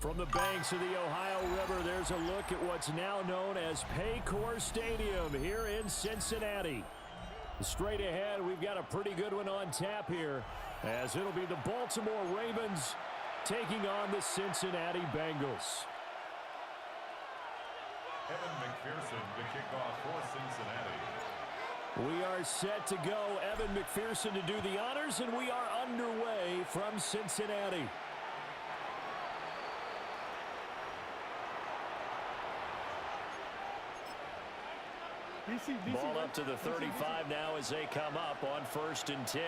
From the banks of the Ohio River, there's a look at what's now known as Paycor Stadium here in Cincinnati. Straight ahead, we've got a pretty good one on tap here, as it'll be the Baltimore Ravens taking on the Cincinnati Bengals. Evan McPherson, the kickoff for Cincinnati. We are set to go. Evan McPherson to do the honors, and we are underway from Cincinnati. Ball up to the 35 now as they come up on 1st and 10.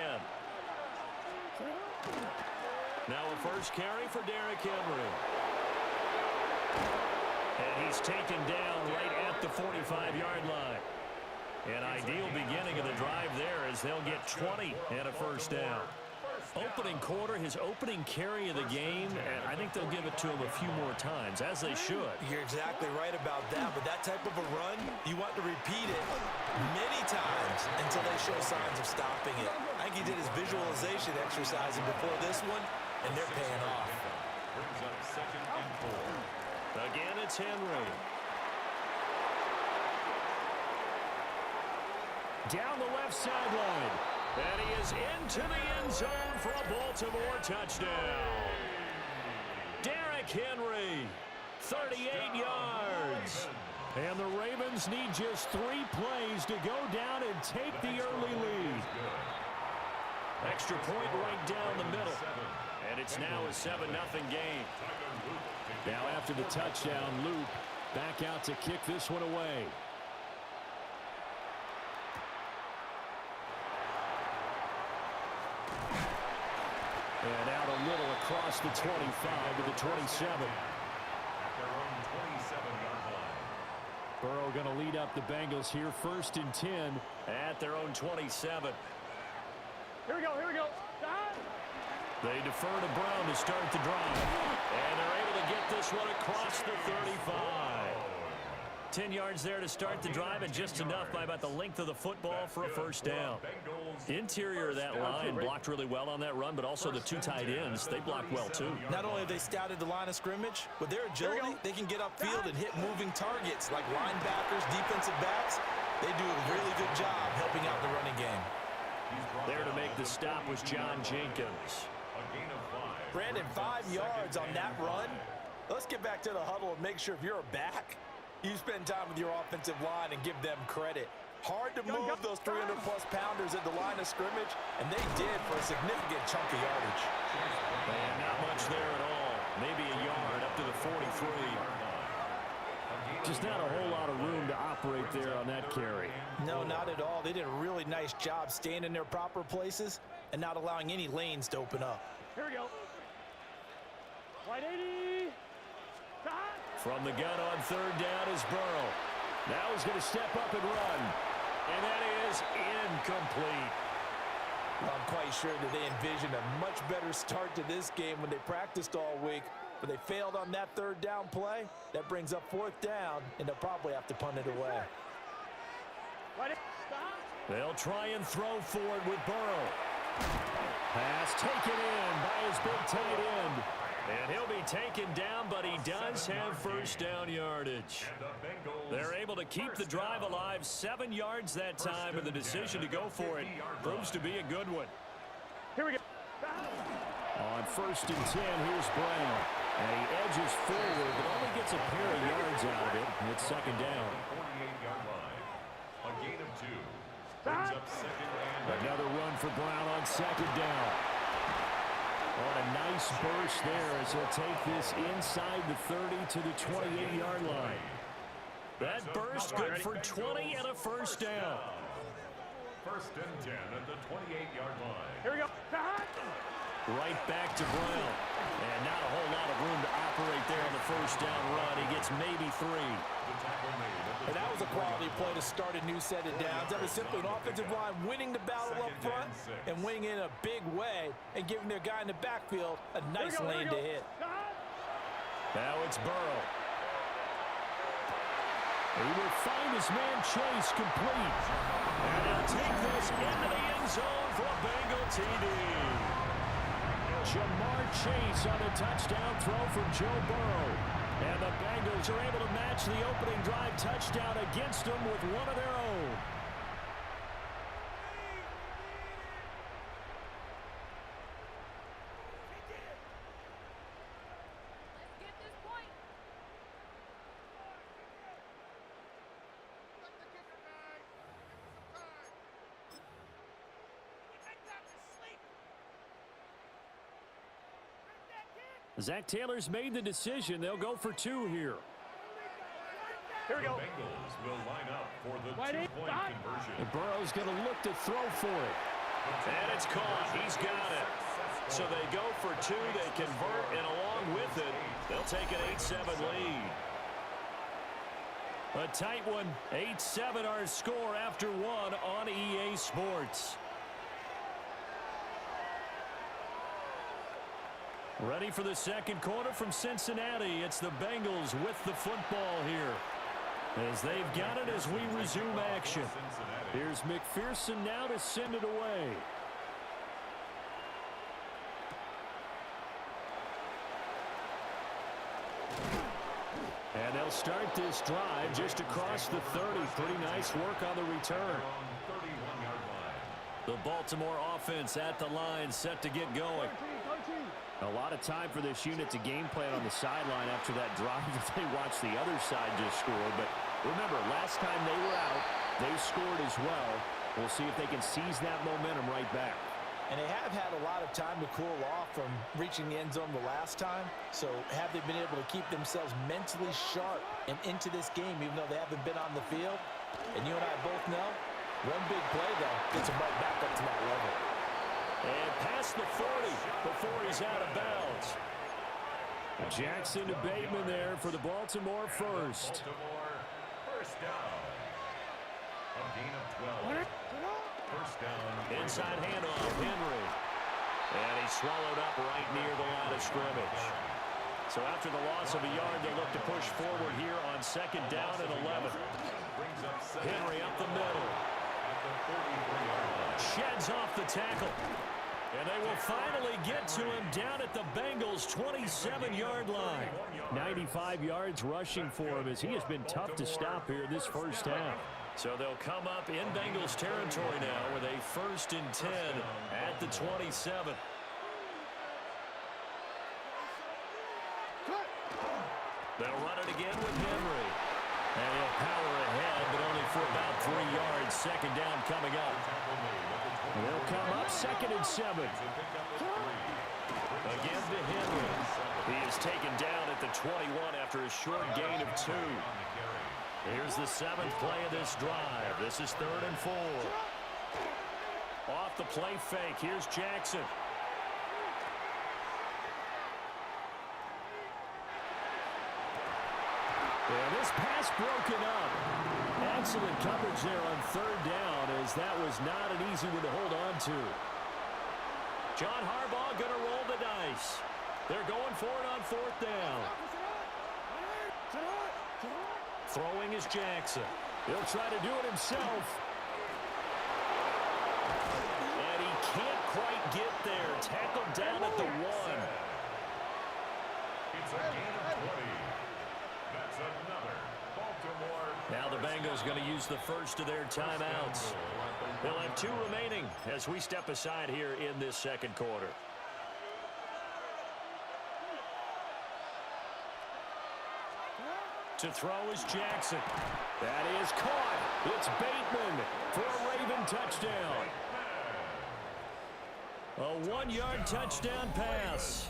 Now a first carry for Derrick Henry. And he's taken down right at the 45-yard line. An ideal beginning of the drive there as they'll get 20 and a first down. Opening quarter, his opening carry of the game, and I think they'll give it to him a few more times, as they should. You're exactly right about that, but that type of a run, you want to repeat it many times until they show signs of stopping it. I think he did his visualization exercising before this one, and they're paying off. Brings up 2nd and 4. Again, it's Henry. Down the left sideline. And he is into the end zone for a Baltimore touchdown. Derrick Henry, 38 yards. And the Ravens need just 3 plays to go down and take the early lead. Extra point right down the middle. And it's now a 7-0 game. Now after the touchdown, Luke back out to kick this one away. And out a little across the 25 to the 27. At their own 27-yard line. Burrow going to lead up the Bengals here, 1st and 10 at their own 27. Here we go, here we go. They defer to Brown to start the drive. And they're able to get this one across the 35. 10 yards there to start the drive, and just enough by about the length of the football for a first down. Interior of that line blocked really well on that run, but also the 2 tight ends, they blocked well too. Not only have they scouted the line of scrimmage, with their agility, they can get upfield and hit moving targets like linebackers, defensive backs. They do a really good job helping out the running game. There to make the stop was John Jenkins. A gain of 5. Brandon, 5 yards on that run. Let's get back to the huddle and make sure if you're a back, you spend time with your offensive line and give them credit. Hard to move those 300-plus pounders at the line of scrimmage, and they did for a significant chunk of yardage. And not much there at all. Maybe a yard up to the 43. Just not a whole lot of room to operate there on that carry. No, not at all. They did a really nice job staying in their proper places and not allowing any lanes to open up. Here we go. Wide 80. From the gun on 3rd down is Burrow. Now he's going to step up and run. And that is incomplete. Well, I'm quite sure that they envisioned a much better start to this game when they practiced all week. But they failed on that 3rd down play. That brings up 4th down, and they'll probably have to punt it away. They'll try and throw forward with Burrow. Pass taken in by his big tight end. And he'll be taken down, but he does have first down yardage. They're able to keep the drive alive, 7 yards that time, and the decision to go for it proves to be a good one. Here we go. On 1st and 10, here's Brown. And he edges forward, but only gets a pair of yards out of it. And it's 2nd down. 48-yard line. A gain of 2. Brings up 2nd and Another run for Brown on 2nd down. On a nice burst there as he'll take this inside the 30 to the 28-yard line. That burst good for 20 and a first down. 1st and 10 at the 28-yard line. Here we go. Right back to Brown. And not a whole lot of room to operate there on the first down run. He gets maybe 3. And that was a quality play to start a new set of downs. That was simply an offensive line winning the battle up front and winning in a big way and giving their guy in the backfield a nice lane to hit. Now it's Burrow. He will find his man Chase complete. And he'll take this into the end zone for a Bengal TD. Jamar Chase on the touchdown throw from Joe Burrow. And the Bengals are able to match the opening drive touchdown against them with one of their own. Zach Taylor's made the decision. They'll go for two here. Here we go. The Bengals will line up for the two-point conversion. And Burrow's going to look to throw for it. And it's caught. He's got it. So they go for two. They convert, and along with it, they'll take an 8-7 lead. A tight one. 8-7 our score after one on EA Sports. Ready for the second quarter from Cincinnati. It's the Bengals with the football here, as they've got it as we resume action. Here's McPherson now to send it away. And they'll start this drive just across the 30. Pretty nice work on the return. The Baltimore offense at the line, set to get going. A lot of time for this unit to game plan on the sideline after that drive if they watch the other side just score. But remember, last time they were out, they scored as well. We'll see if they can seize that momentum right back. And they have had a lot of time to cool off from reaching the end zone the last time. So have they been able to keep themselves mentally sharp and into this game, even though they haven't been on the field? And you and I both know, one big play, though, gets them right back up to that level. And past the 40 before he's out of bounds. Jackson to Bateman there for the Baltimore first. Baltimore first down. A gain of 12. First down. Inside handoff, Henry. And he's swallowed up right near the line of scrimmage. So after the loss of a yard, they look to push forward here on second down and 11. Henry up the middle. Sheds off the tackle. And they will finally get to him down at the Bengals' 27-yard line. 95 yards rushing for him, as he has been tough to stop here this first half. So they'll come up in Bengals territory now with a 1st and 10 at the 27. They'll run it again with Henry. And he'll power ahead, but only for about 3 yards. Second down coming up. They'll come up 2nd and 7. Again to Henry. He is taken down at the 21 after a short gain of 2. Here's the 7th play of this drive. This is 3rd and 4. Off the play fake. Here's Jackson. And this pass broken up. Excellent coverage there on 3rd down, as that was not an easy one to hold on to. John Harbaugh going to roll the dice. They're going for it on 4th down. Throwing is Jackson. He'll try to do it himself. And he can't quite get there. Tackled down at the 1. It's a gain of 20. That's another Baltimore. Now the Bengals going to use the first of their timeouts. They'll have 2 remaining as we step aside here in this second quarter. To throw is Jackson. That is caught. It's Bateman for a Raven touchdown. A 1-yard touchdown pass.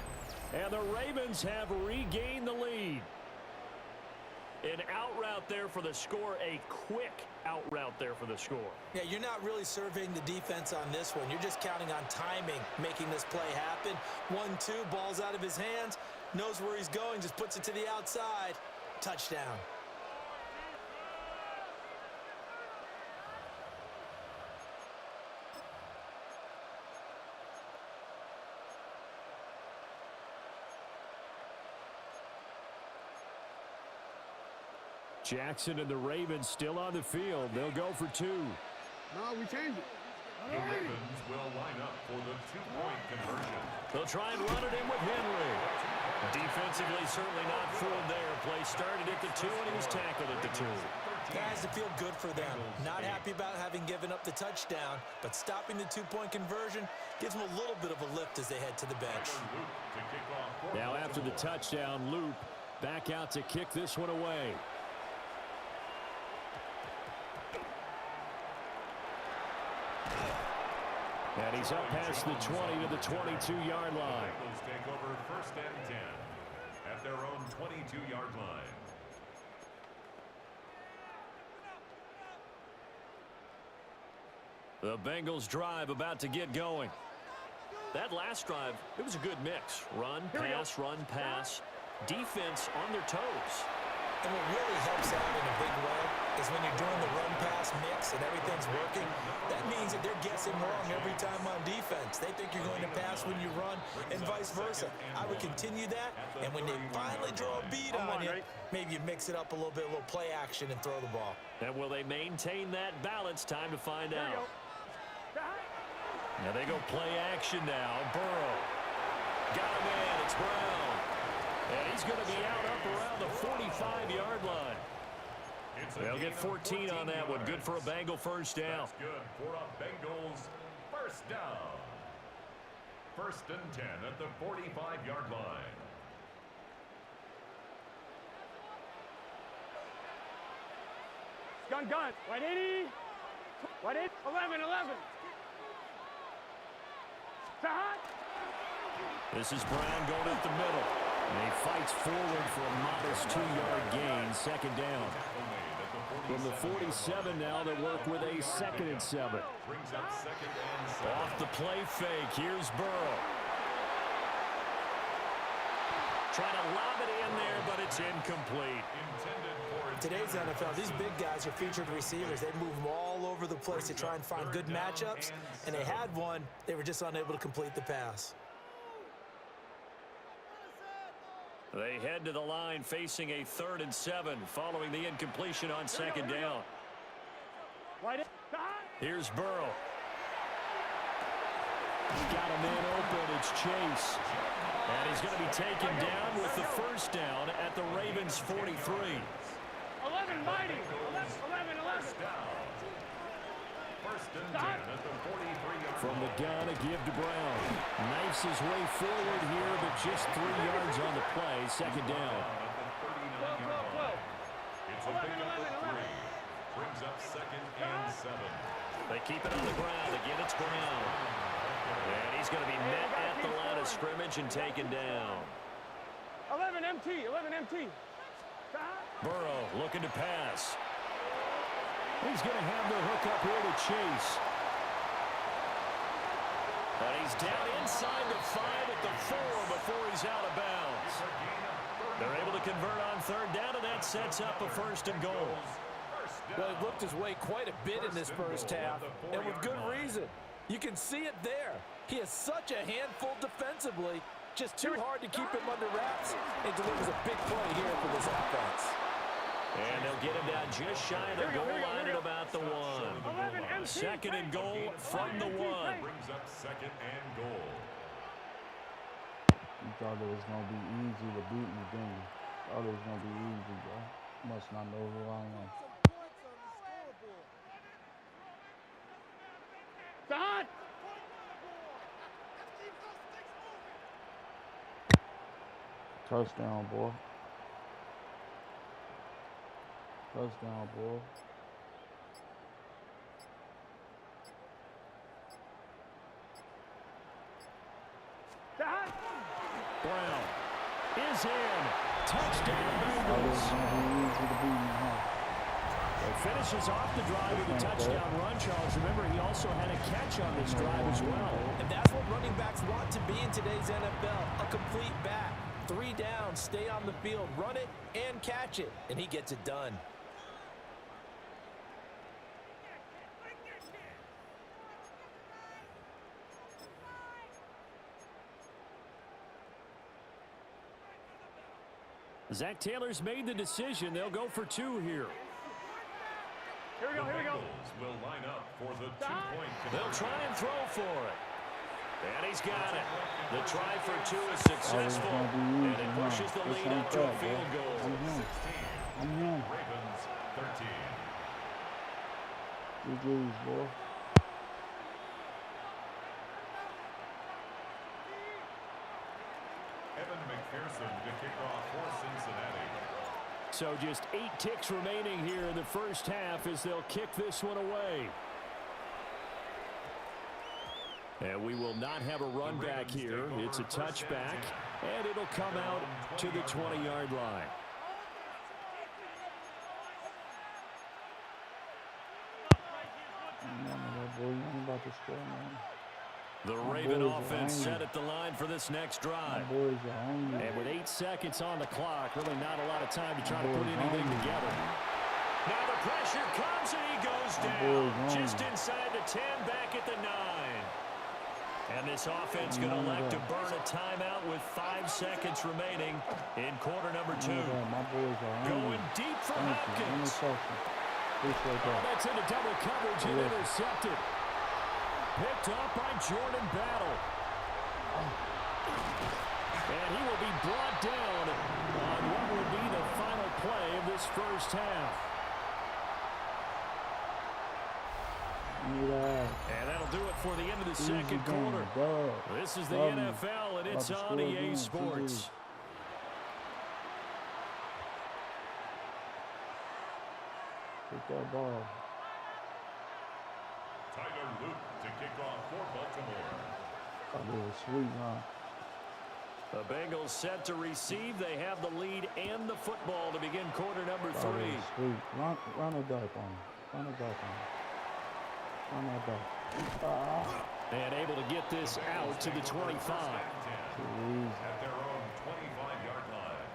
And the Ravens have regained the lead. An out route there for the score. A quick out route there for the score. Yeah, you're not really surveying the defense on this one. You're just counting on timing, making this play happen. 1-2, ball's out of his hands. Knows where he's going, just puts it to the outside. Touchdown. Jackson and the Ravens still on the field. They'll go for 2. No, we changed it. The Ravens will line up for the two-point conversion. They'll try and run it in with Henry. Defensively, certainly not fooled there. Play started at the 2, and he was tackled at the 2. Guys, it feel good for them. Not happy about having given up the touchdown, but stopping the two-point conversion gives them a little bit of a lift as they head to the bench. Now after the touchdown, Loop back out to kick this one away. And he's up past the 20 to the 22-yard line. Bengals take over 1st and 10 at their own 22-yard line. The Bengals drive about to get going. That last drive, it was a good mix. Run, pass. Defense on their toes. And what really helps out in a big way is when you're doing the run-pass mix and everything's working, that means that they're guessing wrong every time on defense. They think you're going to pass when you run and vice versa. I would continue that, and when they finally draw a beat on you, maybe you mix it up a little bit, a little play action and throw the ball. And will they maintain that balance? Time to find out. Now they go play action now. Burrow. Got him in. It's Brown. And he's going to be out up around the 45-yard line. They'll get 14 on that one. Good for a Bengal first down. That's good for a Bengals first down. 1st and 10 at the 45-yard line. Gun. Right 80. Right 8. 11. This is Brown going up the middle. And he fights forward for a modest 2-yard gain. 2nd down. From the 47 now, they work with a 2nd and 7. Brings up 2nd and 7. Off the play fake. Here's Burrow. Trying to lob it in there, but it's incomplete. Today's NFL, these big guys are featured receivers. They move them all over the place to try and find good matchups, and they had one. They were just unable to complete the pass. They head to the line facing a 3rd and 7 following the incompletion on 2nd down. Here's Burrow. Got a man open. It's Chase. And he's going to be taken down with the 1st down at the Ravens' 43. 11 mighty. 11. 1st and 10 at the 43-yard From the gun, a give to Brown. Knifes his way forward here, but just 3 yards on the play. 2nd down. It's a pickup of 3. Brings up 2nd and 7. They keep it on the ground. Again, it's Brown. And he's going to be met at the line of scrimmage and taken down. 11 MT. Burrow looking to pass. He's going to have the hook up here to Chase. But he's down inside the 5 at the 4 before he's out of bounds. They're able to convert on 3rd down, and that sets up a 1st and goal. Well, he looked his way quite a bit in this first half, and with good reason. You can see it there. He is such a handful defensively, just too hard to keep him under wraps, and delivers a big play here for this offense. And they'll get him down just shy of the goal line at about the 1. 2nd and goal from the 1. Brings up 2nd and goal. You thought it was going to be easy to beat me, didn't you? Thought it was going to be easy, bro. Must not know who I am. Touchdown, boy. Touchdown, boy. Brown is in. Touchdown, Thought it was Bengals. going to be easy to beat me, huh? It finishes off the drive with a touchdown run, Charles. Remember, he also had a catch on this drive as well. And that's what running backs want to be in today's NFL, a complete back. 3 down, stay on the field, run it, and catch it. And he gets it done. Zach Taylor's made the decision. They'll go for 2 here. Here we go. Bengals will line up for a 2-point They'll try and throw for it. And he's got it. The try for two is successful. And it pushes the lead up to a field goal. 16. Ravens 13. GG's, boy. Evan McPherson to kick off for Cincinnati. So just 8 ticks remaining here in the first half as they'll kick this one away. And we will not have a run back here. It's a touchback, and it'll come out to the 20-yard line. Boy, you ain't about to score, man. The Raven offense set at the line for this next drive. Boys are hungry. And with 8 seconds on the clock, really not a lot of time to try to put anything together. Now the pressure comes and he goes down. Just inside the 10, back at the 9. And this offense going to elect to burn a timeout with 5 seconds remaining in quarter number 2. My boys are hungry. Going deep for Hopkins. Appreciate that. That's into double coverage and intercepted. Picked up by Jordan Battle. And he will be brought down on what will be the final play of this first half. And that'll do it for the end of the second quarter. This is the NFL, and it's on EA Sports. Take that ball. Tyler Luke to kick off for Baltimore. That was sweet, huh? The Bengals set to receive. They have the lead and the football to begin quarter number 3. Sweet. Run it back on him. Run it back on him. Run that back. And able to get this out to the 25. At their own 25-yard line.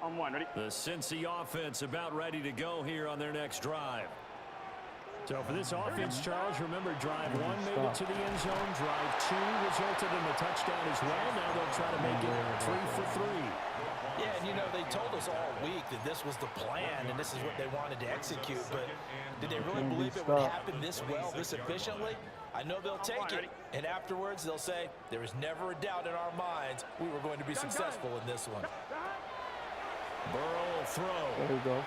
On one, ready? The Cincy offense about ready to go here on their next drive. So for this offense, Charles, remember drive 1 made it to the end zone. Drive 2 resulted in a touchdown as well. Now they'll try to make it 3 for 3. Yeah, and you know, they told us all week that this was the plan and this is what they wanted to execute, but did they really believe it would happen this well, this efficiently? I know they'll take it, and afterwards they'll say, there was never a doubt in our minds we were going to be successful in this one. Burrow will throw. There you go.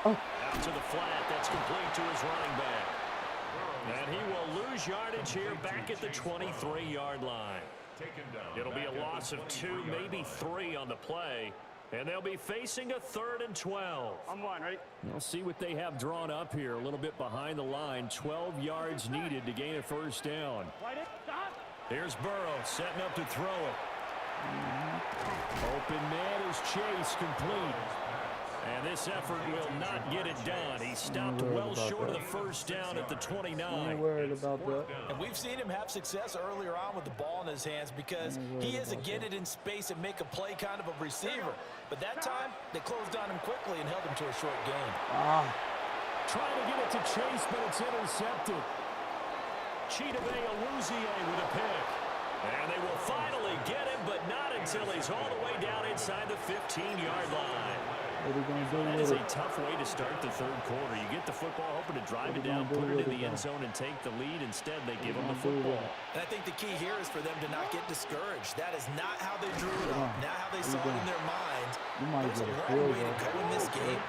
Out to the flat. That's complete to his running back. And he will lose yardage here back at the 23-yard line. It'll be a loss of 2, maybe 3 on the play. And they'll be facing a 3rd and 12. On one, ready? We'll see what they have drawn up here. A little bit behind the line. 12 yards needed to gain a first down. Here's Burrow setting up to throw it. Open man is Chase, complete. And this effort will not get it done. He stopped well short of the first down at the 29. I'm worried about that. And we've seen him have success earlier on with the ball in his hands because he is a get it in space and make a play kind of a receiver. But that time, they closed on him quickly and held him to a short gain. Trying to get it to Chase, but it's intercepted. Chidobe Awuzie with a pick. And they will finally get him, but not until he's all the way down inside the 15-yard line. What are you going to do That with is it? a tough way to start the third quarter. You get the football, hoping to drive it down, put it in the end zone, and take the lead. Instead, they give them the football. And I think the key here is for them to not get discouraged. That is not how they drew it up, not how they saw it in their minds. There's a long way to go in this game.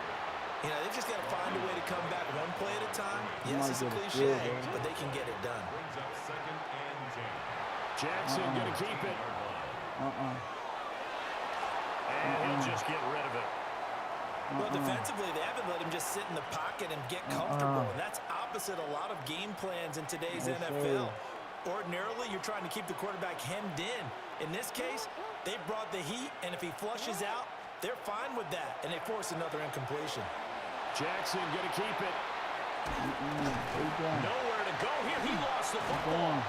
You know, they've just got to find a way to come back one play at a time. Yes, it's a cliche, but they can get it done. Brings up 2nd and 10. Jackson going to keep it. And he'll just get rid of it. Well, defensively, they haven't let him just sit in the pocket and get comfortable. And that's opposite a lot of game plans in today's NFL. Ordinarily, you're trying to keep the quarterback hemmed in. In this case, they brought the heat, and if he flushes out, they're fine with that, and they force another incompletion. Jackson going to keep it. Nowhere to go here. He lost the football.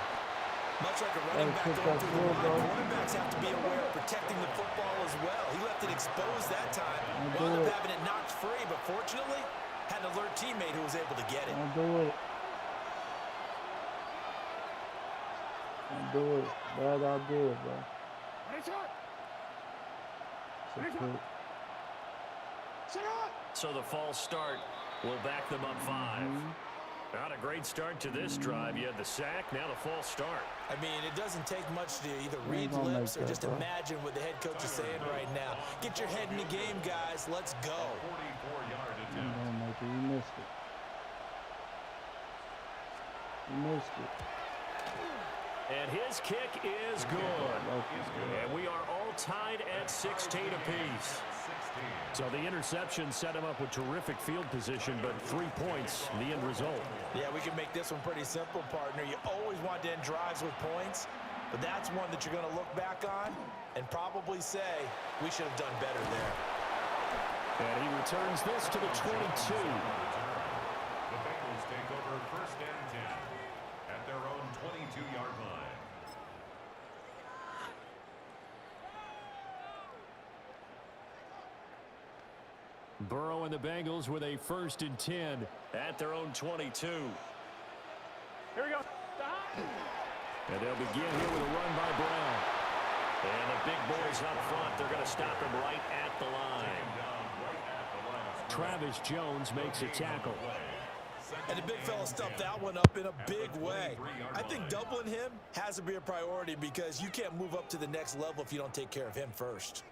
Much like a running back going through the line, quarterbacks have to be aware of protecting the football as well. He left it exposed that time. Wound up having it knocked free, but fortunately, had an alert teammate who was able to get it. Don't do it. Don't do it. Bad idea, bro. So the false start will back them up 5. Not a great start to this drive. You had the sack, now the false start. I mean, it doesn't take much to either read lips or just imagine what the head coach is saying right now. Get your head in the game, guys. Let's go. 44-yard attempt. You missed it. You missed it. And his kick is good. And we are all tied at 16 apiece. So the interception set him up with terrific field position, but 3 points, the end result. Yeah, we can make this one pretty simple, partner. You always want to end drives with points, but that's one that you're going to look back on and probably say, we should have done better there. And he returns this to the 22. The Bengals take over 1st and 10 at their own 22-yard line. Burrow and the Bengals with a 1st and 10 at their own 22. Here we go. And they'll begin here with a run by Brown. And the big boys up front, they're going to stop him right at the line. Travis Jones makes a tackle. And the big fella stuffed that one up in a big way. I think doubling him has to be a priority because you can't move up to the next level if you don't take care of him first.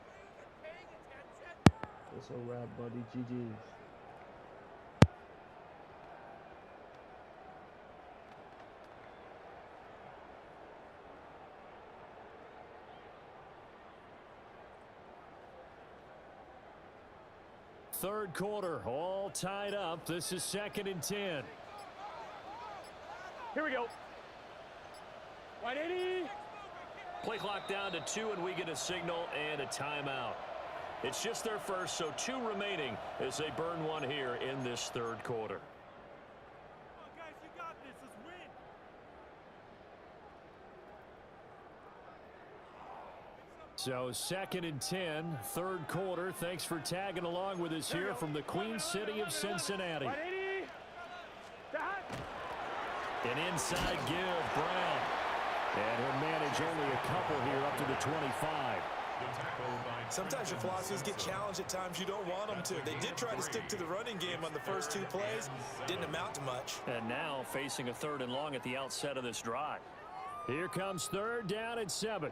It's a wrap, buddy. GG's. Third quarter, all tied up. This is 2nd and 10. Here we go. 180. Play clock down to 2, and we get a signal and a timeout. It's just their first, so 2 remaining as they burn one here in this third quarter. Come on, guys, you got this. Let's win. So 2nd and 10, third quarter. Thanks for tagging along with us here from the Queen City of Cincinnati. 180. An inside give, Brown. And he'll manage only a couple here up to the 25. Sometimes your philosophies get challenged at times you don't want them to. They did try to stick to the running game on the first 2 plays. Didn't amount to much. And now facing a 3rd and long at the outset of this drive. Here comes 3rd down at 7.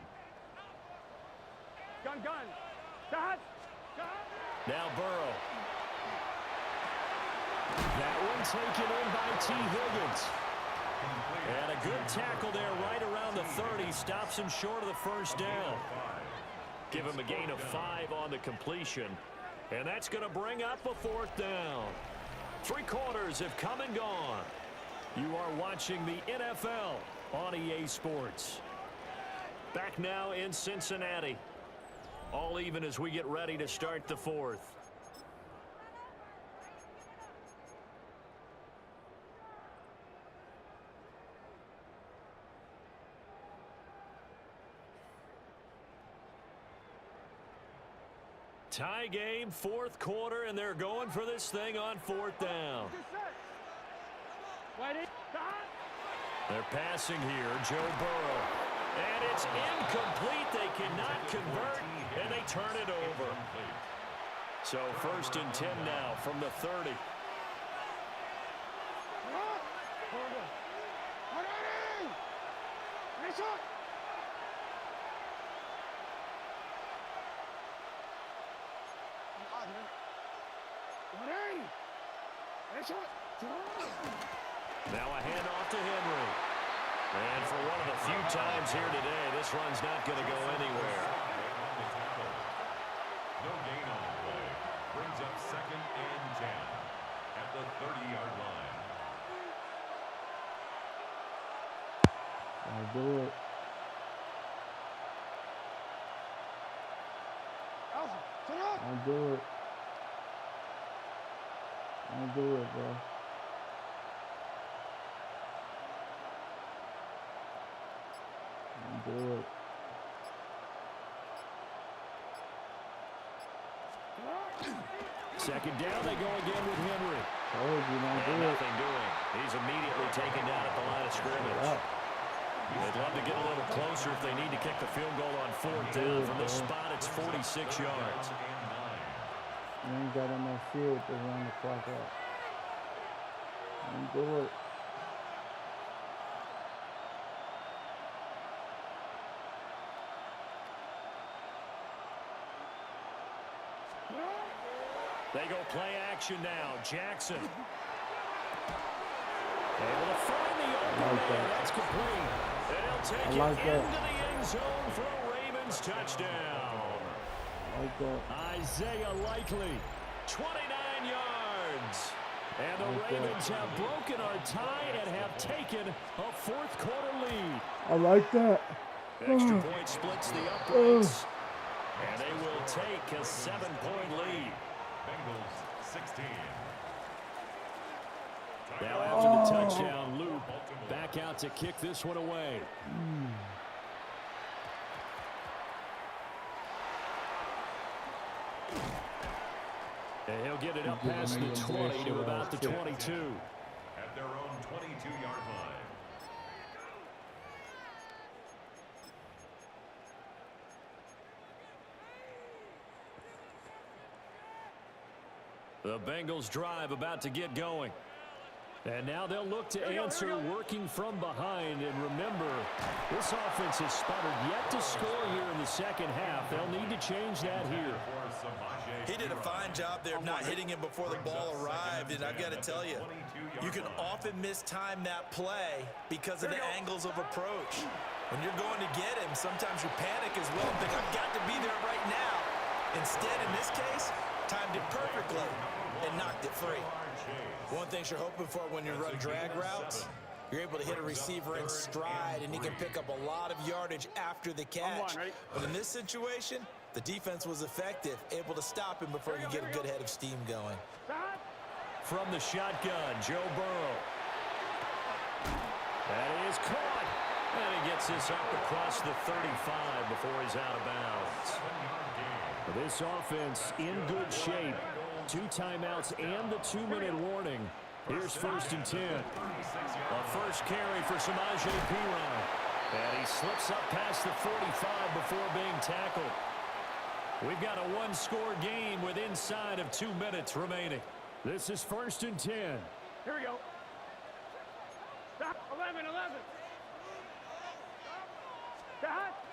Gun. Now Burrow. That one taken in by T. Higgins. And a good tackle there right around the 30. Stops him short of the 1st down. Give him a gain of 5 on the completion. And that's going to bring up a 4th down. 3 quarters have come and gone. You are watching the NFL on EA Sports. Back now in Cincinnati. All even as we get ready to start the 4th. Tie game, 4th quarter, and they're going for this thing on 4th down. They're passing here, Joe Burrow. And it's incomplete. They cannot convert, and they turn it over. So 1st and 10 now from the 30. Now a handoff to Henry. And for one of the few times here today, this run's not going to go anywhere. No gain on the play. Brings up 2nd and 10 at the 30-yard line. I'll do it. I'll do it. I'll do it, bro. I'll do it. Second down, they go again with Henry. Told you, don't do And it. nothing doing. He's immediately taken down at the line of scrimmage. Yeah. They'd love to get a little closer if they need to kick the field goal on 4th down. From this spot, it's 46 yards. You ain't got enough field to run the clock out. You do it. They go play action now. Jackson. Able to find the open man. That's complete. They'll take it into the end zone for a Ravens touchdown. Isaiah Likely, 29 yards. And the Ravens have broken our tie and have taken a fourth quarter lead. I like that. Extra point splits the uprights. And they will take a 7-point lead. Bengals 16. Now after the touchdown, Luke back out to kick this one away. And he'll get it up past the 20 to about the 22. At their own 22-yard line. The Bengals drive about to get going. And now they'll look to answer working from behind. And remember, this offense has sputtered yet to score here in the second half. They'll need to change that here. He did a fine job there of not hitting him before the ball arrived. And I've got to tell you, you can often mistime that play because of the angles of approach. When you're going to get him, sometimes you panic as well and think, I've got to be there right now. Instead, in this case, timed it perfectly and knocked it free. One thing you're hoping for when you run drag routes, you're able to hit a receiver in stride and he can pick up a lot of yardage after the catch. But in this situation, the defense was effective, able to stop him before he could get a good head of steam going. From the shotgun, Joe Burrow. That is caught. And he gets this up across the 35 before he's out of bounds. This offense in good shape. 2 timeouts and the 2-minute warning. Here's 1st and 10. A first carry for Samaje Perine. And he slips up past the 45 before being tackled. We've got a 1-score game with inside of 2 minutes remaining. This is 1st and 10. Here we go. Stop. 11. Stop.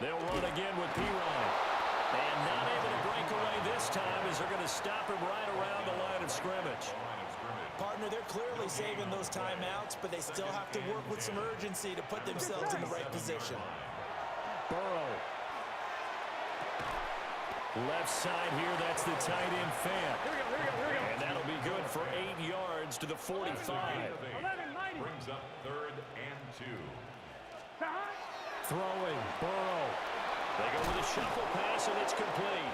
They'll run again with Perine. And not able to break away this time as they're going to stop him right around the line of scrimmage. Partner, they're clearly saving those timeouts, but they still have to work with some urgency to put themselves in the right position. Burrow. Left side here, that's the tight end Fant. Here we go. And that'll be good for 8 yards to the 45. 11, Brings up 3rd and 2. Throwing, Burrow. They go with a shuffle pass, and it's complete.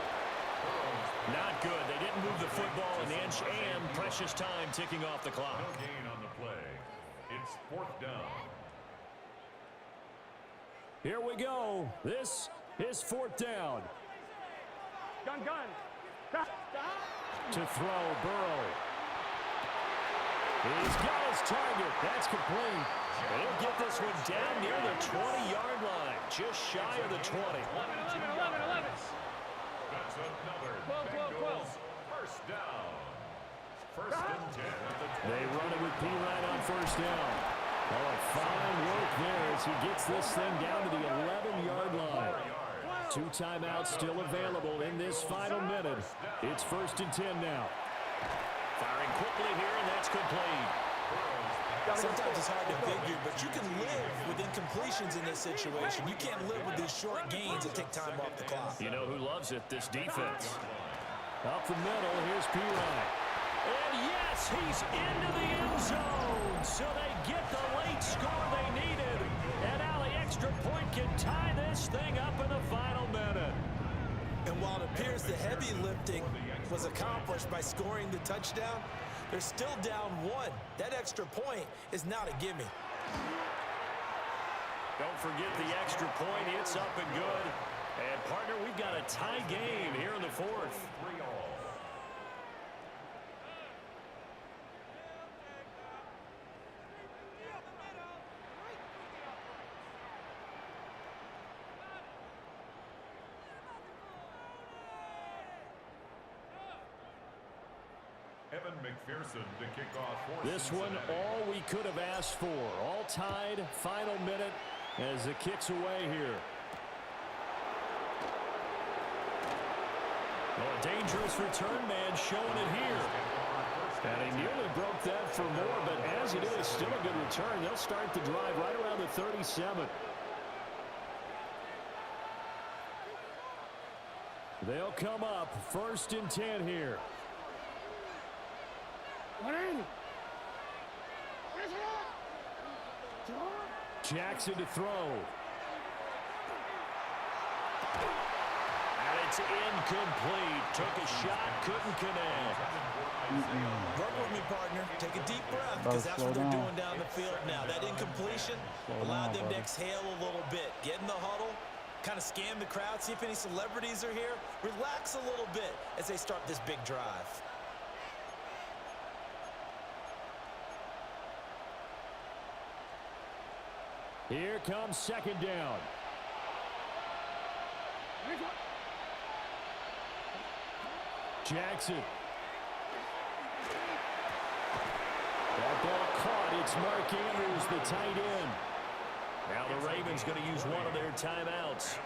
Not good. They didn't move the football an inch, and precious time ticking off the clock. No gain on the play. It's 4th down. Here we go. This is 4th down. Gun. Stop. To throw, Burrow. He's got his target. That's complete. He'll get this one down near the 20-yard line, just shy of the 20. 11. That's another Bengals first down. 1st and 10 at the 20. They run it with Perine on 1st down. Oh, fine work there as he gets this thing down to the 11-yard line. 2 timeouts still available in this final minute. It's 1st and 10 now. Firing quickly here, and that's complete. Sometimes it's hard to figure, but you can live with incompletions in this situation. You can't live with these short gains that take time off the clock. You know who loves it? This defense. Up the middle, here's Perine. And yes, he's into the end zone. So they get the late score they needed. And now the extra point can tie this thing up in the final minute. And while it appears the heavy lifting was accomplished by scoring the touchdown, they're still down 1. That extra point is not a gimme. Don't forget the extra point. It's up and good. And, partner, we've got a tie game here in the 4th. Evan McPherson to kick off for This one, Cincinnati. all we could have asked for. All tied, final minute as the kick's away here. Oh, a dangerous return man showing it here. And he nearly broke that for more, but as it is, still a good return. They'll start the drive right around the 37. They'll come up 1st and 10 here. Jackson to throw. And it's incomplete. Took a shot, couldn't connect. Work with me, partner. Take a deep breath, because that's what they're doing down the field now. That incompletion allowed them to exhale a little bit. Get in the huddle, kind of scan the crowd, see if any celebrities are here. Relax a little bit as they start this big drive. Here comes 2nd down. Jackson. That ball caught. It's Mark Andrews, the tight end. Now the Ravens going to use one of their timeouts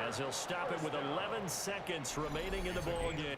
as he'll stop it with 11 seconds remaining in the ball game.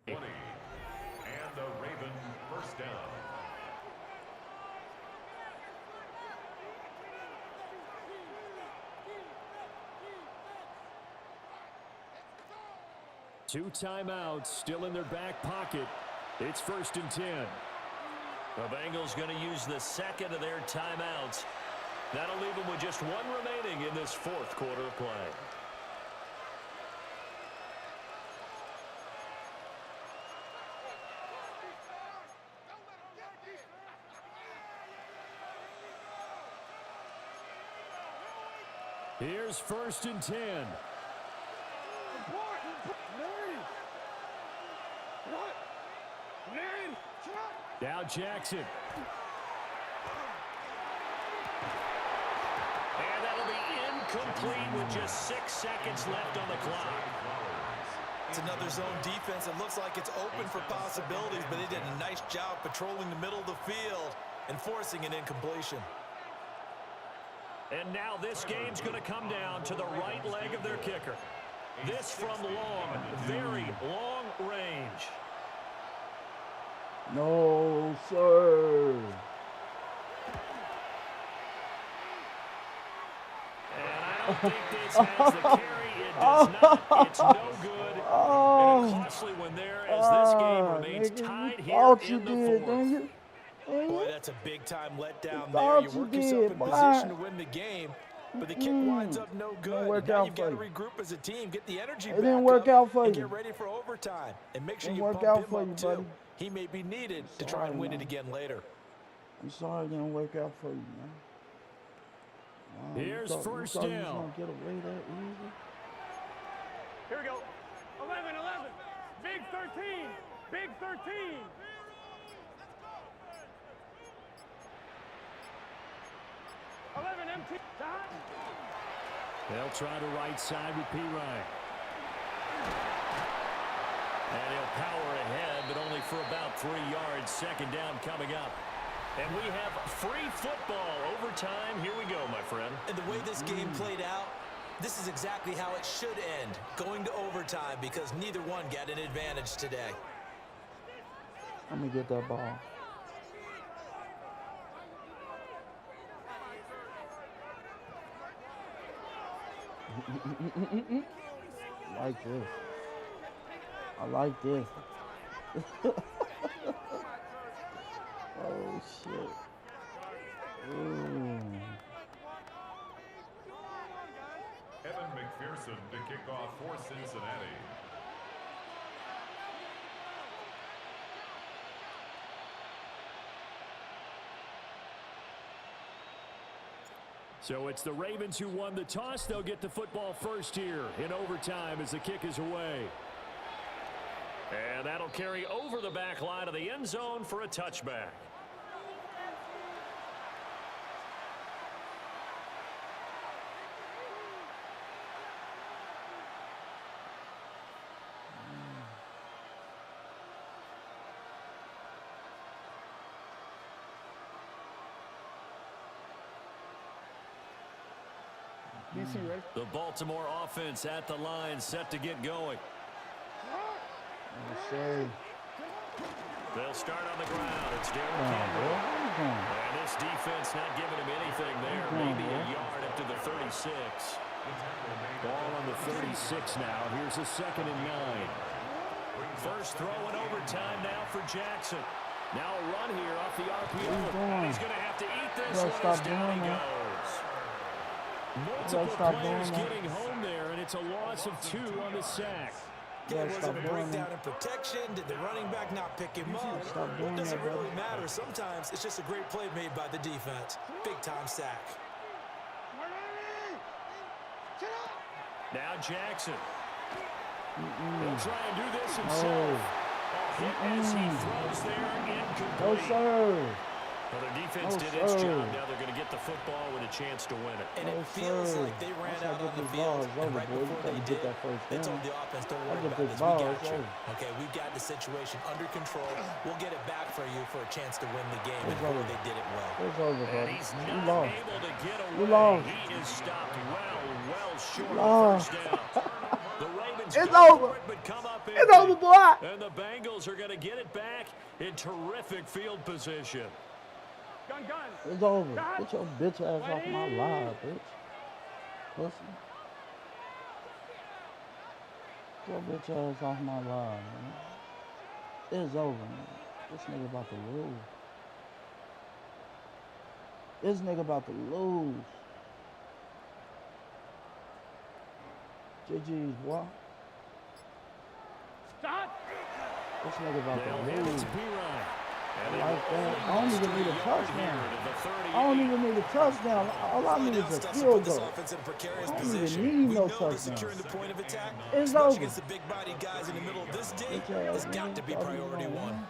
And the Raven 1st down. Two timeouts still in their back pocket. It's 1st and 10. The Bengals going to use the 2nd of their timeouts. That'll leave them with just one remaining in this 4th quarter of play. Here's 1st and 10. Now Jackson. And that'll be incomplete with just 6 seconds left on the clock. It's another zone defense. It looks like it's open for possibilities, but they did a nice job patrolling the middle of the field and forcing an incompletion. And now this game's going to come down to the right leg of their kicker. This from long, very long range. No, sir. And I don't think this has the carry. It does not. It's no good. And a costly one there as this game remains tied here in the 4th. Boy, that's a big-time letdown there. You work yourself in position to win the game, but the kick winds up no good. Now you've got to regroup as a team, get the energy back up, and get ready for overtime. And make sure you bump him up, too. He may be needed to try and win it again later. I'm sorry it didn't work out for you, man. Wow, Here's 1st down. You gonna get away that easy? Here we go. 11, 11. Big 13. Big 13. They'll try to right side with P. Ryan. And he'll power ahead, but only for about 3 yards. 2nd down coming up. And we have free football overtime. Here we go, my friend. And the way this game played out, this is exactly how it should end, going to overtime, because neither one got an advantage today. Let me get that ball. I like this. I like this. Oh, shit. Ooh. McPherson to kick off for Cincinnati. So it's the Ravens who won the toss. They'll get the football first here in overtime as the kick is away. And that'll carry over the back line of the end zone for a touchback. The Baltimore offense at the line, set to get going. They'll start on the ground. It's Derrick Henry. And this defense not giving him anything there. Maybe a yard up to the 36. Ball on the 36 now. Here's a 2nd and 9. First throw in overtime now for Jackson. Now a run here off the RPO. And he's going to have to eat this one as down he goes. Multiple players getting home there, and it's a loss of 2 on the sack. Yeah, was it a breakdown in protection? Did the running back not pick him up? It doesn't really matter. Sometimes it's just a great play made by the defense. Big-time sack. Now Jackson. He'll try and do this himself. Hit as he throws there, incomplete. No, sir. Well, their defense did its job. Now they're going to get the football with a chance to win it. And it feels like they ran out on the field, and right before they did, they told the offense, don't worry about this, we got you. Okay, we've got the situation under control. We'll get it back for you for a chance to win the game, and boy, they did it well. It's over, and he's not able to get away. He is stopped well short of first down. The Ravens it's for over. it, but come up it's over, boy. And the Bengals are going to get it back in terrific field position. Gun. It's over. Get your bitch ass off my live, bitch. Listen. Get your bitch ass off my live, man. It's over, man. This nigga about to lose. This nigga about to lose. GG's, boy. Stop. This nigga about to lose. And like that. I don't even need a touchdown. I don't even need a touchdown. All I need is a field goal. I don't even need no touchdown. It's over. Against the big body guys in the middle of this day, it's got to be priority one.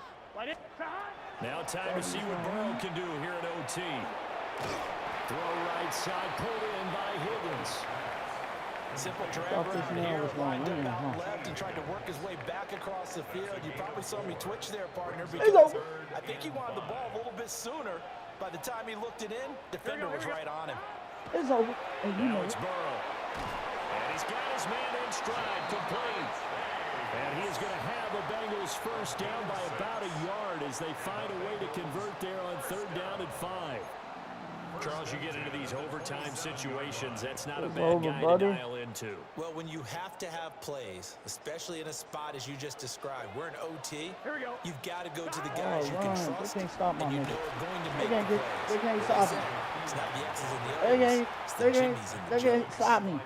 Now time to see what Burrow can do here at OT. Throw right side, pulled in by Higgins. Simple drag route here, lined up out left and tried to work his way back across the field. You probably saw me twitch there, partner, because I think he wanted the ball a little bit sooner. By the time he looked it in, defender was right on him. It's over. And you know it's Burrow. And he's got his man in stride, complete. And he is going to have the Bengals first down by about a yard as they find a way to convert there on 3rd down and 5. Charles, you get into these overtime situations, that's not a bad guy to dial into. Well, when you have to have plays, especially in a spot as you just described, we're in OT. Here we go. You've got to go to the guys you can trust, they can't stop my and you know are going to make the plays. They can't stop me. It's not the X's and the O's. It's the Jimmys and the They can't stop me.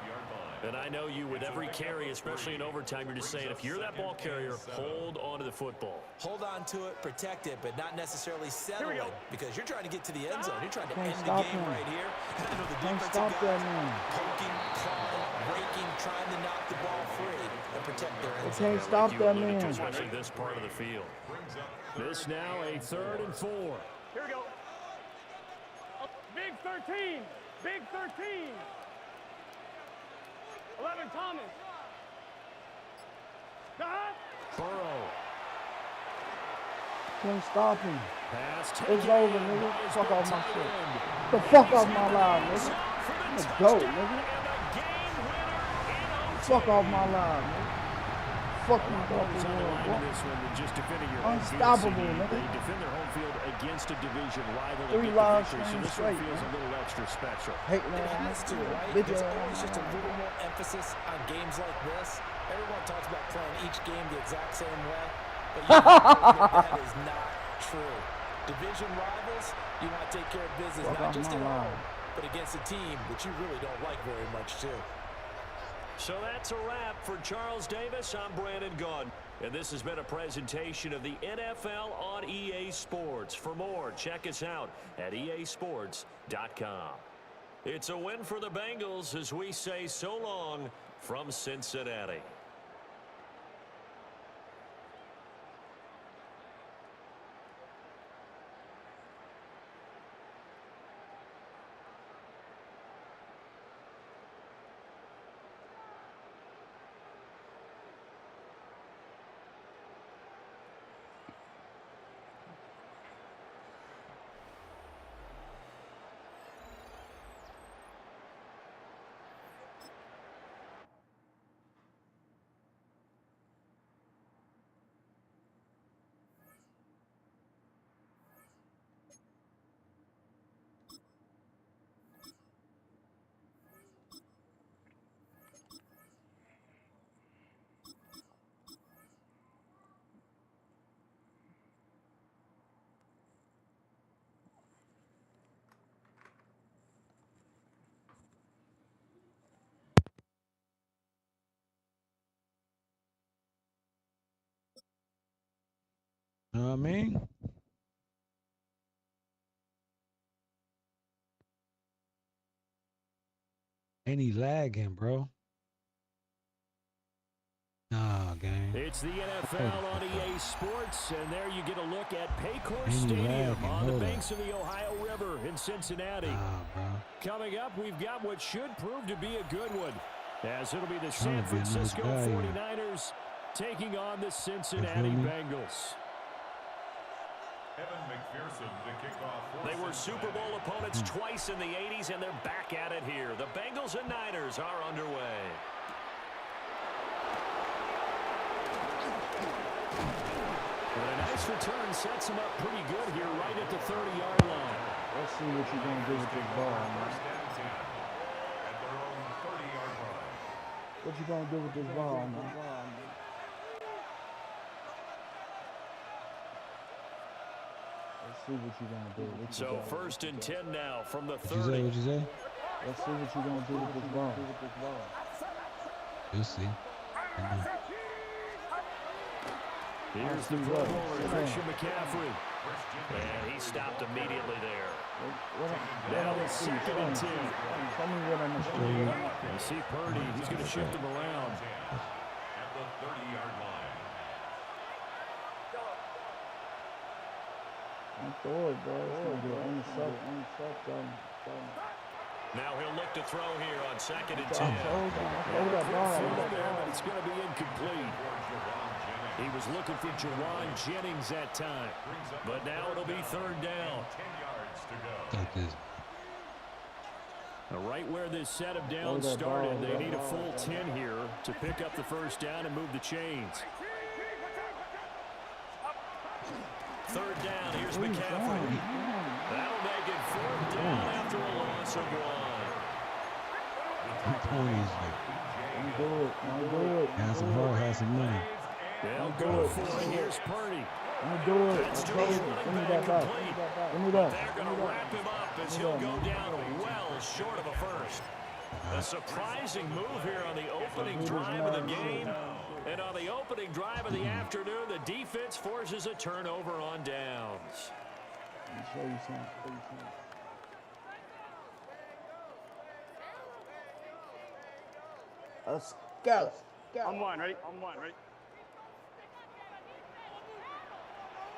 And I know you, with every carry, especially in overtime, you're just saying, if you're that ball carrier, hold on to the football. Hold on to it, protect it, but not necessarily settle it, because you're trying to get to the end zone. You're trying to end the game right here. And I know the defensive guys poking, clawing, raking, trying to knock the ball free and protect their end zone. Can't stop that man. Especially this part of the field. This now a 3rd and 4. Here we go. Big 13. Big 13. 11 Thomas. Stop. Burrow. Can't stop him. Pass it's over, nigga. Fuck off my shit. Get the fuck off my line, nigga. Let's go, nigga. Fuck off my line, nigga. Fuck you, unstoppable, nigga. They defend their home field against a division rival. 3 lives so this straight, one feels a little extra special. It has to, right? There's always just a little more emphasis on games like this. Everyone talks about playing each game the exact same way, but you know that is not true. Division rivals, you want to take care of business, not just at home, but against a team that you really don't like very much, too. So that's a wrap for Charles Davis. I'm Brandon Gaudin. And this has been a presentation of the NFL on EA Sports. For more, check us out at easports.com. It's a win for the Bengals as we say so long from Cincinnati. You know what I mean? Ain't he lagging, bro? Nah, gang. It's the NFL on EA Sports, and there you get a look at Paycor Ain't he Stadium lagging? on the Hold banks of the Ohio River in Cincinnati. Nah, bro. Coming up, we've got what should prove to be a good one, as it'll be the Trying San to be a nice Francisco guy here. 49ers taking on the Cincinnati me? Bengals. Evan McPherson to kick off for They were Super Bowl opponents twice in the 80s, and they're back at it here. The Bengals and Niners are underway. But a nice return sets them up pretty good here right at the 30-yard line. Let's see what you're going to do with this ball, man. First and 10 at their own 30-yard line. What you going to do with this ball, man? Let's see what you're going to do. So first and 10 now from the What you say? 30. What you say? Let's see what you're going to do with this ball. You'll see. Here's the Pro Bowler, Christian McCaffrey. And he stopped immediately there. Now it's second and 10. Tell me what I'm supposed to do. You see Purdy, he's going to shift him around. At the 30-yard line. I'm throw it, bro. It's going to be on the suck. Now he'll look to throw here on second and 10. Hold that ball. But it's going to be incomplete. He was looking for Jawan Jennings that time. But now it'll be third down. 10 yards to go. Like this. Right where this set of downs started, they need a full 10 here to pick up the first down and move the chains. Third down, here's McCaffrey. That'll make it fourth down after a loss of one. I'm Do it. Have some heart, have some money. They'll go for it. Here's Purdy. Do it. That's Give me that back. Give me that. They're going to wrap him up as he'll go down well short of a first. A surprising move here on the opening drive of the game. And on the opening drive of the afternoon, the defense forces a turnover on downs. Let me show you something. Let's go. I'm one, ready?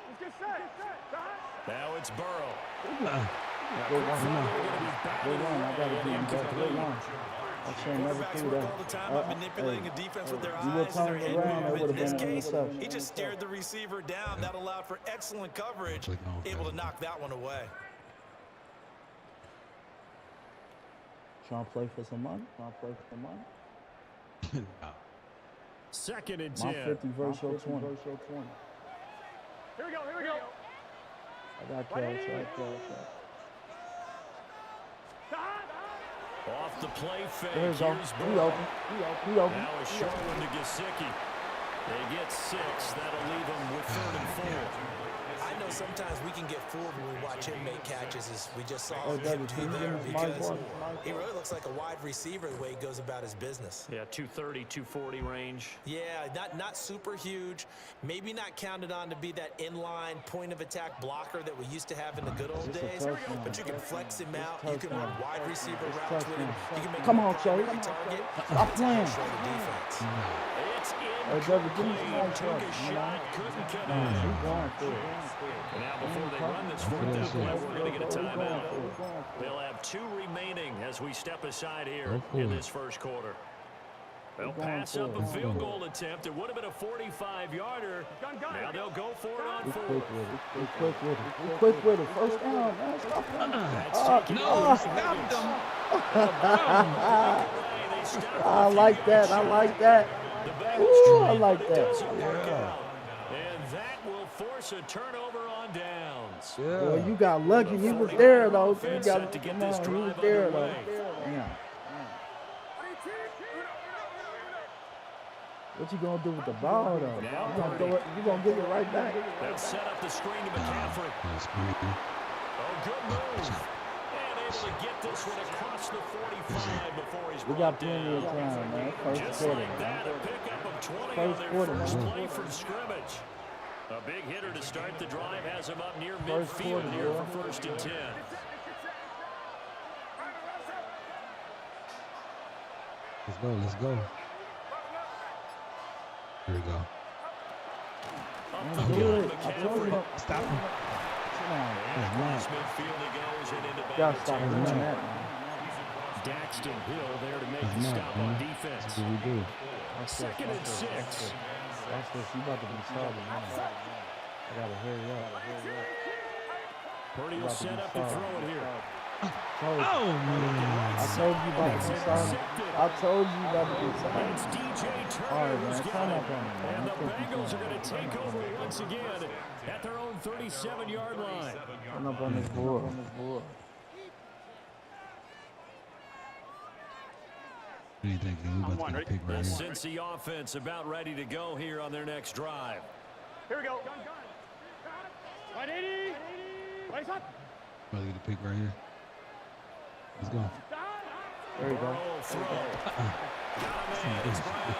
Let's get set. Now it's Burrow. Good one. I got to be in back. Good one. I should never do that. All the time by manipulating a defense with their You were eyes and their turning head around, movement. that would In have this been an case, interception. he just stared the receiver down. That allowed for excellent coverage, able to knock that one away. Trying to play for some money? Second and My 10. 50 versus your 20. Here we go. I got cash. Off the play fake. There you go. Here's He Burrow. open. Now a short one to Gesicki. They get 6. That'll leave them with 3rd and 4. I know sometimes we can get fooled when we watch him make catches, as we just saw him do there, Mike because Barnes. he really looks like a wide receiver the way he goes about his business. Yeah, 230, 240 range. Yeah, not super huge. Maybe not counted on to be that inline point-of-attack blocker that we used to have in the good old days, but you can flex him out. You can run wide receiver routes with him. You can make him a primary target. Stop playing. Show the defense. It's Give me some more took a touch, shot, couldn't connect. Keep going through it. And now before they run this fourth down play, we're going to get a timeout. They'll have 2 remaining as we step aside here in this first quarter. They'll pass up a field goal attempt. It would have been a 45-yarder. Now they'll go for it on 4. Be quick with it. First down, man. Stop playing. I like that. Ooh, I like that. And that will force a turnover on downs. Well, you got lucky. He was there, though. You got to get come this on. He was drive there, though. underway. Yeah. What you gonna do with the ball, though? You gonna give it right back. They'll set up the screen to McCaffrey. Oh, good move. And able to get this one across the 45 before he's We got plenty of time, man. First Just quarter, like that, man. a pickup of 20 First on their quarter, first man. play from scrimmage. A big hitter to start the drive has him up near First midfield quarter, here boy. for 1st and 10. Let's go. Here we go. Up the Do middle, it. I told you. McCaffrey. Stop him. Come on, man. Across midfield he goes and into Gotta Bengals stop territory. doing that, man. Daxton Hill there to make That's the not, stop man. on defense. That's what we do. Second and 6. Watch this. You about to be starting, man. I gotta hurry up. Purdy will set up to throw it here. Oh, man. I told you about to be starting. I told you about to be starting. It's DJ All right, Turner man. who's Turn got up it. on me, man. And the I think you Bengals are can. going to take over once again at their own 37-yard line. Turn up on this board. What do you think? We about to get a pick The right here. Cincy offense about ready to go here on their next drive. Here we go. Right 80. Right up. About to get a pick right here. Let's go. There you go. Burrow throw. Got him in. It's Brown.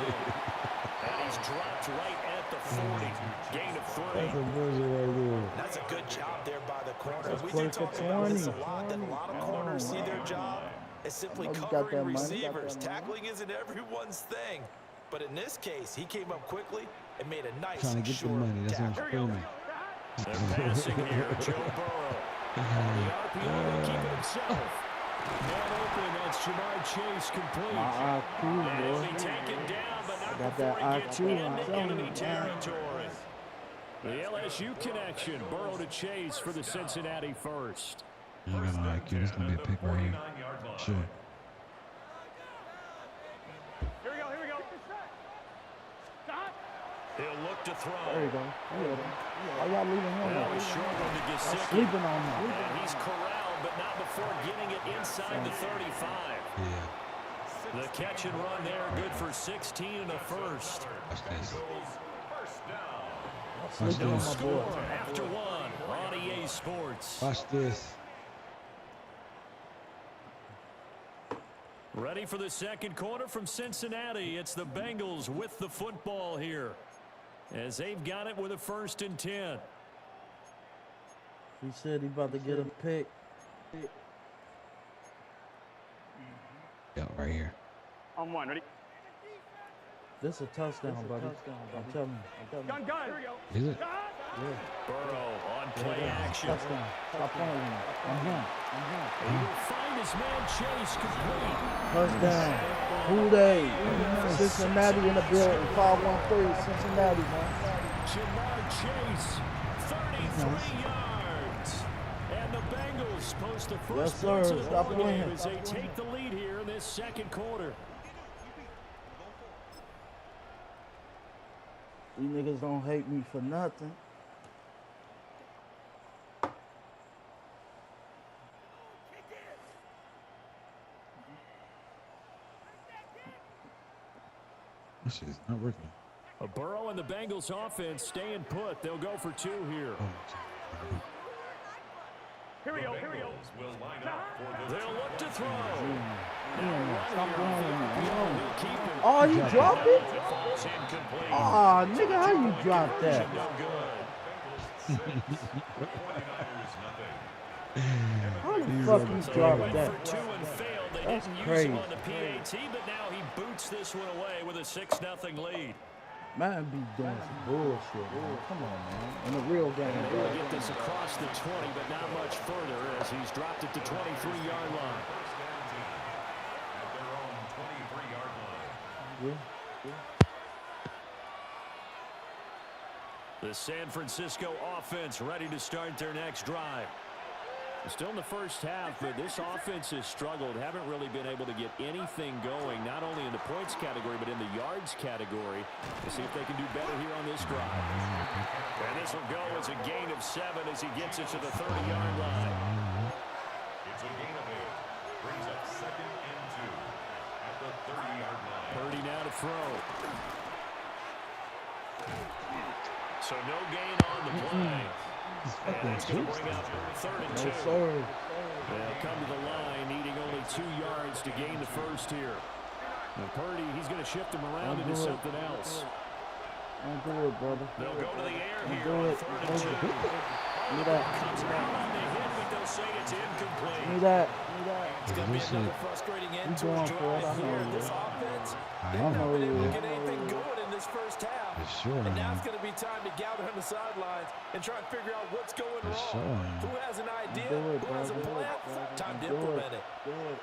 And he's dropped right at the 40. Gain of 3. That's a bullshit right there. That's a good job there by the corner. We play do for talk about this a 20. lot, that a lot of corners see their job as simply I know you got covering that money. receivers. Tackling isn't everyone's thing. But in this case, he came up quickly and made a nice, Trying to get the short money. That's what I'm tackle. screaming. They're passing here. Joe Burrow. The RPO will keep it himself. Man open, that's Jamar Chase complete. My IQ, And he'll boy. be taken down, but not got before that he gets IQ, I'm into telling enemy you, man. territory. The LSU connection. Burrow to Chase for the Cincinnati first. I got no IQ. This is going to be a pick right here. Sure. Here we go. Stop. He'll look to throw. There you go. Why y'all leaving him Well, there? he's short on the I'm Gesicki. sleeping on him. And he's corralled, but not before getting it inside the 35. Yeah. The catch and run there, good for 16 and a first. Watch this. Sleeping No on my score boy. after one on EA Sports. Watch this. Ready for the second quarter from Cincinnati. It's the Bengals with the football here, as they've got it with a 1st and 10. He said he about to get a pick. Yeah, right here. On one. Ready? This a touchdown, buddy. I'm telling you. Gun. Here we go. Is it? Burrow on play action. Touchdown. Stop playing with me. He will find his man Chase complete. Touchdown. Who they? Cincinnati in the building. 513 Cincinnati, man. Jamar Chase, 33 yards. And the Bengals post the first Yes, points sir. of the Stop ball game playing. as they take the lead here in this second quarter. These niggas don't hate me for nothing. This shit's not working. Burrow and the Bengals offense staying put. They'll go for 2 here. Here we go. Will line up for the They'll look to throw. Stop running. Oh, he dropped it? Oh, nigga, how you dropped that? How the fuck you dropped that? That's crazy. On the PAT, but now he boots this one away with a 6-0 lead. Man, be doing some bullshit, man. Come on, man. In a real game, Able bro. to get this across the 20, but not much further as he's dropped it to 23-yard line. at their own 23-yard line. Yeah. The San Francisco offense ready to start their next drive. Still in the first half, but this offense has struggled. Haven't really been able to get anything going, not only in the points category, but in the yards category. We'll see if they can do better here on this drive. And this will go as a gain of 7 as he gets it to the 30-yard line. It's a gain of 8. Brings up 2nd and 2 at the 30-yard line. Purdy now to throw. So no gain on the play. And it's going to bring up 3rd and 2. Yes, sir. They'll come to the line, needing only 2 yards to gain the first here. Now Purdy, he's going to shift him around into something else. Don't do it, brother. They'll go to the air Don't here do on it. 3rd and 2. Give me that. Comes out on the hit, but they'll say it's incomplete. Give me that. Give me that. It's going to be another frustrating end to going a for it. I drive know here. you This will. offense, I they've not know been you able to will. get anything going in this first half. For sure, And now man. it's going to be time to gather on the sidelines and try and figure out what's going For wrong. sure, man. Who has an idea? Do it, Who has a bro. Do plan? it. Time to Do it. implement it. Do it.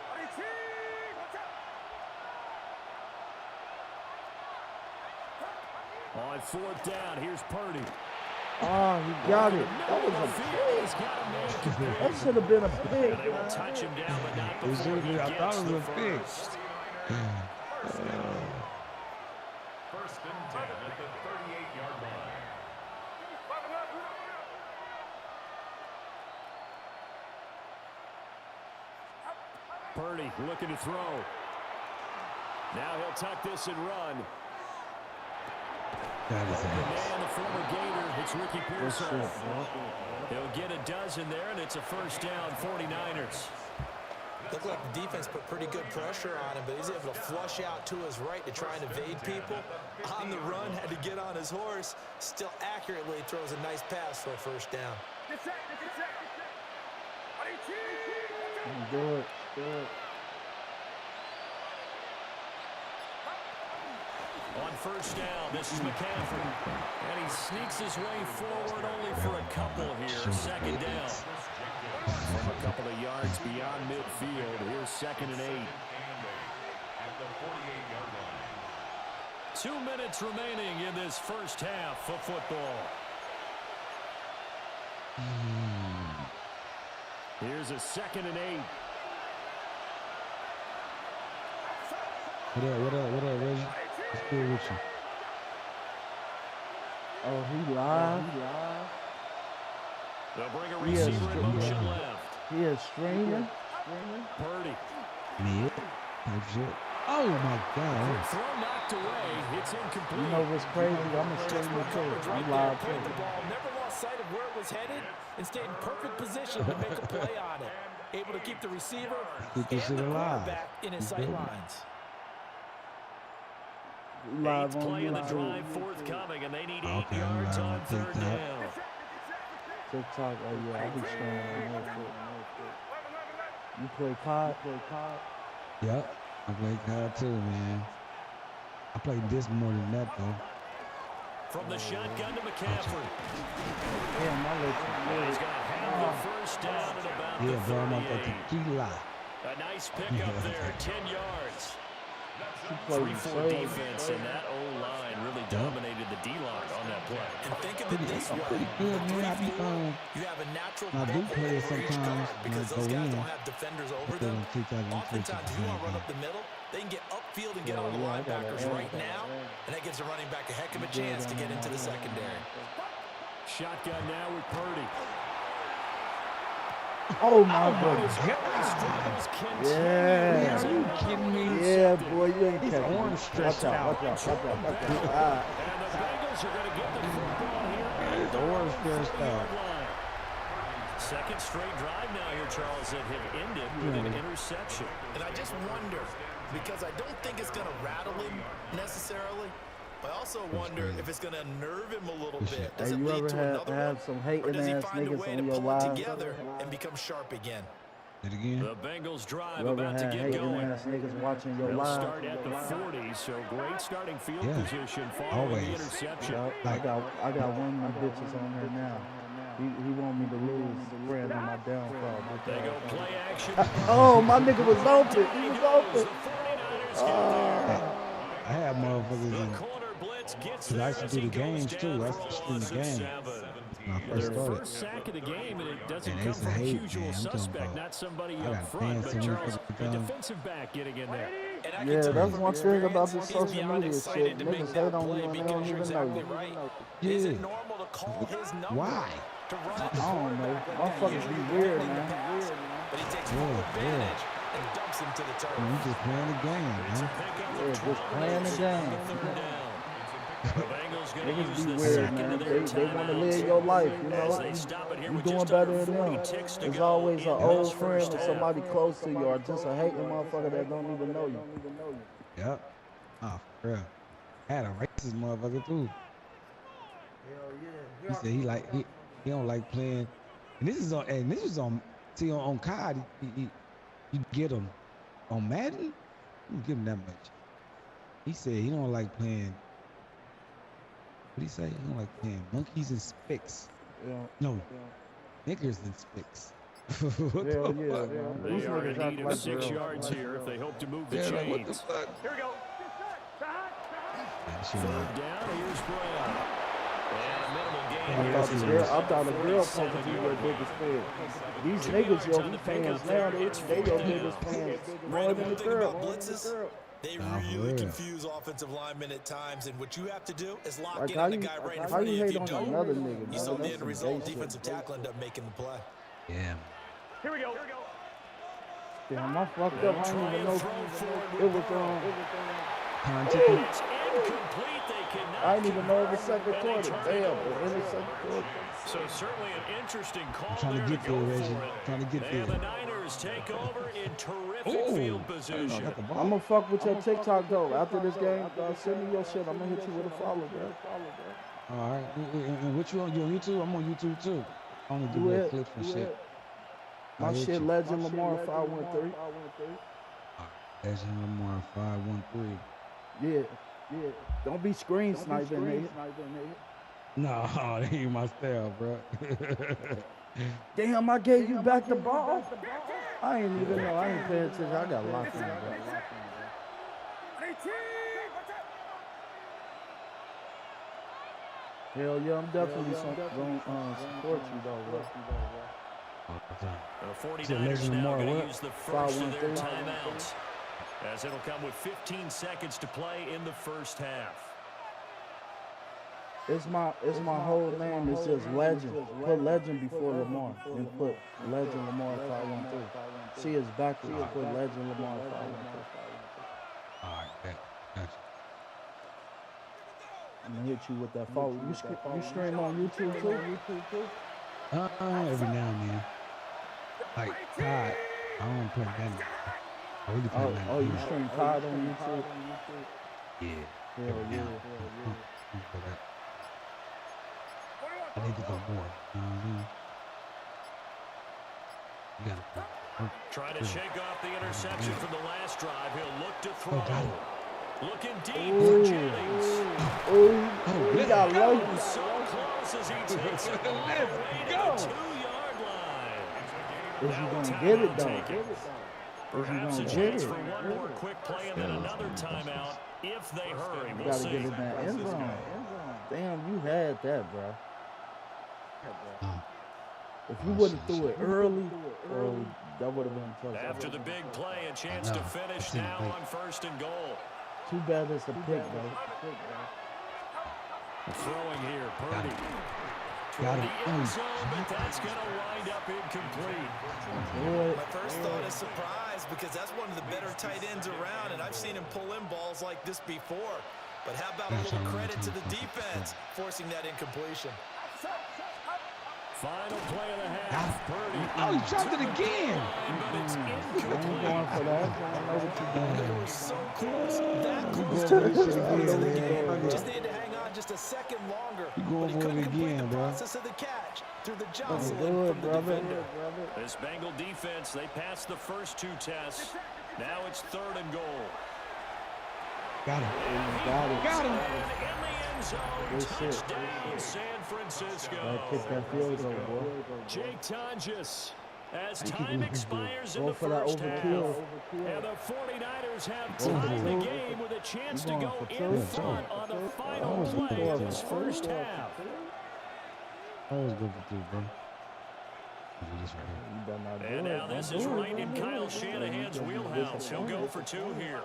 On 4th down, here's Purdy. Oh, he got it. That was a He's got a man pick. complete. That should have been a pick. They will touch him down, but not It before should he have been. I thought gets it the was a pick. first. 1st and 10 at the 38-yard line. Purdy looking to throw. Now he'll tuck this and run. That is The it. man, the former Gator, it's Ricky Good Pearson. shit, bro. He'll get a dozen there, and it's a 1st down, 49ers. Looked like the defense put pretty good pressure on him, but he's able to flush out to his right to try and evade people. On the run, had to get on his horse. Still accurately throws a nice pass for a 1st down. Do it. Do it. On 1st down, this is McCaffrey. And he sneaks his way forward only for a couple here. 2nd down. From a couple of yards beyond midfield, here's 2nd and 8. At the 48-yard line. 2 minutes remaining in this first half of football. Here's a 2nd and 8. What up, Reggie? What's good with you? Oh, he live. They'll bring a He is receiver in motion left. He is streaming. Purdy. Yeah. Type shit. Oh, my God. Throw knocked away. It's incomplete. You know what's crazy? I'm a streamer too. I'm live too. The ball never lost sight of where it was headed and stayed in perfect position to make a play on it. Able to keep the receiver Keep this and shit the alive. quarterback in his You feel me? sight lines. Live Eighth on play of the YouTube. drive forthcoming, and they need 8 Okay, yards I'm on live 3rd on TikTok. down. TikTok. Oh yeah, I be streaming on that shit. You play COD? Yep. I play COD too, man. I played this more than that, though. From the shotgun to McCaffrey. Damn, my legs are He's good. going to have the 1st down at about Yeah, the bro, I'm out 38. that tequila. A nice pickup there, 10 yards. She played 3-4 so defense, and that O-line really dominated the D-line on that play. And think of it this way. Pretty good, man. I be, You have a natural I do bubble play it over each sometimes guard because when I those go guys in. don't have defenders I over play them. on TikTok and Oftentimes, if you want to run up the middle, they can get upfield and get on the Yeah, I got linebackers it. right now, and that gives the running back a heck of a chance to get into the secondary. Shotgun now with Purdy. Oh my goodness. Yeah. Are you kidding me? Yeah, boy, you ain't He's catching orange me. stretched Watch out. out. And the Bengals are going to get the football here. He's orange stretched out. Second straight drive now here, Charles, that have ended with an interception. And I just wonder, because I don't think it's going to rattle him necessarily, I also wonder if it's going to nerve him a little bit. Does Hey, it you lead ever to another have one? some Or hating does he ass find a niggas way on to your pull it live? together and become sharp again? It again. The Bengals drive You ever about to had get hating going. ass niggas watching your They'll live? start at the 40, so great starting field Yeah, position following always. the interception. I got one of them bitches on there now. He want me to lose, spread on my downfall. They go play action. Oh, my nigga was open. He was open. I had motherfuckers The in. corner blitz gets Cause I there used to as do he the goes games down too. I for used to a stream loss the of game 7. when I Their first started. first sack of the game, and it doesn't And they come used to from a hate, usual man. I'm talking suspect, about- not somebody I up got front, fans but sending me Charles, fucking a down. defensive back getting in there. And I can Yeah, tell that's from one thing about experience, this he's social beyond media excited shit. to make Niggas that hate on play you and they because don't you're even know exactly you. right. Yeah. Is it normal to call his number? Why? To run I at the don't know. quarterback when Motherfuckers usually be they're weird, defending the man. pass, but he takes Yeah, full yeah. advantage and dumps him to the turf. You just playing the game, man. Yeah, just playing the game. Third down. The Bengals going to Niggas use be the weird, second man. of their They want to timeouts. live your life, you As know. they stop it here You with doing just better under than 40 them. ticks to There's go always in an this old first friend or half. somebody close to you or just a hating motherfucker that don't even know you. Yep. Oh, for real. I had a racist motherfucker too. He said he don't like playing. And this was on COD. You get him on Madden. You give him that much. He said he don't like playing. What did he say? He don't like playing monkeys and spicks. Yeah. No, niggers and spicks. What Hell the yeah, fuck? man. They These are niggas in act need of like 6 girls. yards here if they hope to move the Yeah, like, what the chains. fuck? Here we go. That shit Third was- down, here's Brown. And minimal gain I here. thought a girl supposed to be your biggest fan. These niggas your fans now, they your biggest fans more than the Thing girl. about blitzes, they Nah, for really real. confuse offensive linemen at times, and what you have to do is lock Like in how on the you guy right in how front of you you. If hate you on don't, another nigga, you man? saw the That's end some result. gay shit. Defensive tackle ended up making the play. Yeah. Here we go. Damn, I fucked up. I didn't even know it was Contact. It's incomplete. They cannot I didn't even know it was second And they quarter. try to Damn, go but in the second quarter. So certainly an interesting call trying to there get to go there, Reggie. for it. Trying to get And there. the Niners take over in terrific Ooh. field I position. got the ball. I'm gonna fuck with your TikTok though. After this game, send me your shit. I'm gonna hit you with a follow, bro. All right. And what you on? You on YouTube? I'm on YouTube too. I only do Do little it. clips and shit. My I'll hit shit, you. Legend Lamar 513. Legend Lamar 513. Yeah. Don't be screen sniping, nigga. No, that ain't my style, bro. Damn, I gave you back the ball. I ain't even know. I ain't paying attention. I got locked in, bro. Hell yeah, I'm definitely going to support you though, bro. The So 49ers Legend now Lamar going to what? use the first of their 5-1-3. timeouts, as it'll come with 15 seconds to play in the first half. It's my whole name. It's just Legend. Put Legend before Lamar, and put Legend Lamar 513. See, it's backwards. Put Legend Lamar 513. All right, bet. Gotcha. I'm gonna hit you with that follow. You stream on YouTube too? Every now and then. Like, COD, I don't play Madden. I really play Madden. Oh, you stream COD on YouTube? Yeah. Hell Every yeah. now. For that. I need to go more. You know what I mean? You gotta go. Trying to shake off the interception from the last drive. He'll look to throw. got it. Looking deep Ooh. for Jennings. Oh, he got low. So close as he takes it all the way to the 2-yard line. Is he gonna get it though? Perhaps a gonna get chance it? for one more quick play and then another timeout if they hurry. You We'll gotta see. get in that end zone. Damn, you had that, bro. If you wouldn't threw it early, that would have been a touchdown. After the big play, a chance to finish now on 1st and goal. Too bad it's a pick, bro. Throwing here, Purdy. Got the him. end zone, but that's going to wind up incomplete. My first thought is surprise because that's one of the better tight ends around, and I've seen him pull in balls like this before. But how about a little credit to the defense forcing that incompletion? Final play of the half. Purdy. Oh, he dropped it again. But it's incomplete. Going for that. I know what you're They were so close, that close going to for this shit losing the again, game. man. Just needed to hang on just a second longer. You going But he for it couldn't complete again, the bro. process of the catch through the Do jostling it, from the brother. defender. This Bengal defense, they passed the first 2 tests. Now it's 3rd and goal. Got him. Got it. Got him. And in the end zone, Good shit. touchdown San Francisco. Gotta kick that field goal, boy. Jake Tonjes, as time expires in Go the for that first half. overkill. And the 49ers have Go for tied the it. game with a chance to You go going for in two? front on the final Always play go of for this two. first half. Always go for 2, bro. Do this right here. You better not do And it. now this Don't is do it. right in Don't do Kyle it. Shanahan's Don't do it. wheelhouse. He'll go for 2 here.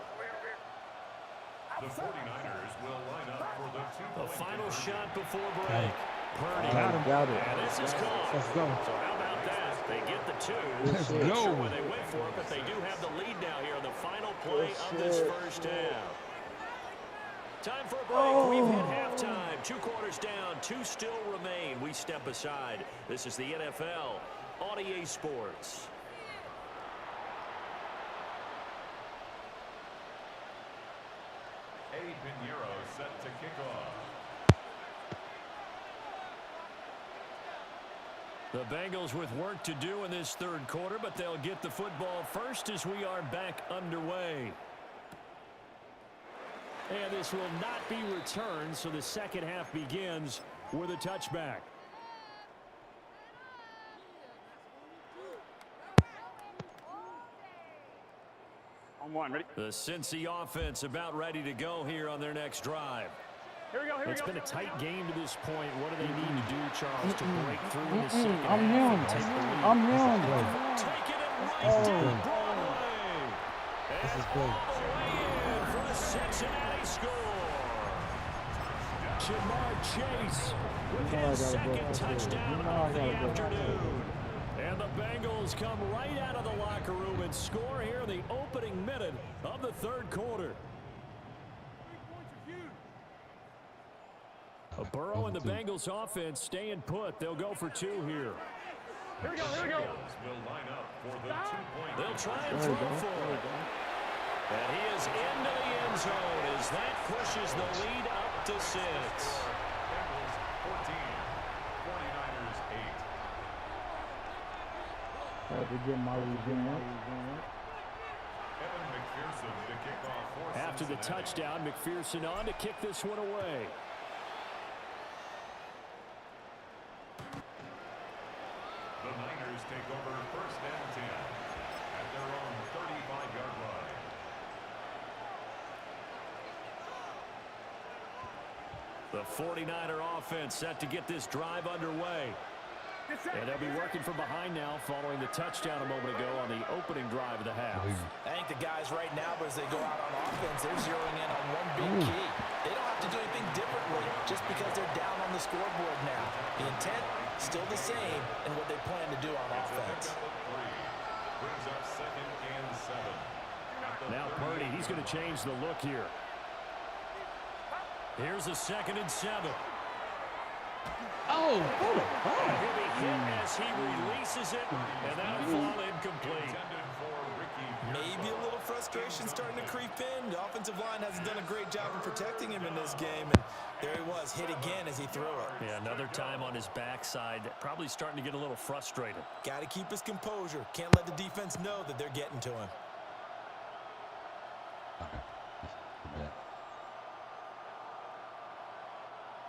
The 49ers will line up for the The two-point final conversion. shot before break. Purdy. Got it. And this is caught. Let's go. So how about that? They get the 2. Let's Not go. sure where they went for it, but they do have the lead now here in the final play of this first half. Time for a break. We've hit halftime. 2 quarters down. 2 still remain. We step aside. This is the NFL on EA Sports. Pinheiro set to kick off. The Bengals with work to do in this 3rd quarter, but they'll get the football first as we are back underway. And this will not be returned, so the second half begins with a touchback. On 1, ready? The Cincy offense about ready to go here on their next drive. Here we go, here we It's go. been a tight game to this point. What do they need to do, Charles, to break through in the second I'm half young. and take the lead? I'm young. Taking it right This is down good. Broadway. This is And good. all the way in for a Cincinnati score. Jamar Chase with his second touchdown of the afternoon. And the Bengals come right out of the locker room and score here in the opening minute of the 3rd quarter. Burrow and the Bengals offense staying put. They'll go for 2 here. Here we go, here we go. Will line up for the two-point They'll try and throw for it. And he is into the end zone as that pushes the lead up to 6. Bengals 14, 49ers 8. Had to get my revenge. Evan McPherson to kick off for After the Cincinnati. touchdown, McPherson on to kick this one away. The Niners take over 1st and 10 at their own 35-yard line. The 49er offense set to get this drive underway. And they'll be working from behind now following the touchdown a moment ago on the opening drive of the half. I think the guys right now, as they go out on offense, they're zeroing in on one big key. They don't have to do anything differently just because they're down on the scoreboard now. The intent, still the same, and what they plan to do on offense. Brings up 2nd and 7. Now Purdy, he's going to change the look here. Here's a 2nd and 7. Oh, He'll be hit as he releases it, and that'll fall incomplete. Maybe a little frustration starting to creep in. The offensive line hasn't done a great job of protecting him in this game, and there he was, hit again as he threw it. Yeah, another time on his backside, probably starting to get a little frustrated. Got to keep his composure. Can't let the defense know that they're getting to him.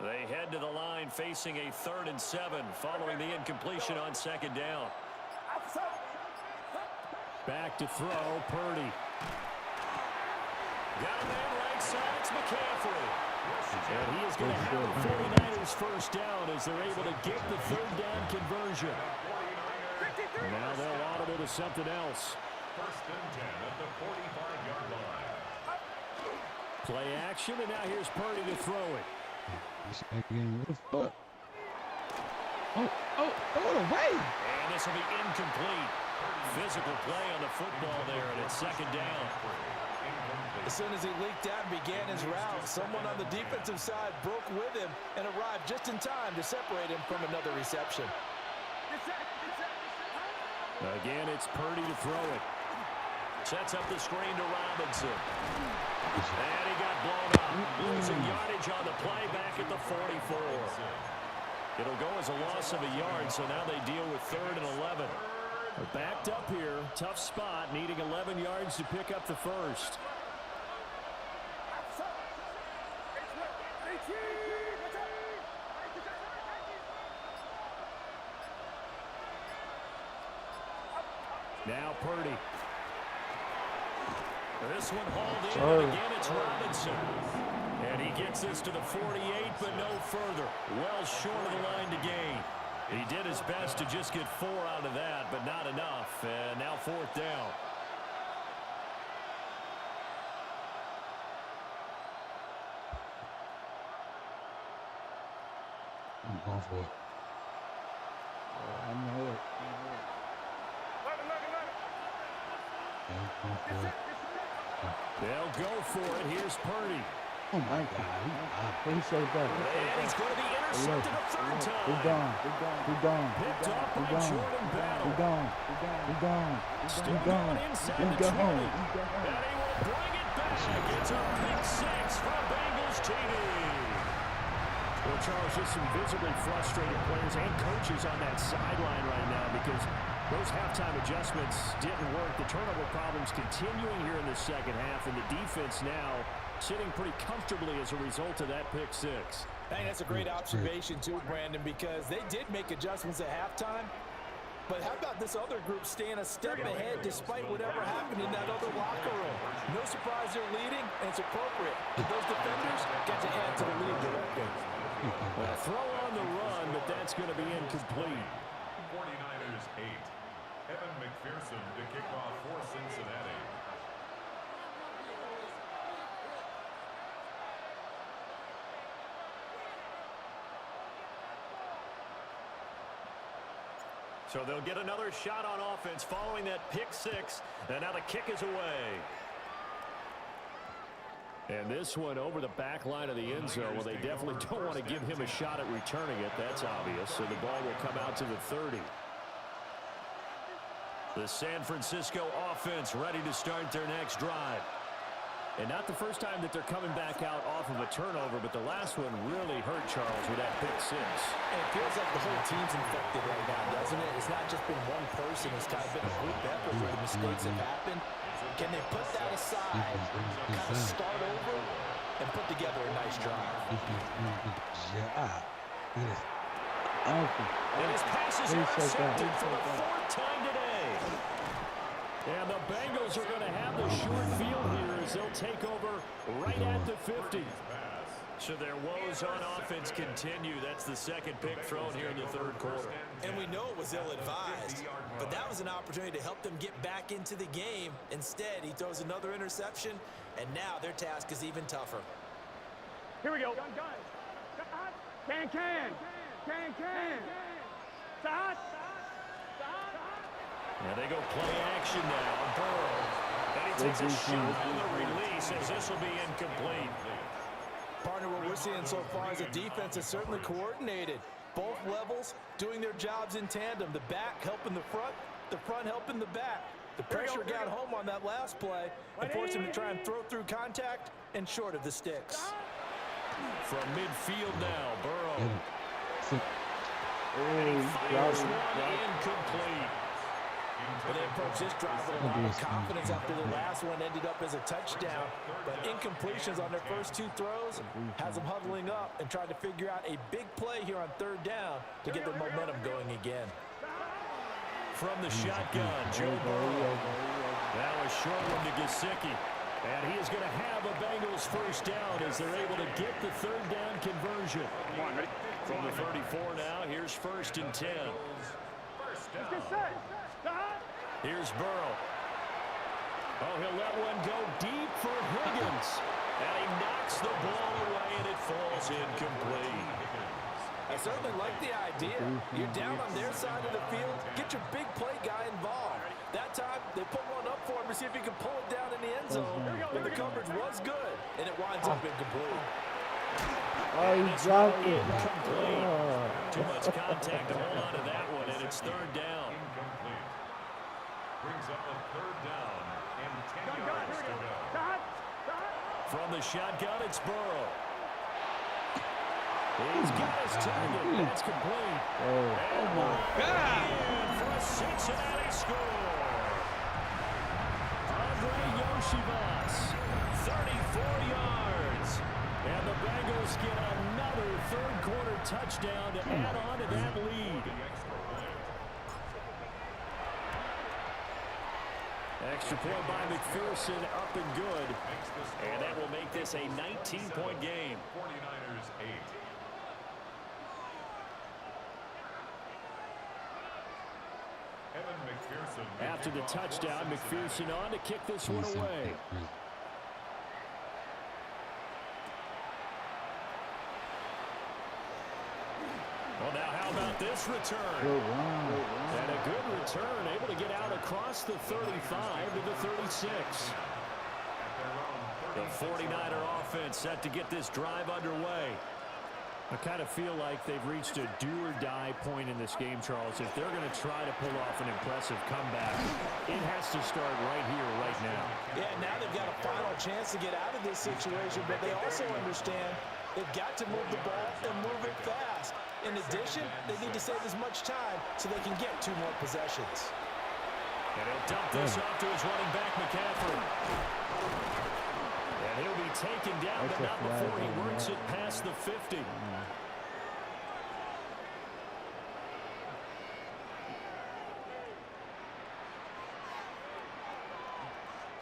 They head to the line facing a 3rd and 7 following the incompletion on 2nd down. Back to throw, Purdy. Got a man right side, it's McCaffrey. And he is going to have the 49ers first down as they're able to get the 3rd down conversion. Now they'll audible to something else. 1st and 10 at the 45-yard line. Play action, and now here's Purdy to throw it. Again, what the fuck? Throw it away. And this will be incomplete. Physical play on the football there, and it's second down. As soon as he leaked out and began his route, someone on the defensive side broke with him and arrived just in time to separate him from another reception. Again, it's Purdy to throw it. Sets up the screen to Robinson. And he got blown up. Losing yardage on the play back at the 44. It'll go as a loss of a yard, so now they deal with 3rd and 11. They're backed up here. Tough spot, needing 11 yards to pick up the first. Now Purdy. This one hauled in, and again it's Robinson. And he gets this to the 48, but no further. Well short of the line to gain. He did his best to just get 4 out of that, but not enough. And now 4th down. I'm going for it. I'm hurt. They'll go for it. Here's Purdy. Oh, my God. He's so bad. And he's going to be intercepted a 3rd time. He's gone. He's gone. Picked up by He's gone. Jordan Battle. He's gone. He's gone. Still He's going gone. inside He's the 20. gone. And he will bring it back. It's a pick 6 from Bengals TD. Well, Charles, just some visibly frustrated players and coaches on that sideline right now because those halftime adjustments didn't work. The turnover problems continuing here in the second half, and the defense now sitting pretty comfortably as a result of that pick 6. Hey, that's a great observation too, Brandon, because they did make adjustments at halftime. But how about this other group staying a step ahead despite whatever happened in that other locker room? No surprise they're leading, and it's appropriate. Those defenders get to add to the lead directly. Well, throw on the run, but that's going to be incomplete. 49ers 8. Evan McPherson to kick off for Cincinnati. So they'll get another shot on offense following that pick 6, and now the kick is away. And this one over the back line of the end zone. Well, they definitely don't want to give him a shot at returning it. That's obvious. So the ball will come out to the 30. The San Francisco offense ready to start their next drive. And not the first time that they're coming back out off of a turnover, but the last one really hurt Charles with that pick 6. And it feels like the whole team's infected right now, doesn't it? It's not just been one person. It's kind of been a group effort where the mistakes have happened. Can they put that aside, kind of start over, and put together a nice drive? And his passes are intercepted for the 4th time today. And the Bengals are going to have the short field here as they'll take over right at the 50. So their woes on offense continue. That's the second pick thrown here in the 3rd quarter. And we know it was ill-advised, but that was an opportunity to help them get back into the game. Instead, he throws another interception, and now their task is even tougher. Here we go. Can. Stop. Now they go play action now. Burrow. And he takes a shot on the release as this will be incomplete. Partner, what we're seeing so far is a defense that's certainly coordinated. Both levels doing their jobs in tandem. The back helping the front helping the back. The pressure got home on that last play and forced him to try and throw through contact and short of the sticks. From midfield now, Burrow. Oh, He fires one incomplete. But they approach this drive with a lot of confidence after the last one ended up as a touchdown. But incompletions on their first 2 throws has them huddling up and trying to figure out a big play here on 3rd down to get their momentum going again. From the shotgun, Joe Burrow. Now a short one to Gesicki. And he is going to have a Bengals first down as they're able to get the 3rd down conversion. From the 34 now, here's 1st and 10. Here's Burrow. Oh, he'll let one go deep for Higgins. And he knocks the ball away, and it falls incomplete. I certainly like the idea. You're down on their side of the field. Get your big play guy involved. That time, they put one up for him to see if he can pull it down in the end zone. But the coverage was good, and it winds up incomplete. Oh, he dropped it. Too much contact to hold on to that one, and it's third down. Incomplete. Brings up a third down and 10 yards to go. From the shotgun, it's Burrow. He's got his target. That's complete. Oh my God. For a Cincinnati score. Andre Yoshivas, 34 yards. And the Bengals get another third-quarter touchdown to add on to that lead. Extra point by McPherson, up and good. And that will make this a 19-point game. 49ers 8. After the touchdown, McPherson on to kick this one away. Well, now how about this return? And a good return, able to get out across the 35 to the 36. The 49er offense set to get this drive underway. I kind of feel like they've reached a do-or-die point in this game, Charles. If they're going to try to pull off an impressive comeback, it has to start right here, right now. Yeah, now they've got a final chance to get out of this situation, but they also understand they've got to move the ball and move it fast. In addition, they need to save as much time so they can get 2 more possessions. And he'll dump this off to his running back, McCaffrey. And he'll be taken down, but not before he works it past the 50.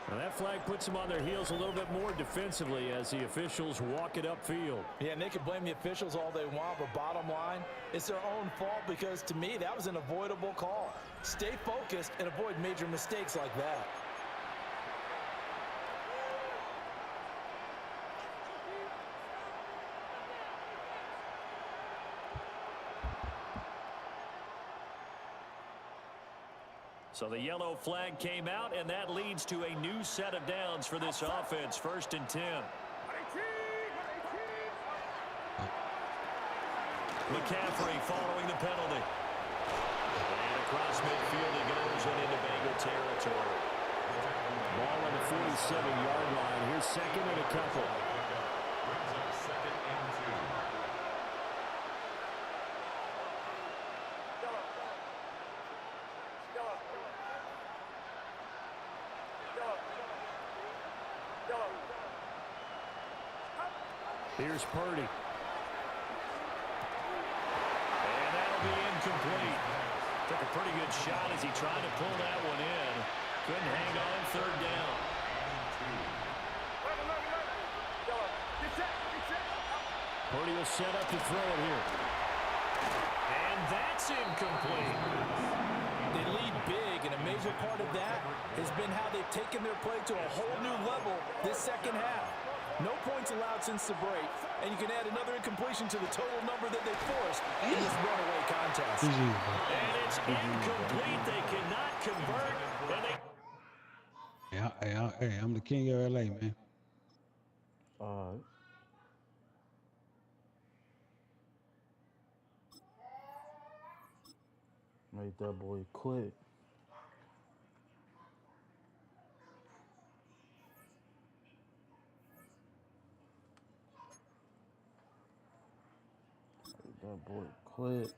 Well, that flag puts them on their heels a little bit more defensively as the officials walk it upfield. Yeah, and they can blame the officials all they want, but bottom line, it's their own fault because, to me, that was an avoidable call. Stay focused and avoid major mistakes like that. So the yellow flag came out, and that leads to a new set of downs for this offense. 1st and 10. McCaffrey following the penalty. And across midfield he goes and into Bengal territory. Ball on the 47-yard line. Here's 2nd and a couple. Brings up 2nd and 2. Here's Purdy. And that'll be incomplete. Took a pretty good shot as he tried to pull that one in. Couldn't hang on, 3rd down. Purdy will set up to throw it here. And that's incomplete. They lead big, and a major part of that has been how they've taken their play to a whole new level this second half. No points allowed since the break, and you can add another incompletion to the total number that they forced in this runaway contest. And it's incomplete. They cannot convert. And they... Hey, I'm the king of LA, man. Make that boy quit. That boy quit.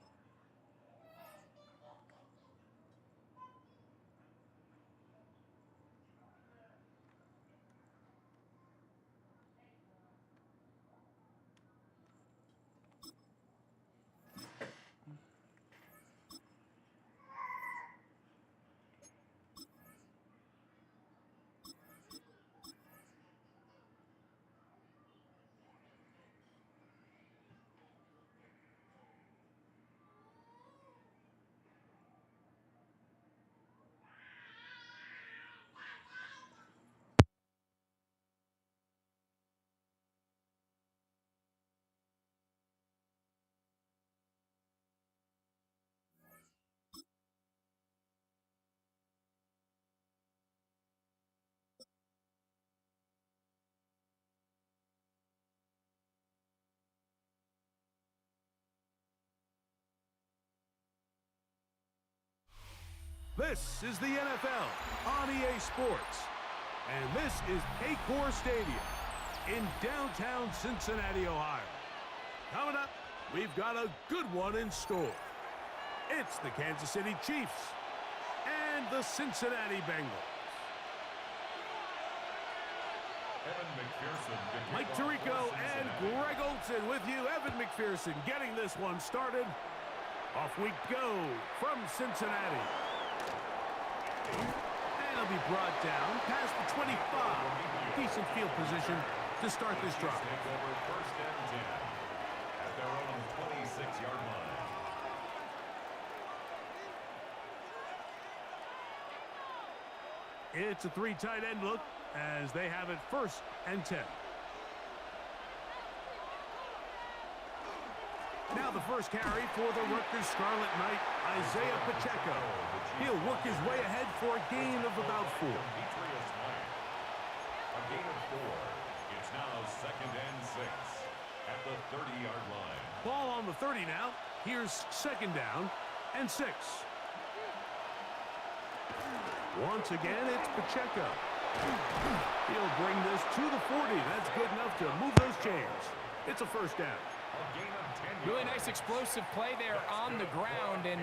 This is the NFL on EA Sports. And this is Paycor Stadium in downtown Cincinnati, Ohio. Coming up, we've got a good one in store. It's the Kansas City Chiefs and the Cincinnati Bengals. Mike Tirico and Greg Olson with you. Evan McPherson getting this one started. Off we go from Cincinnati. And it'll be brought down past the 25. Decent field position to start this drive. First and 10 at their own 26-yard line. It's a three tight end look as they have it first and 10. Now the first carry for the Rutgers Scarlet Knight, Isaiah Pacheco. He'll work his way ahead for a gain of about 4. A gain of 4. It's now second and 6 at the 30-yard line. Ball on the 30 now. Here's second down and 6. Once again, it's Pacheco. He'll bring this to the 40. That's good enough to move those chains. It's a first down. Really nice explosive play there on the ground. And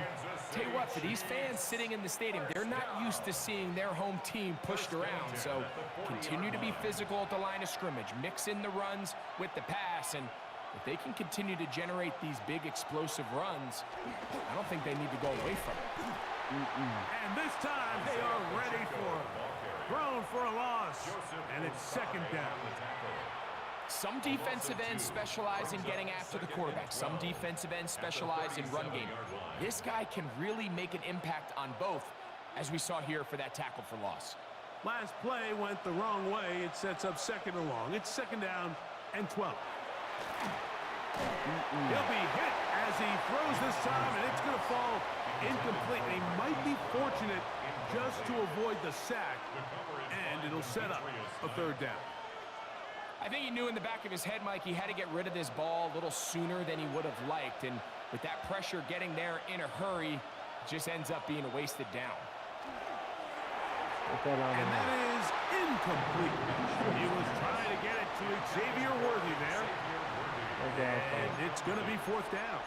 tell you what, for these fans sitting in the stadium, they're not used to seeing their home team pushed around. So continue to be physical at the line of scrimmage. Mix in the runs with the pass. And if they can continue to generate these big explosive runs, I don't think they need to go away from it. And this time they are ready for it. Thrown for a loss. And it's second down. Some defensive ends specialize in getting after the quarterback. Some defensive ends specialize in run game. This guy can really make an impact on both, as we saw here for that tackle for loss. Last play went the wrong way. It sets up second and long. It's second down and 12. He'll be hit as he throws this time, and it's going to fall incomplete. He might be fortunate just to avoid the sack, and it'll set up a third down. I think he knew in the back of his head, Mike, he had to get rid of this ball a little sooner than he would have liked. And with that pressure getting there in a hurry, it just ends up being a wasted down. And that is incomplete. He was trying to get it to Xavier Worthy there. And it's going to be fourth down.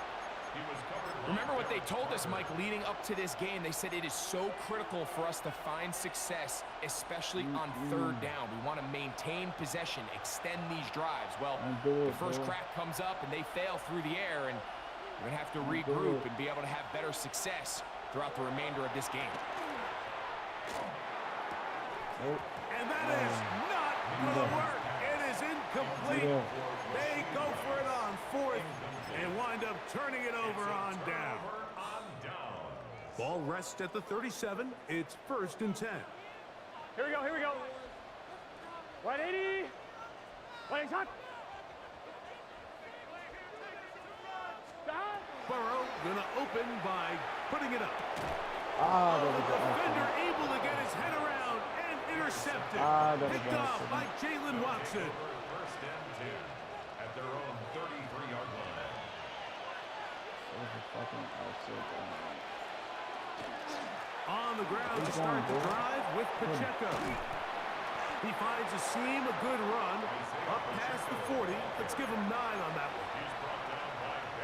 Remember what they told us, Mike, leading up to this game. They said it is so critical for us to find success, especially on third down. We want to maintain possession, extend these drives. Well, the first crack comes up and they fail through the air, and we're going to have to regroup and be able to have better success throughout the remainder of this game. And that is not going to work. It is incomplete. They go for it on fourth and wind up turning it over on down. Ball rests at the 37. It's first and 10. Here we go, here we go. 180. Wait, shot. Burrow gonna open by putting it up. The defender able to get his head around and intercepted. Picked off by Jalen Watson. First and 10 at their own 33-yard line. On the ground to start the drive with Pacheco. He finds a seam, a good run, up past the 40. Let's give him 9 on that one.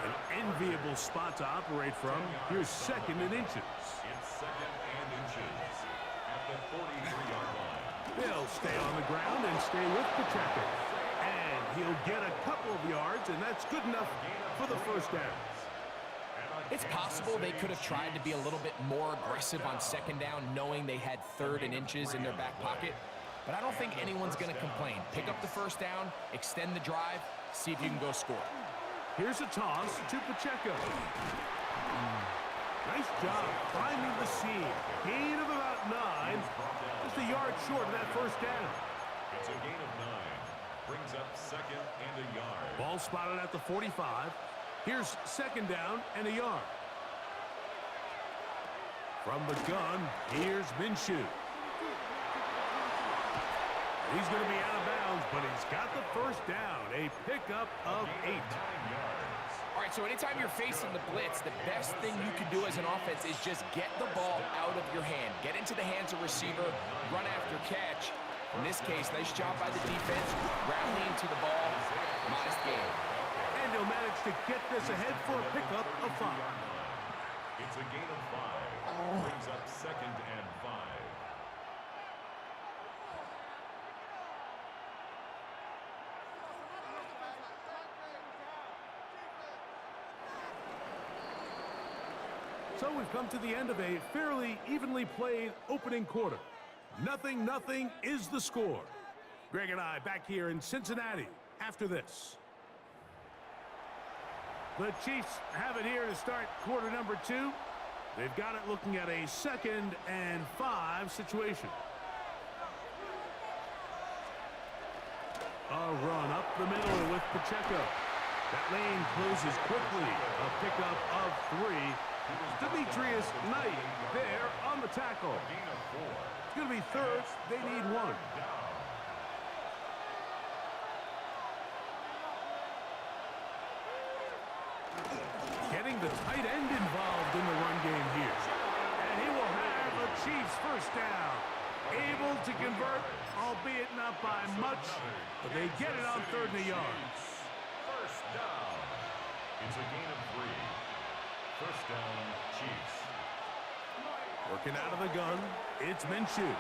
An enviable spot to operate from. Here's second and inches. It's second and inches at the 43-yard line. They'll stay on the ground and stay with Pacheco. And he'll get a couple of yards, and that's good enough for the first down. It's possible they could have tried to be a little bit more aggressive on second down, knowing they had third and inches in their back pocket. But I don't think anyone's going to complain. Pick up the first down, extend the drive, see if you can go score. Here's a toss to Pacheco. Nice job finding the seam. Gain of about 9. Just a yard short of that first down. It's a gain of 9. Brings up second and a yard. Ball spotted at the 45. Here's second down and a yard. From the gun, here's Minshew. He's going to be out of bounds, but he's got the first down. A pickup of 8. 9 yards. All right, so anytime you're facing the blitz, the best thing you can do as an offense is just get the ball out of your hand. Get into the hands of receiver, run after catch. In this case, nice job by the defense, rallying to the ball. Modest game. And he'll manage to get this ahead for a pickup of 5. It's a gain of 5. Brings up 2nd and 5. So we've come to the end of a fairly evenly played opening quarter. 0-0 is the score. Greg and I back here in Cincinnati after this. The Chiefs have it here to start quarter number 2. They've got it looking at a 2nd and 5 situation. A run up the middle with Pacheco. That lane closes quickly. A pickup of 3. Demetrius Knight there on the tackle. It's going to be 3rd. They need 1. Getting the tight end involved in the run game here. And he will have a Chiefs first down. Able to convert, albeit not by much, but they get it on 3rd and a yard. First down. It's a gain of 3. First down, Chiefs. Working out of the gun, it's Minshew.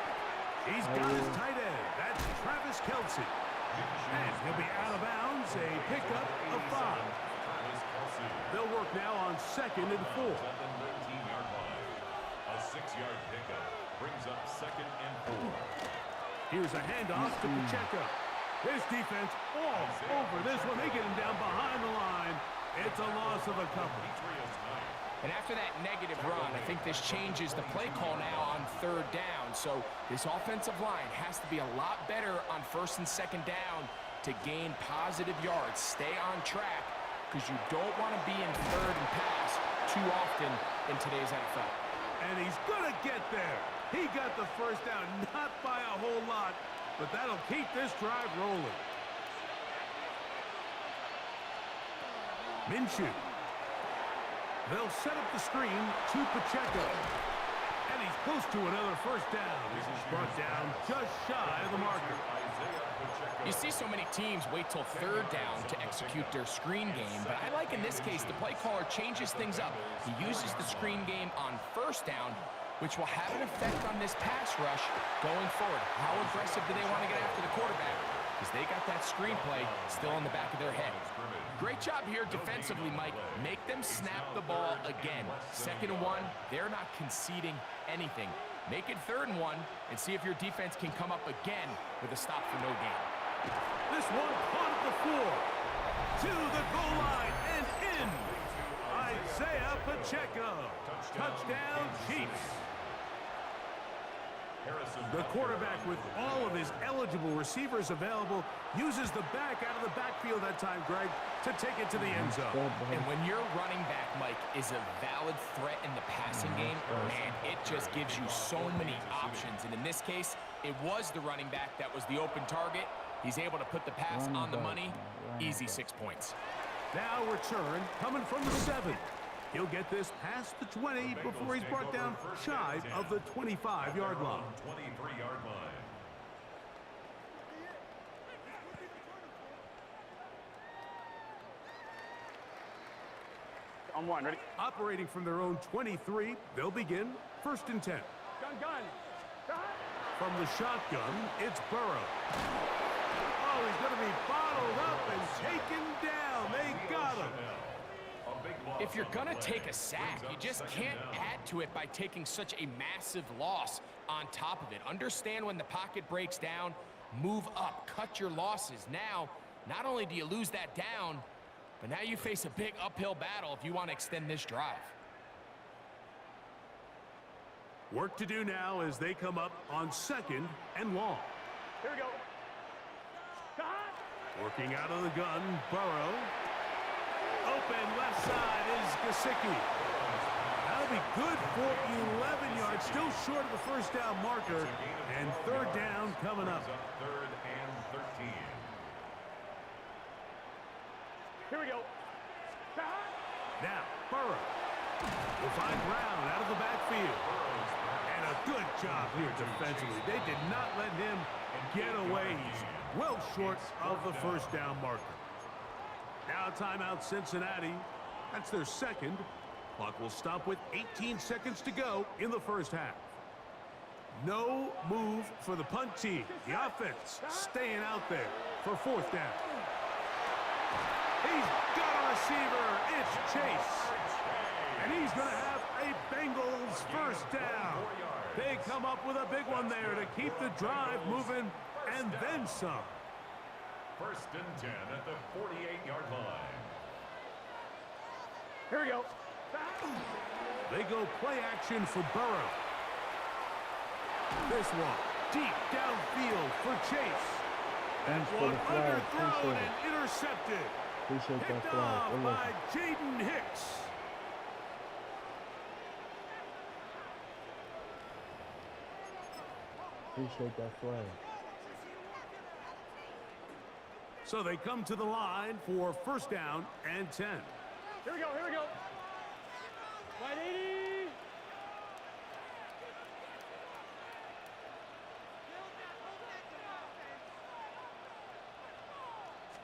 He's got his tight end. That's Travis Kelce. And he'll be out of bounds, a pickup of 5. They'll work now on 2nd and 4. A 6-yard pickup brings up 2nd and 4. Here's a handoff to Pacheco. This defense all over this one. They get him down behind the line. It's a loss of a couple. And after that negative run, I think this changes the play call now on 3rd down. So this offensive line has to be a lot better on 1st and 2nd down to gain positive yards. Stay on track because you don't want to be in 3rd and pass too often in today's NFL. And he's going to get there. He got the first down, not by a whole lot, but that'll keep this drive rolling. Minshew. They'll set up the screen to Pacheco. And he's close to another first down. This is brought down just shy of the marker. You see so many teams wait till 3rd down to execute their screen game, but I like in this case the play caller changes things up. He uses the screen game on 1st down, which will have an effect on this pass rush going forward. How aggressive do they want to get after the quarterback? Because they got that screenplay still in the back of their head. Great job here defensively, Mike. Make them snap the ball again. 2nd and 1, they're not conceding anything. Make it 3rd and 1 and see if your defense can come up again with a stop for no gain. This one caught at the floor. To the goal line and in. Isaiah Pacheco. Touchdown, Chiefs. The quarterback, with all of his eligible receivers available, uses the back out of the backfield that time, Greg, to take it to the end zone. And when your running back, Mike, is a valid threat in the passing game, man, it just gives you so many options. And in this case, it was the running back that was the open target. He's able to put the pass on the money. Easy 6 points. Now return coming from the 7. He'll get this past the 20 before he's brought down shy of the 25-yard line. 23-yard line. On 1, ready? Operating from their own 23, they'll begin 1st and 10. Gun. From the shotgun, it's Burrow. Oh, he's going to be bottled up and taken down. They got him. If you're going to take a sack, you just can't add to it by taking such a massive loss on top of it. Understand when the pocket breaks down, move up, cut your losses. Now, not only do you lose that down, but now you face a big uphill battle if you want to extend this drive. Work to do now as they come up on 2nd and long. Here we go. Working out of the gun, Burrow. Open left side is Gesicki. That'll be good for 11 yards. Still short of the first down marker. And 3rd down coming up. 3rd and 13. Here we go. Now, Burrow will find Brown out of the backfield. And a good job here defensively. They did not let him get away. He's well short of the first down marker. Now timeout Cincinnati. That's their second. Clock will stop with 18 seconds to go in the first half. No move for the punt team. The offense staying out there for fourth down. He's got a receiver. It's Chase. And he's going to have a Bengals first down. They come up with a big one there to keep the drive moving and then some. First and 10 at the 48-yard line. Here we go. They go play action for Burrow. This one deep downfield for Chase. Thanks for One the flag. underthrown Appreciate it. and intercepted. Appreciate that Picked flag. off Good by looking. Jaden Hicks. Appreciate that flag. So they come to the line for first down and 10. Here we go, here we go. 180.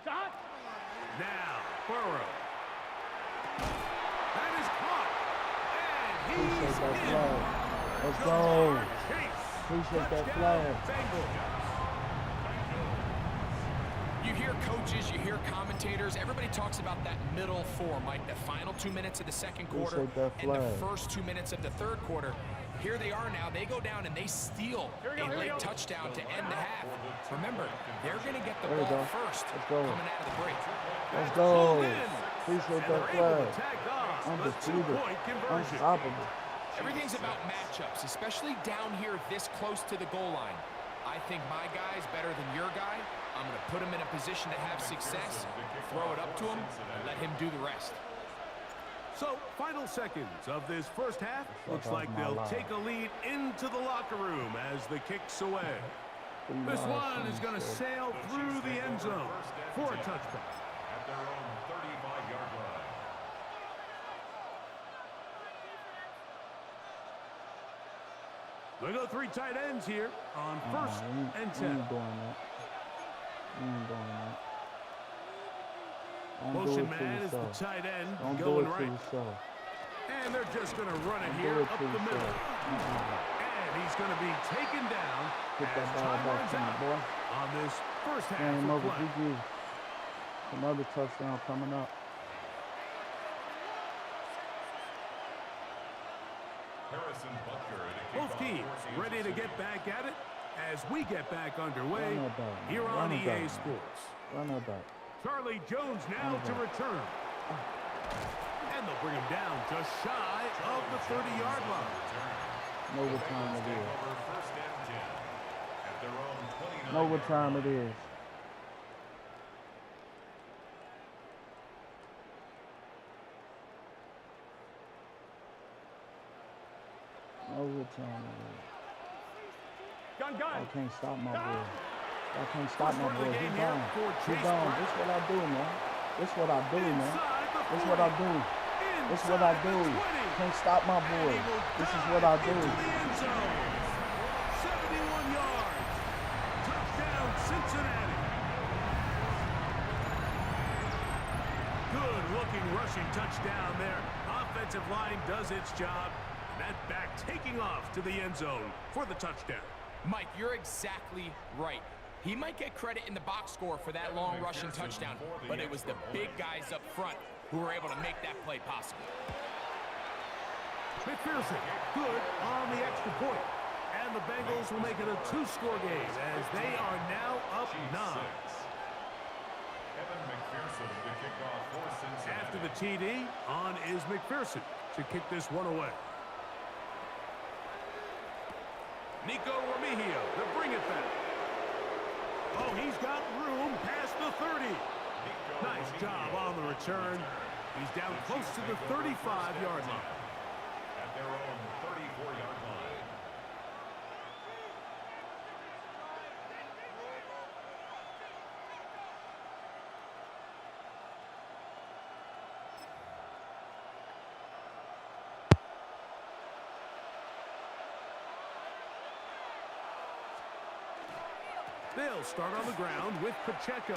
Stop. Now, Burrow. That is caught. And Appreciate he's that in. flag. Let's Goes go. Jamar Chase. Appreciate that Touchdown, flag. Bengals. You hear coaches, you hear commentators, everybody talks about that middle four, Mike, the final 2 minutes of the second quarter Appreciate that and the flag. first 2 minutes of the third quarter. Here they are now. They go down and they steal a late touchdown to end the half. Remember, they're going to get the There we ball go. first Let's go. coming out of the break. Let's go. Pulled in. Appreciate And that they're able flag. to tag off the Undefeated. two-point conversion. Unstoppable. Everything's about matchups, especially down here this close to the goal line. I think my guy's better than your guy. I'm going to put him in a position to have success, throw it up to him, and let him do the rest. So, final seconds of this first half. Looks off like my they'll line. take a lead into the locker room as the kick's away. This one is going to sail through the end zone for a touchback. At their own 35-yard line. We go three tight ends here on first and We 10. ain't doing that. We ain't doing that. Don't Motion do it to man is the yourself. tight end Don't do going it to right. yourself. And they're just going to run it Don't here do it up to the middle. yourself. And he's going to be taken down Get as that ball time back runs to me, out boy. on this first half Game of over, play. GG. Another touchdown coming up. Harrison Butker to kick Both off teams for ready to Kansas get back at it as we get back underway Run that back, man. here on Run it EA back. Sports. Run that back. Charlie Jones now to return. And they'll bring him down just shy of the 30-yard line. Know what time it is. Over first and 10 at their own 29. Know what time it is. Know what time it is. Gun, gun. I can't stop my boy. I can't stop my First run of boy. the He game here gone. for He Chase gone. Brown. This what I do, man. This what I do, man. Inside the This what I 40. do. This what I Inside do. the 20. Can't stop my And boy. he will This is dive what I do. into the end zone. 71 yards. Touchdown, Cincinnati. Good looking rushing touchdown there. Offensive line does its job. That back taking off to the end zone for the touchdown. Mike, you're exactly right. He might get credit in the box score for that long rushing touchdown, but it was the big guys up front who were able to make that play possible. McPherson, good on the extra point. And the Bengals will make it a two-score game as they are now up 9. Evan McPherson to kick off for Cincinnati. After the TD, on is McPherson to kick this one away. Nico Remigio to bring it back. Oh, he's got room past the 30. Nice job on the return. He's down close to the 35-yard line. At their own 34-yard line. They'll start on the ground with Pacheco.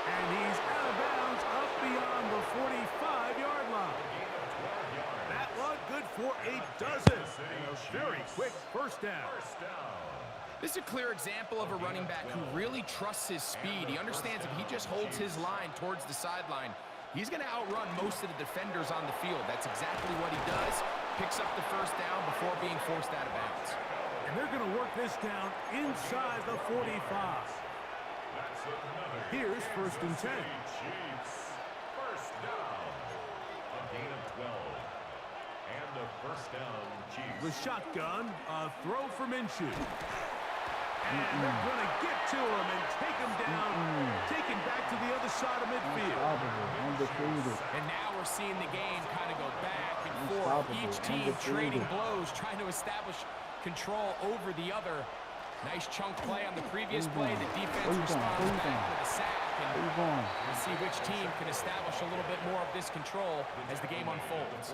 And he's out of bounds up beyond the 45-yard line. That one good for a dozen. And a very quick first down. This is a clear example of a running back who really trusts his speed. He understands if he just holds his line towards the sideline, he's going to outrun most of the defenders on the field. That's exactly what he does. Picks up the first down before being forced out of bounds. And they're going to work this down inside the 45. Here's 1st and 10. First down. A gain of 12. And a first down, Chiefs. The shotgun, a throw for Minshew. And they're going to get to him and take him down, take him back to the other side of midfield. And now we're seeing the game kind of go back and forth. Each team trading blows, trying to establish control over the other. Nice chunk play on the previous play. The defense responds back with a sack. And we'll see which team can establish a little bit more of this control as the game unfolds.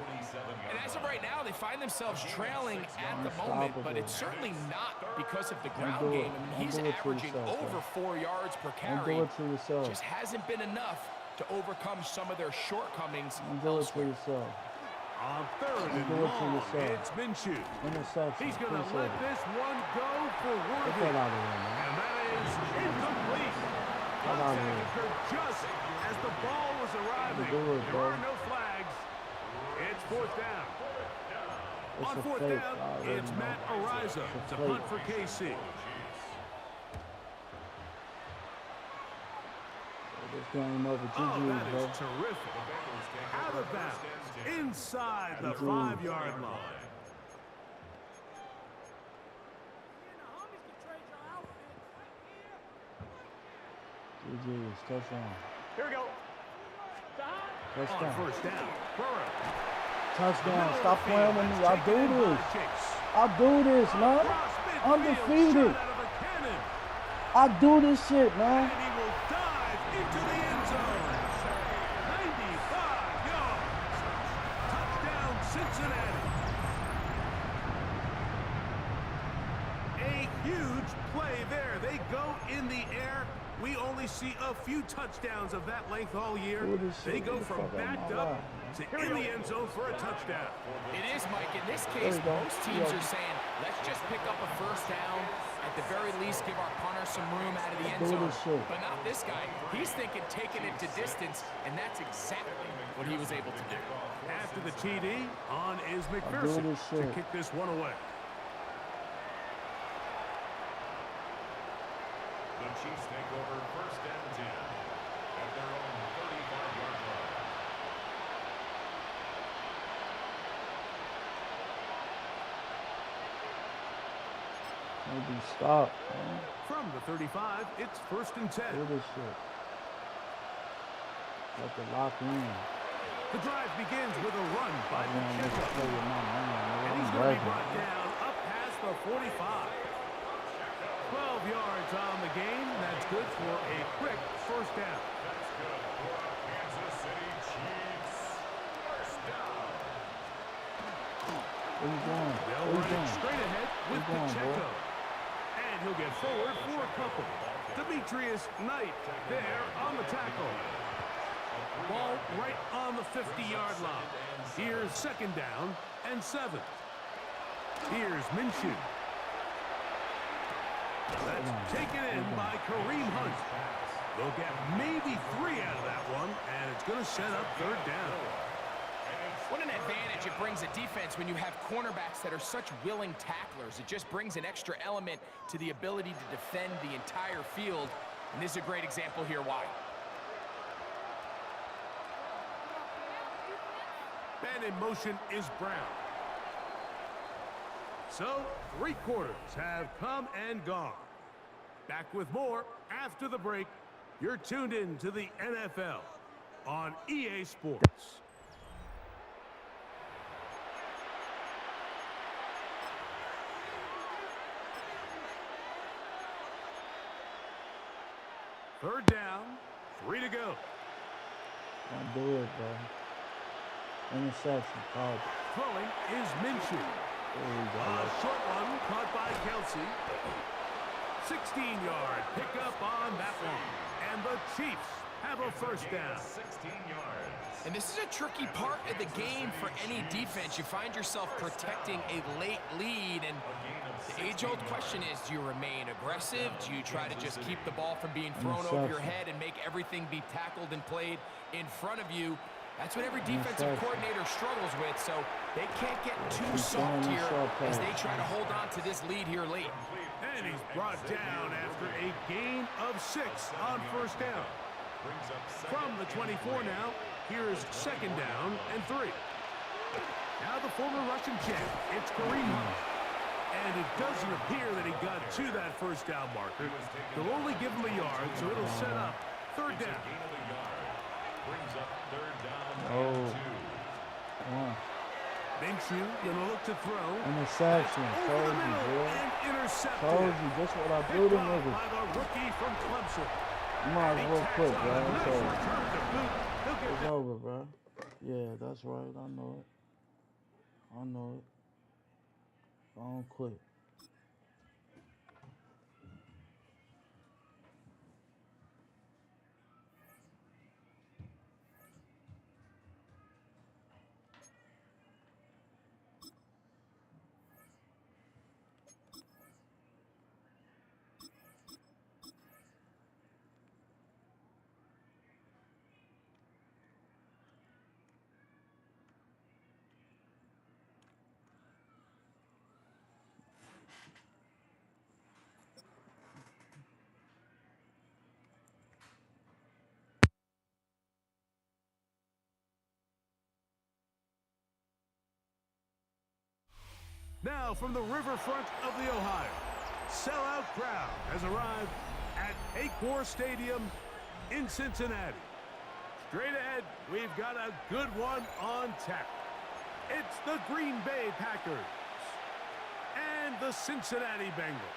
And as of right now, they find themselves trailing at the moment, but it's certainly not because of the ground game. I mean, he's averaging over 4 yards per carry. Just hasn't been enough to overcome some of their shortcomings elsewhere. On 3rd and long, it's Minshew. He's going to let this one go for Worthy. And that is incomplete. Contact occurred just as the ball was arriving. There are no flags. It's 4th down. On 4th down, it's Matt Ariza to punt for KC. Oh, that is terrific. Out of bounds. Inside the 5-yard line. Here we go. On 1st down, Burrow. Touchdown. Stop playing with me. I'll do this. I'll do this, man. Undefeated. I do this shit, man. And he will dive into the end zone. 95 yards. Touchdown, Cincinnati. A huge play there. They go in the air. We only see a few touchdowns of that length all year. They go from backed up to in the end zone for a touchdown. It is, Mike. In this case, most teams are saying, let's just pick up a first down. At the very least, give our punter some room out of the end zone. But not this guy. He's thinking taking it to distance, and that's exactly what he was able to do. After the TD, on is McPherson to kick this one away. The Chiefs take over 1st and 10 at their own 35-yard line. Maybe stop, man. From the 35, it's 1st and 10. Do this shit. Let the lock in. The drive begins with a run by Pacheco. And he's going to be brought down up past the 45. 12 yards on the game. That's good for a quick first down. That's good for Kansas City Chiefs. First down. Where you going? They'll run it straight ahead with Pacheco. And he'll get forward for a couple. Demetrius Knight there on the tackle. Ball right on the 50-yard line. Here's 2nd down and 7. Here's Minshew. That's taken in by Kareem Hunt. They'll get maybe 3 out of that one, and it's going to set up 3rd down. What an advantage it brings a defense when you have cornerbacks that are such willing tacklers. It just brings an extra element to the ability to defend the entire field. And this is a great example here why. And in motion is Brown. So, 3 quarters have come and gone. Back with more after the break. You're tuned in to the NFL on EA Sports. Third down, 3 to go. Don't do it, bro. Interception, called. Throwing is Minshew. A short one caught by Kelsey. 16-yard pickup on that one. And the Chiefs have a first down. 16 yards. And this is a tricky part of the game for any defense. You find yourself protecting a late lead, and the age-old question is, do you remain aggressive? Do you try to just keep the ball from being thrown over your head and make everything be tackled and played in front of you? That's what every defensive coordinator struggles with, so they can't get too soft here as they try to hold on to this lead here late. And he's brought down after a gain of 6 on first down. From the 24 now, here's second down and 3. Now the former Russian champ, it's Kareem Hunt. And it doesn't appear that he got to that first down marker. They'll only give him a yard, so it'll set up third down. Oh. Minshew gonna look to throw. Interception. Told you, boy. Told you. That's what I do to niggas. By the rookie from Clemson. You might as well quit, bro. It's over, bro. Yeah, that's right. I know it. I know it. I don't quit. Now from the riverfront of the Ohio, sellout crowd has arrived at Paycor Stadium in Cincinnati. Straight ahead, we've got a good one on tap. It's the Green Bay Packers and the Cincinnati Bengals.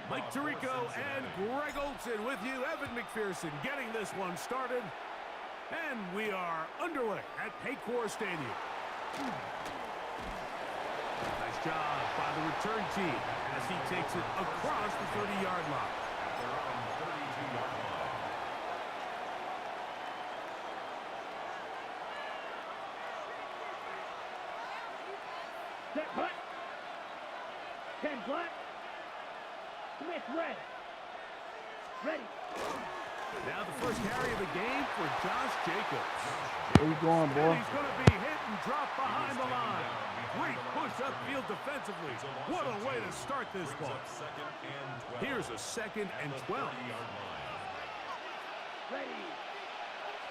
Mike Tirico and Greg Olson with you. Evan McPherson getting this one started. And we are underway at Paycor Stadium. Nice job by the return team as he takes it across the 30-yard line. At their own 32-yard line. Set punt. 10 flat. Smith ready. Ready. Now the first carry of the game for Josh Jacobs. Where you going, boy? And he's going to be hit and dropped behind the line. Great push upfield defensively. What a way to start this ball. Here's a 2nd and 12. Ready.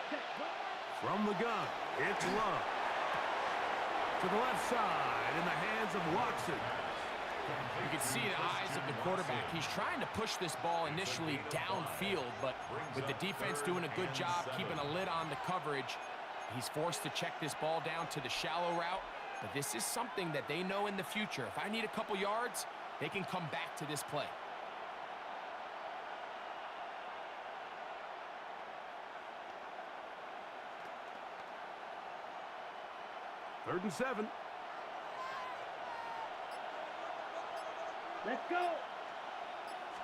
Set punt. From the gun, it's Love. To the left side in the hands of Watson. You can see the eyes of the quarterback. He's trying to push this ball initially downfield, but with the defense doing a good job keeping a lid on the coverage, he's forced to check this ball down to the shallow route. But this is something that they know in the future. If I need a couple yards, they can come back to this play. Third and 7. Let's go.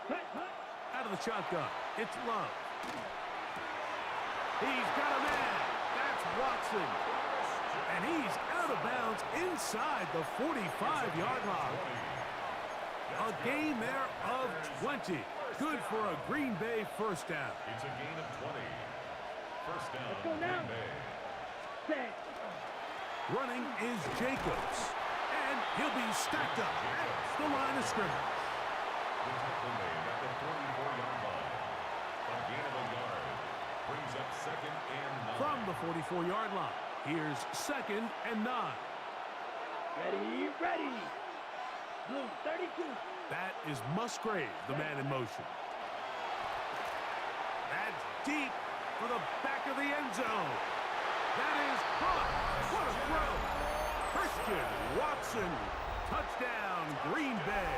Punt, punt. Out of the shotgun, it's Love. He's got a man. That's Watson. And he's out of bounds inside the 45-yard line. A gain there of 20. Good for a Green Bay first down. It's a gain of 20. First down, Let's go Green now. Bay. Set. Running is Jacobs. And he'll be stacked up at the line of scrimmage. The tackle made at the 44-yard line. A gain of a yard. Brings up 2nd and 9. From the 44-yard line, here's 2nd and 9. Ready, ready. Blue 32. That is Musgrave, the man in motion. That's deep for the back of the end zone. That is caught. What a throw. Christian Watson. Touchdown, Green Bay.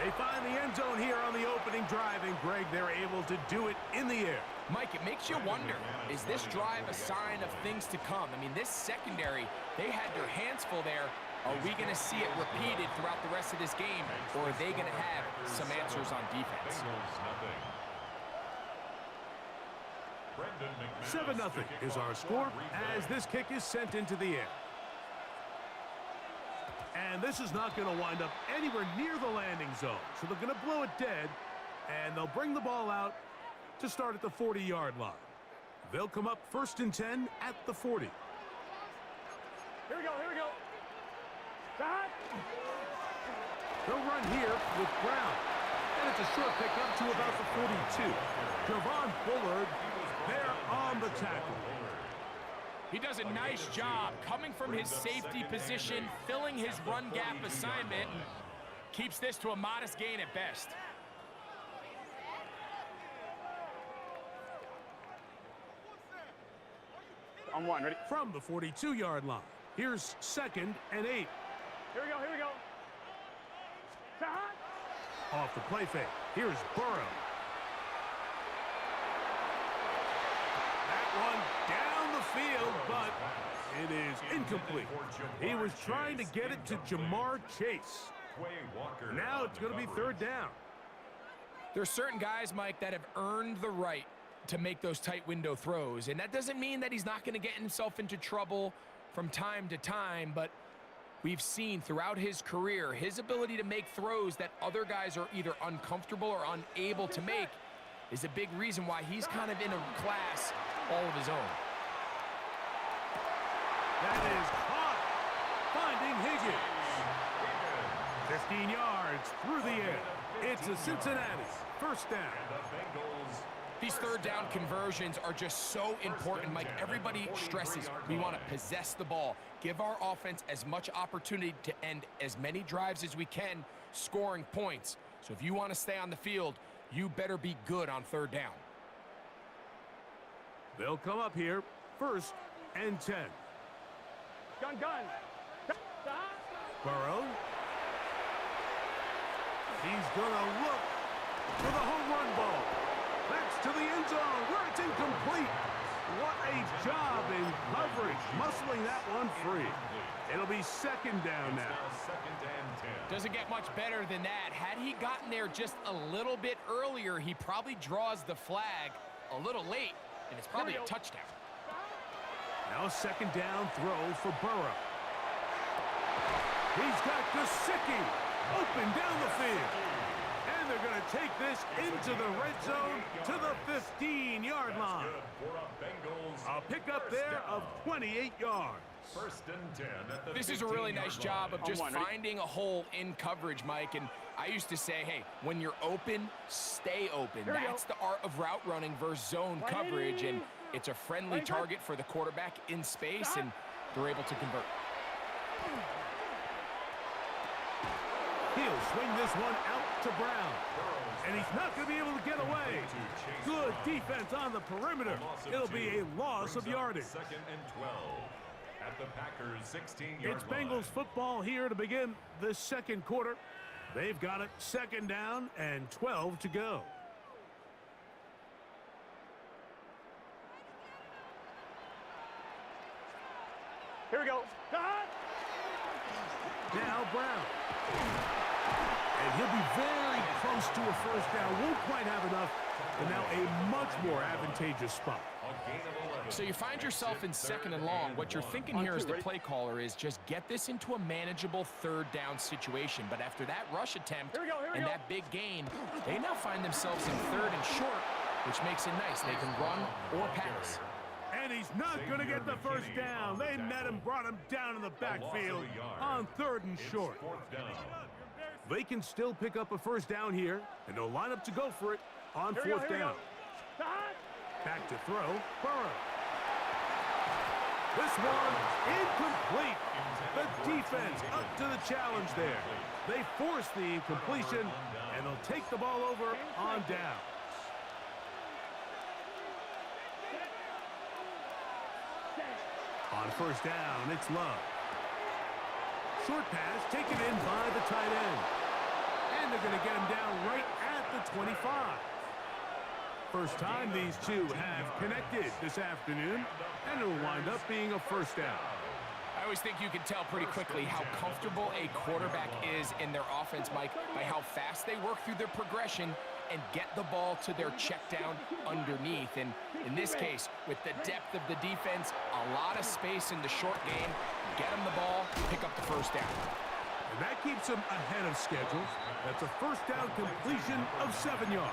They find the end zone here on the opening drive, and Greg, they're able to do it in the air. Mike, it makes you wonder, is this drive a sign of things to come? I mean, this secondary, they had their hands full there Are we going to see it repeated throughout the rest of this game, or are they going to have some answers on defense? 7-0 is our score as this kick is sent into the air. And this is not going to wind up anywhere near the landing zone, so they're going to blow it dead, and they'll bring the ball out to start at the 40-yard line. They'll come up 1st and 10 at the 40. Here we go, here we go. Shot. They'll run here with Brown. And it's a short pickup to about the 42. Javon Bullard there on the tackle. He does a nice job coming from his safety position, filling his run gap assignment, and keeps this to a modest gain at best. On one, ready? From the 42-yard line, here's 2nd and 8. Here we go, here we go. Shot. Off the play fake, here's Burrow. That one down the field, but it is incomplete. He was trying to get it to Jamar Chase. Now it's going to be 3rd down. There's certain guys, Mike, that have earned the right to make those tight window throws, and that doesn't mean that he's not going to get himself into trouble from time to time, but we've seen throughout his career his ability to make throws that other guys are either uncomfortable or unable to make is a big reason why he's kind of in a class all of his own. That is caught, finding Higgins. 15 yards through the air. It's a Cincinnati 1st down. These 3rd down conversions are just so important, Mike. Everybody stresses we want to possess the ball, give our offense as much opportunity to end as many drives as we can, scoring points. So if you want to stay on the field, you better be good on 3rd down. They'll come up here 1st and 10. Gun. Burrow. He's going to look for the home run ball. That's to the end zone where it's incomplete. What a job in coverage, muscling that one free. It'll be 2nd down now. Doesn't get much better than that. Had he gotten there just a little bit earlier, he probably draws the flag a little late, and it's probably a touchdown. Now a 2nd down throw for Burrow. He's got Gesicki open down the field. And they're going to take this into the red zone to the 15-yard line. A pickup there of 28 yards. 1st and 10 at the 15-yard line. This is a really nice job of just finding a hole in coverage, Mike. And I used to say, hey, when you're open, stay open. That's the art of route running versus zone coverage. And it's a friendly target for the quarterback in space, and they're able to convert. He'll swing this one out to Brown. And he's not going to be able to get away. Good defense on the perimeter. It'll be a loss of yardage. 2nd and 12 at the Packers 16-yard It's line. Bengals football here to begin the 2nd quarter. They've got it 2nd down and 12 to go. Here we go. Shot. Now Brown. And he'll be very close to a 1st down. Won't quite have enough. And now a much more advantageous spot. So you find yourself in 2nd and long. What you're thinking here as the play caller is just get this into a manageable 3rd down situation. But after that rush attempt and that big gain, they now find themselves in 3rd and short, which makes it nice. They can run or pass. And he's not going to get the 1st down. They met him, brought him down in the backfield on 3rd and short. They can still pick up a 1st down here, and they'll line up to go for it on 4th down. Back to throw, Burrow. This one incomplete. The defense up to the challenge there. They force the incompletion, and they'll take the ball over on down. On 1st down, it's Love. Short pass taken in by the tight end. And they're going to get him down right at the 25. First time these two have connected this afternoon, and it'll wind up being a 1st down. I always think you can tell pretty quickly how comfortable a quarterback is in their offense, Mike, by how fast they work through their progression and get the ball to their check down underneath. And in this case, with the depth of the defense, a lot of space in the short game, get them the ball, pick up the first down. And that keeps them ahead of schedule. That's a first down completion of 7 yards.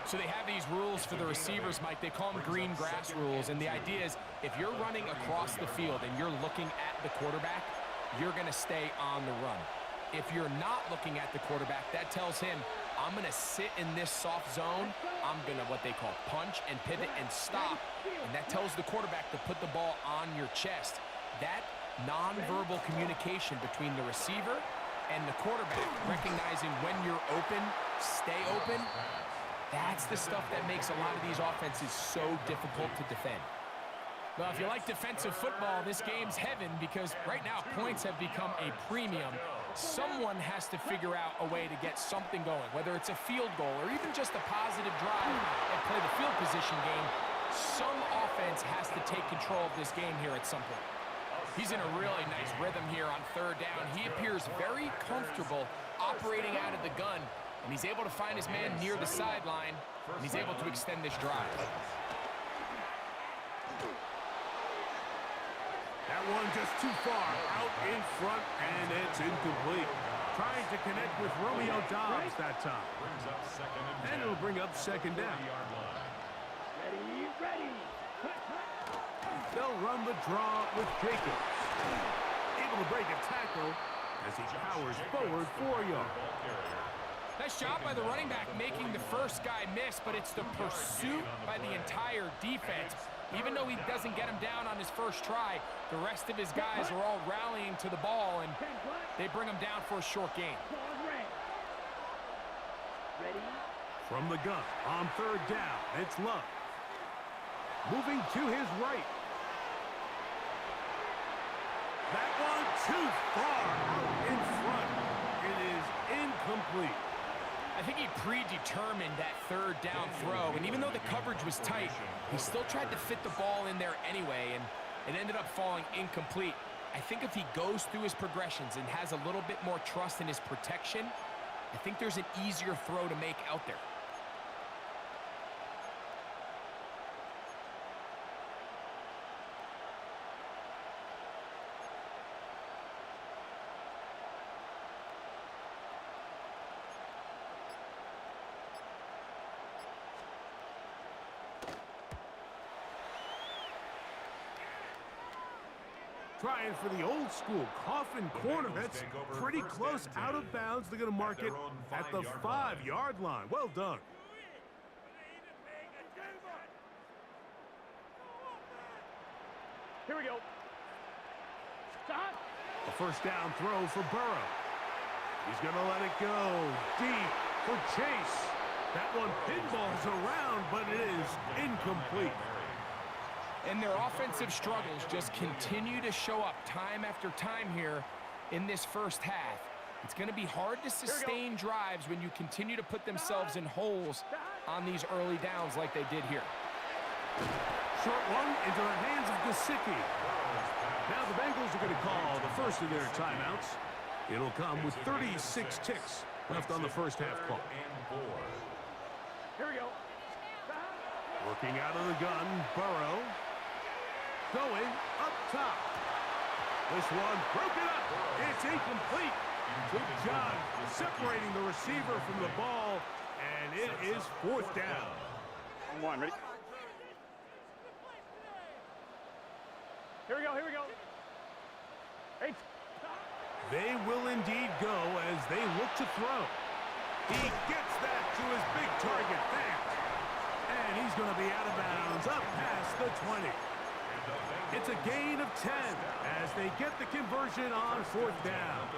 So they have these rules for the receivers, Mike. They call them green grass rules. And the idea is if you're running across the field and you're looking at the quarterback, you're going to stay on the run. If you're not looking at the quarterback, that tells him, I'm going to sit in this soft zone. I'm going to what they call punch and pivot and stop. And that tells the quarterback to put the ball on your chest. That nonverbal communication between the receiver and the quarterback, recognizing when you're open, stay open, that's the stuff that makes a lot of these offenses so difficult to defend. Well, if you like defensive football, this game's heaven because right now points have become a premium. Someone has to figure out a way to get something going, whether it's a field goal or even just a positive drive and play the field position game. Some offense has to take control of this game here at some point. He's in a really nice rhythm here on third down. He appears very comfortable operating out of the gun, and he's able to find his man near the sideline, and he's able to extend this drive. That one just too far out in front, and it's incomplete. Trying to connect with Romeo Dobbs that time. And it'll bring up second down. Ready. They'll run the draw with Jacobs. Able to break a tackle as he powers forward 4 yards. Nice job by the running back making the first guy miss, but it's the pursuit by the entire defense. Even though he doesn't get him down on his first try, the rest of his guys are all rallying to the ball, and they bring him down for a short gain. From the gun on third down, it's Love. Moving to his right. That one too far out in front. It is incomplete. I think he predetermined that third down throw, and even though the coverage was tight, he still tried to fit the ball in there anyway, and it ended up falling incomplete. I think if he goes through his progressions and has a little bit more trust in his protection, I think there's an easier throw to make out there. Trying for the old school coffin corner. That's pretty close out of bounds. They're going to mark it at the 5-yard line. Well done. Here we go. A first down throw for Burrow. He's going to let it go deep for Chase. That one pinballs around, but it is incomplete. And their offensive struggles just continue to show up time after time here in this first half. It's going to be hard to sustain drives when you continue to put themselves in holes on these early downs like they did here. Short one into the hands of Gesicki. Now the Bengals are going to call the first of their timeouts. It'll come with 36 ticks left on the first half clock. Here we go. Working out of the gun, Burrow. Going up top. This one broken up. It's incomplete. Good job separating the receiver from the ball, and it is fourth down. One, ready? Here we go. Hey. They will indeed go as they look to throw. He gets that to his big target, thanks. And he's going to be out of bounds up past the 20. It's a gain of 10 as they get the conversion on fourth down.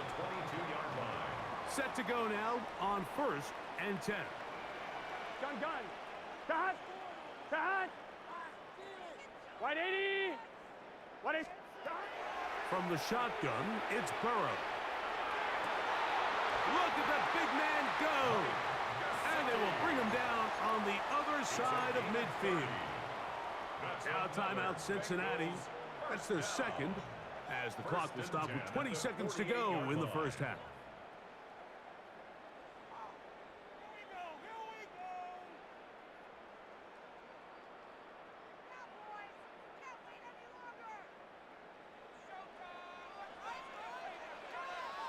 Set to go now on first and 10. Gun. Cut. 180. 180. From the shotgun, it's Burrow. Look at that big man go. And they will bring him down on the other side of midfield. Now timeout Cincinnati. That's their second, as the clock will stop with 20 seconds to go in the first half.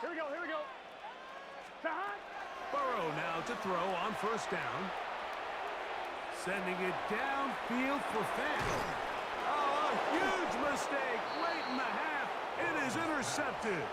Here we go, here we go. Burrow now to throw on first down. Sending it downfield for Fan. Oh, a huge mistake late in the half. It is intercepted.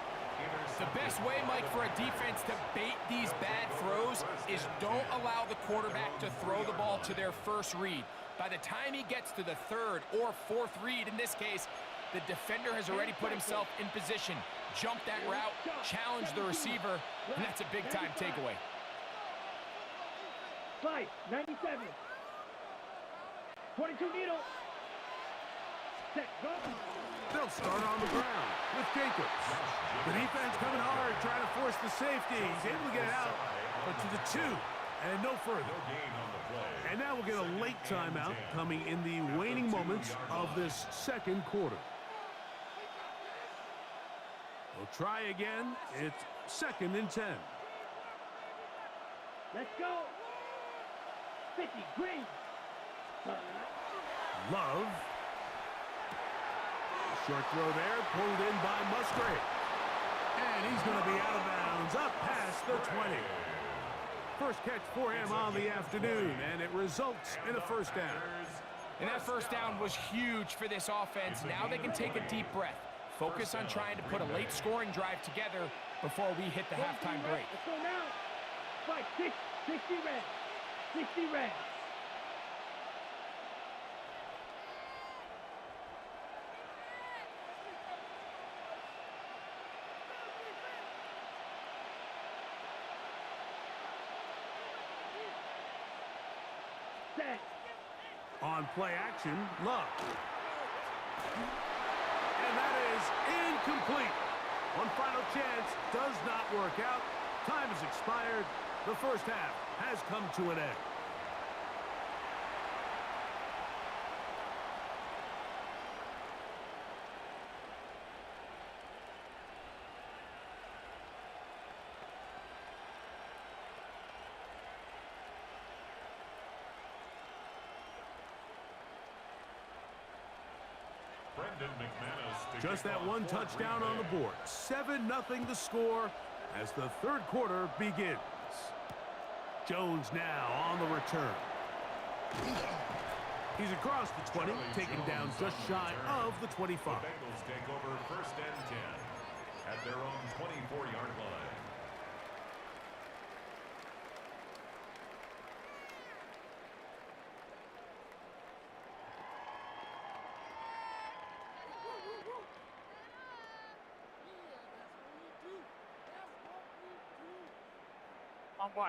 The best way, Mike, for a defense to bait these bad throws is don't allow the quarterback to throw the ball to their first read. By the time he gets to the third or fourth read, in this case, the defender has already put himself in position, jumped that route, challenged the receiver, and that's a big-time takeaway. 97. 22 needle. Set, go. They'll start on the ground with Jacobs. The defense coming hard, trying to force the safety. He's able to get it out, but to the 2 and no further. And now we'll get a late timeout coming in the waning moments of this second quarter. We'll try again. It's 2nd and 10. Let's go. 50, green. Love. Short throw there, pulled in by Musgrave. And he's going to be out of bounds, up past the 20. First catch for him on the afternoon, and it results in a first down. And that first down was huge for this offense. Now they can take a deep breath. Focus on trying to put a late scoring drive together before we hit the halftime break. Let's go now. 60 red. 60 red. On play action, Love. And that is incomplete. One final chance does not work out. Time has expired. The first half has come to an end. Just that one touchdown on the board. 7-0 the score as the third quarter begins. Jones now on the return. He's across the 20, taken down just shy of the 25. The Bengals take over 1st and 10 at their own 24-yard line.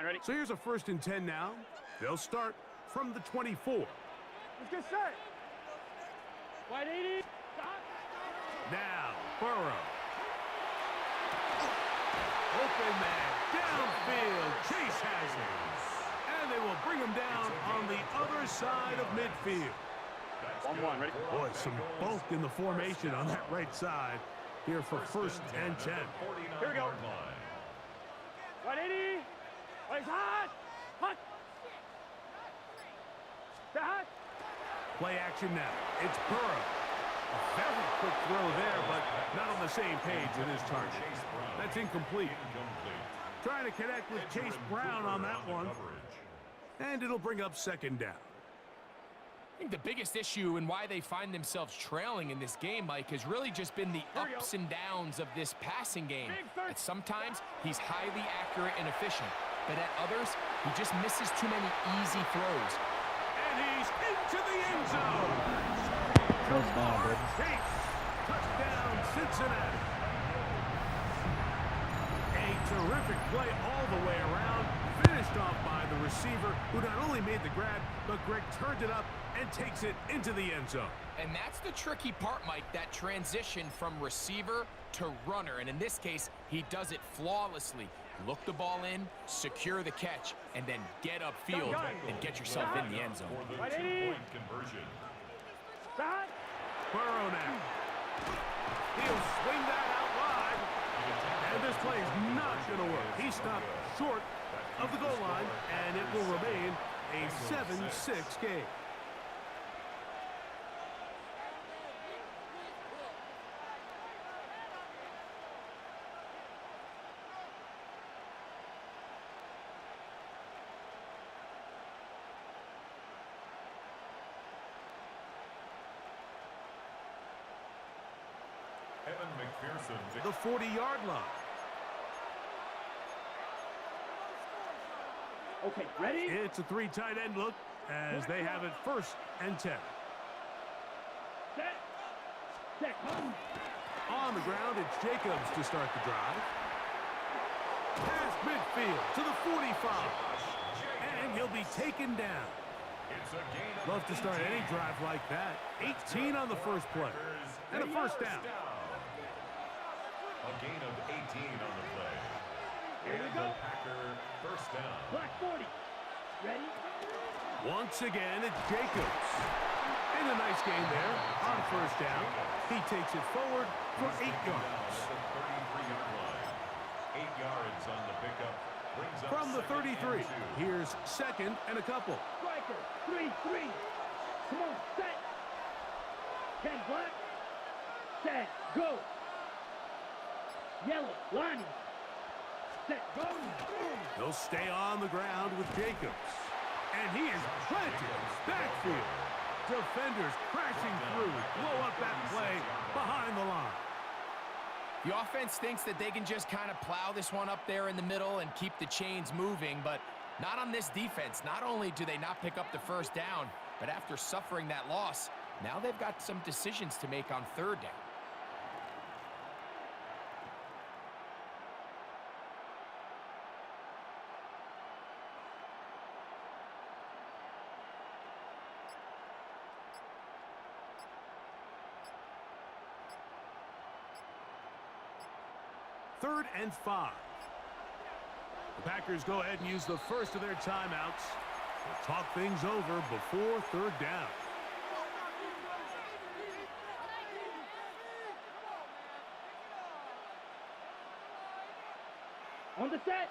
Ready? So here's a 1st and 10 now. They'll start from the 24. Let's get set. Wide 80. Stop. Now, Burrow. Open man, downfield. Chase has it. And they will bring him down on the other side of midfield. 1-1, ready? Boy, some bulk in the formation on that right side here for 1st and 10. Here we go. Wide 80. Wide hot. Hot. Hot. Play action now. It's Burrow. A very quick throw there, but not on the same page with his target. That's incomplete. Trying to connect with Chase Brown on that one. And it'll bring up 2nd down. I think the biggest issue and why they find themselves trailing in this game, Mike, has really just been the ups and downs of this passing game. At sometimes, he's highly accurate and efficient, but at others, he just misses too many easy throws. And he's into the end zone. Touchdown, baby. Chase. Touchdown, Cincinnati. A terrific play all the way around. Finished off by the receiver, who not only made the grab, but Greg turned it up and takes it into the end zone. And that's the tricky part, Mike, that transition from receiver to runner. And in this case, he does it flawlessly. Look the ball in, secure the catch, and then get upfield and get yourself in the end zone. For the 2-point conversion. Burrow now. He'll swing that out wide. And this play is not going to work. He stopped short of the goal line, and it will remain a 7-6 game. The 40-yard line. Okay, ready? It's a 3 tight end look as they have it 1st and 10. Set. On the ground, it's Jacobs to start the drive. Past midfield to the 45. And he'll be taken down. Love to start any drive like that. 18 on the first play. And a first down. A gain of 18 on the play. And the Packer first down. Black 40. Ready? Once again, it's Jacobs. And a nice gain there on first down. He takes it forward for 8 yards. 33-yard line. 8 yards on the pickup. Brings up From the 33, here's 2nd and a couple. Striker. 3-3. Come on, set. 10 black. Set. Go. Yellow. Lining. Set. Go. He'll stay on the ground with Jacobs. And he is planted in his backfield. Defenders crashing through. Blow up that play behind the line. The offense thinks that they can just kind of plow this one up there in the middle and keep the chains moving, but not on this defense. Not only do they not pick up the first down, but after suffering that loss, now they've got some decisions to make on 3rd down. Third and 5. The Packers go ahead and use the first of their timeouts to talk things over before 3rd down. On the set.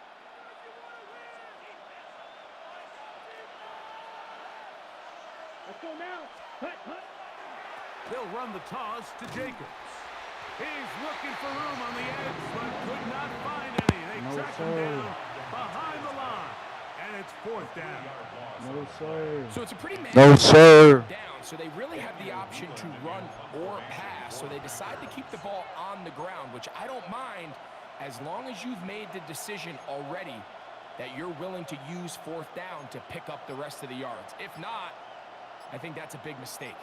Let's go now. Hut. They'll run the toss to Jacobs. He's looking for room on the edge, but could not find any. They track him down behind the line, and it's 4th down. No, sir. So it's a pretty down, so they really have the option to run or pass, so they decide to keep the ball on the ground, which I don't mind as long as you've made the decision already that you're willing to use 4th down to pick up the rest of the yards. If not, I think that's a big mistake.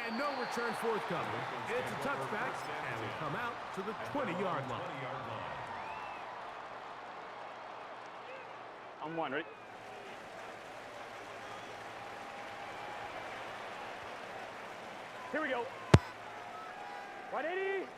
And no return forthcoming. It's a touchback, and we come out to the 20-yard line. On 1, ready? Here we go. 180.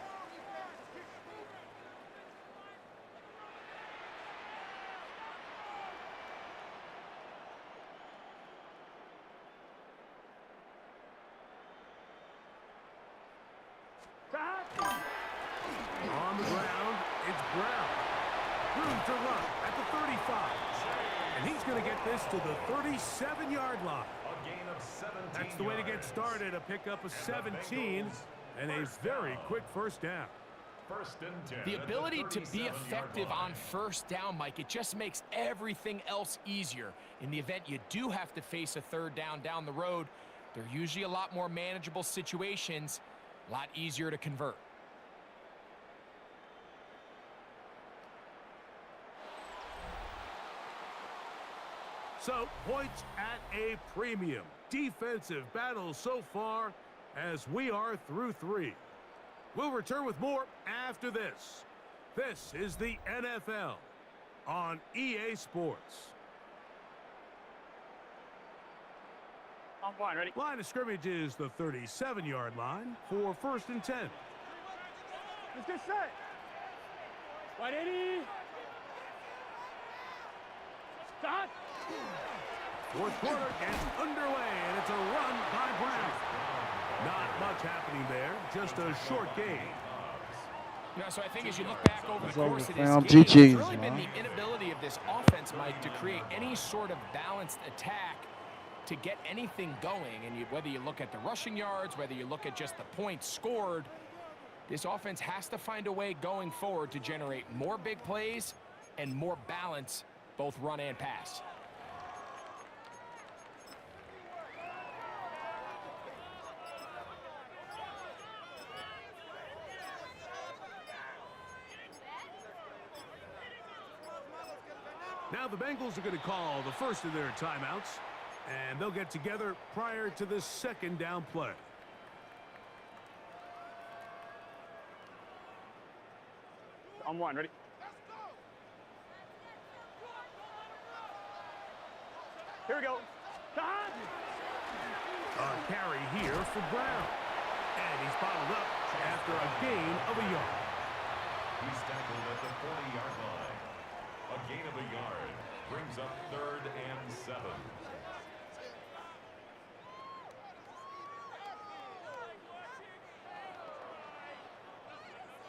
On the ground, it's Brown. Room to run at the 35. And he's going to get this to the 37-yard line. A gain of 17 That's the way to get started, a pickup of 17 and a very quick first down. 1st and 10. The ability to be effective on first down, Mike, it just makes everything else easier. In the event you do have to face a 3rd down the road, they're usually a lot more manageable situations, a lot easier to convert. So, points at a premium. Defensive battle so far as we are through 3. We'll return with more after this. This is the NFL on EA Sports. On 1, ready? Line of scrimmage is the 37-yard line for 1st and 10. Let's get set. 180. Stop. Fourth quarter gets underway, and it's a run by Brown. Not much happening there, just a short game. You know, so I think as you look back over the course of this fam. game, it's GG's, really been man. the inability of this offense, Mike, to create any sort of balanced attack to get anything going. And whether you look at the rushing yards, whether you look at just the points scored, this offense has to find a way going forward to generate more big plays and more balance, both run and pass. Now the Bengals are going to call the first of their timeouts, and they'll get together prior to the second down play. On one, ready? Here we go. Shot! A carry here for Brown. And he's bottled up after a gain of a yard. He's tackled at the 40-yard line. A gain of a yard brings up 3rd and 7.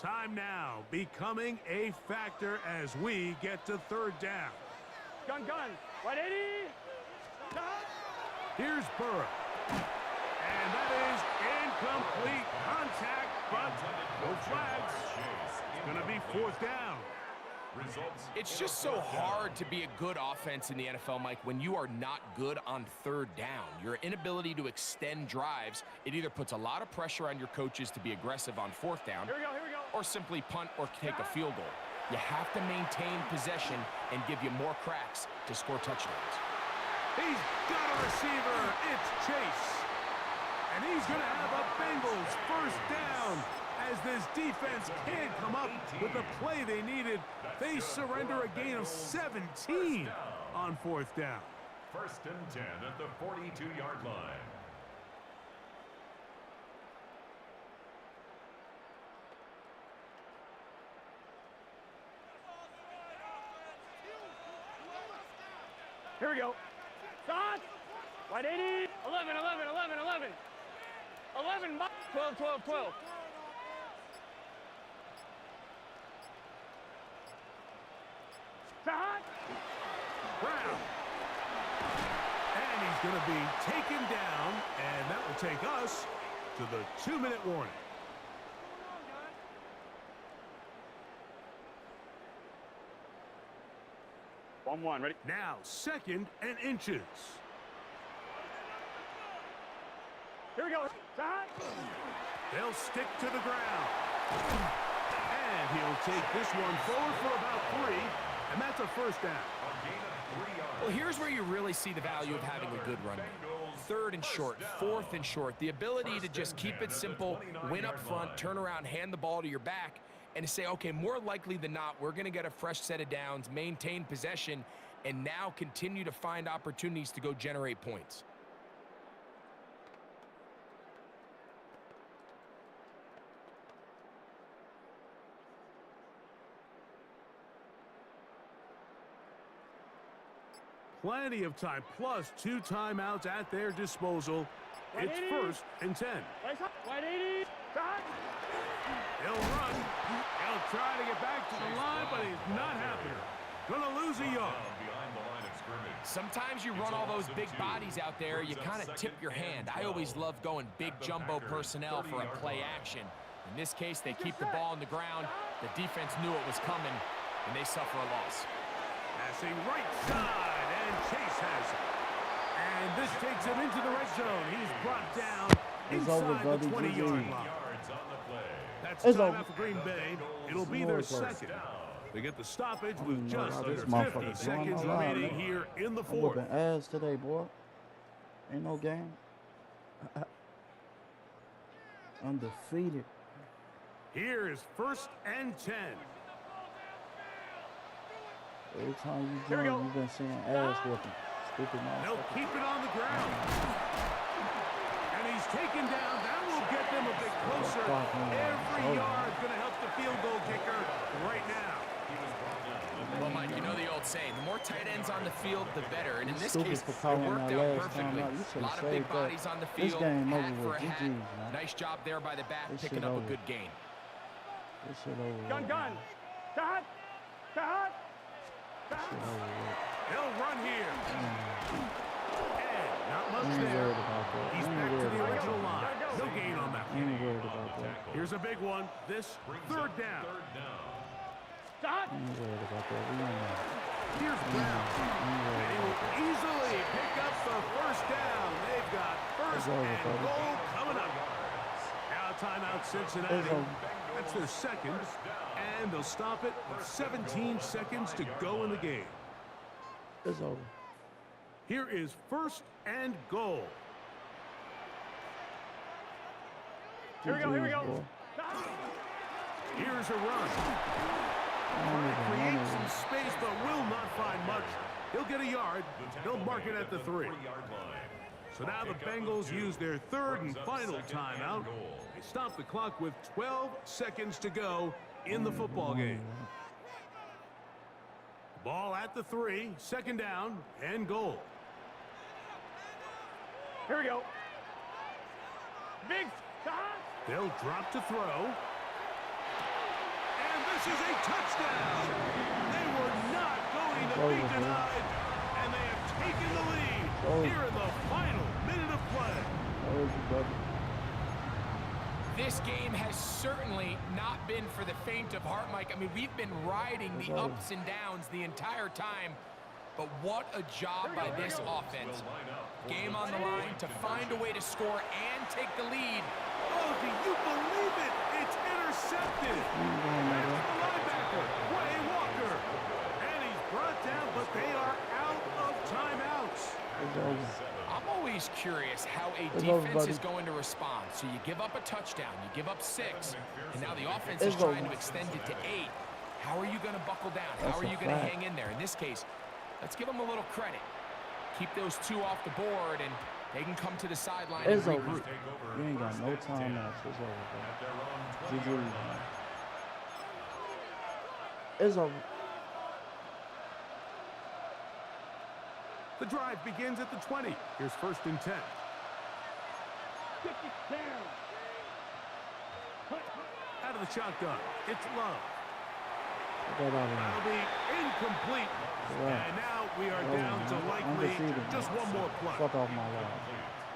Time now becoming a factor as we get to 3rd down. Gun. 180. Shot! Here's Burrow. And that is incomplete contact, but no flags. It's going to be 4th down. It's just so hard to be a good offense in the NFL, Mike, when you are not good on 3rd down. Your inability to extend drives, it either puts a lot of pressure on your coaches to be aggressive on 4th down, Here we go. or simply punt or take a field goal. You have to maintain possession and give you more cracks to score touchdowns. He's got a receiver. It's Chase. And he's going to have a Bengals first down. As this defense can't come up with the play they needed, they surrender a gain of 17 on 4th down. 1st and 10 at the 42-yard line. Here we go. Shot! 180. 11. 11. 12. Shot! Brown. And he's going to be taken down, and that will take us to the 2-minute warning. One, ready? Now 2nd and inches. Here we go. Shot! They'll stick to the ground. And he'll take this one forward for about 3, and that's a 1st down. A gain of 3 yards. Well, here's where you really see the value of having a good run game. 3rd and short, 4th and short. The ability to just keep it simple, win up front, turn around, hand the ball to your back, and to say, okay, more likely than not, we're going to get a fresh set of downs, maintain possession, and now continue to find opportunities to go generate points. Plenty of time, plus 2 timeouts at their disposal. It's 1st and 10. 180. Shot! He'll run. He'll try to get back to the line, but he's not happy. Gonna lose a yard. Behind the line of scrimmage. Sometimes you run all those big bodies out there, you kind of tip your hand. I always love going big jumbo personnel for a play action. In this case, they keep the ball on the ground. The defense knew it was coming, and they suffer a loss. Passing right side, and Chase has it. And this takes him into the red zone. He's brought down inside the 20-yard line. That's time for Green Bay. It'll be their 2nd. They get the stoppage with just under 50 seconds remaining here in the 4th. I'm whooping ass today, boy. Ain't no game. Undefeated. Here is 1st and 10. Every time you join, you've been seeing ass whooping. Stupid man. They'll keep it on the ground. And he's taken down. That will get them a bit closer. Every yard going to help the field goal kicker right now. Well, Mike, you know the old say, the more tight ends on the field, the better. And in this Stupid case, for it calling worked that out last time perfectly. out. You A should lot have of big saved that. bodies on the This field, game hat over for with. a hat. GG's, man. Nice job there by the back, This picking shit up a over. good gain. This shit over Gun, with. gun. Cut. Cut. This shit over with. He'll run here. And not I much ain't there. worried about that. He's I ain't back to worried the about original that. line. No gain on that I one. ain't worried about that. Here's a big one. This third down. Cut. I ain't worried about that. We don't know. Here's Brown. And he will easily pick up the first down. They've got first It's over, and buddy. goal coming up. Now timeout Cincinnati. It's over. That's their second. And they'll stop it with 17 seconds to go in the game. It's over. Here is first and goal. Here we go. Here we go. Boy. Here's a run. Create some space, but will not find much. He'll get a yard. He'll mark it at the 3. So now the Bengals use their third and final timeout. They stop the clock with 12 seconds to go in the football game. Ball at the 3, second down and goal. Here we go. Big cut. They'll drop to throw. And this is a touchdown. They were not going to be denied. And they have taken the lead here in the final minute of play. This game has certainly not been for the faint of heart, Mike. I mean, we've been riding the ups and downs the entire time. But what a job by this offense. Game on the line to find a way to score and take the lead. Oh, do you believe it? It's intercepted. That's the linebacker, Way Walker. And he's brought down, but they are out of timeouts. I'm always curious how a defense is going to respond. So you give up a touchdown, you give up 6, and now the offense is trying to extend it to 8. How are you going to buckle down? How are you going to hang in there? In this case, let's give them a little credit. Keep those 2 off the board, and they can come to the sideline and regroup. You ain't got no timeouts. It's over, bro. GG, man. It's over. The drive begins at the 20. Here's first and 10. Out of the shotgun, it's Love. That'll be incomplete. And now we are down to likely just one more play. Fuck off my lawn.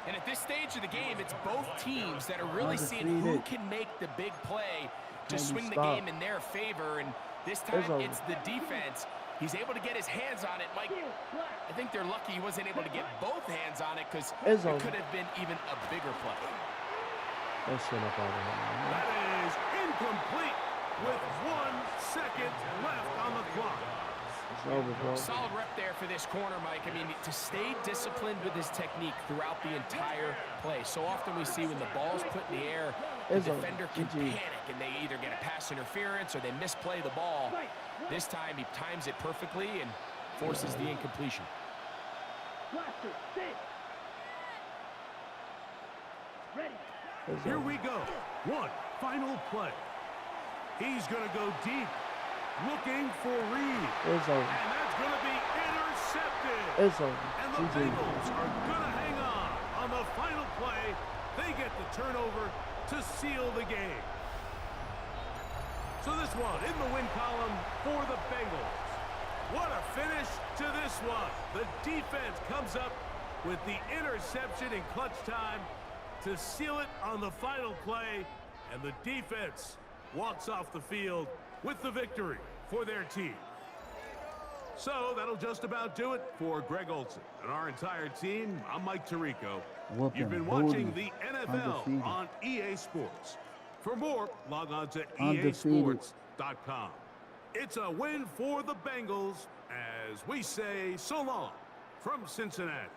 And at this stage of the game, it's both teams that are really seeing who can make the big play to swing the game in their favor. And this time, it's the defense. He's able to get his hands on it. Mike, I think they're lucky he wasn't able to get both hands on it because it could have been even a bigger play. That shit up over here, man. That is incomplete with 1 second left on the clock. It's over, bro. Solid rep there for this corner, Mike. I mean, to stay disciplined with his technique throughout the entire play. So often we see when the ball's put in the air, the defender can panic and they either get a pass interference or they misplay the ball. This time he times it perfectly and forces the incompletion. Here we go. One final play. He's going to go deep, looking for Reed. It's over. And that's going to be intercepted. It's over. And the Bengals are going to hang on the final play. They get the turnover to seal the game. So this one in the win column for the Bengals. What a finish to this one. The defense comes up with the interception in clutch time to seal it on the final play. And the defense walks off the field with the victory for their team. So that'll just about do it for Greg Olson and our entire team. I'm Mike Tirico. You've been watching the NFL on EA Sports. For more, log on to easports.com. It's a win for the Bengals as we say so long from Cincinnati.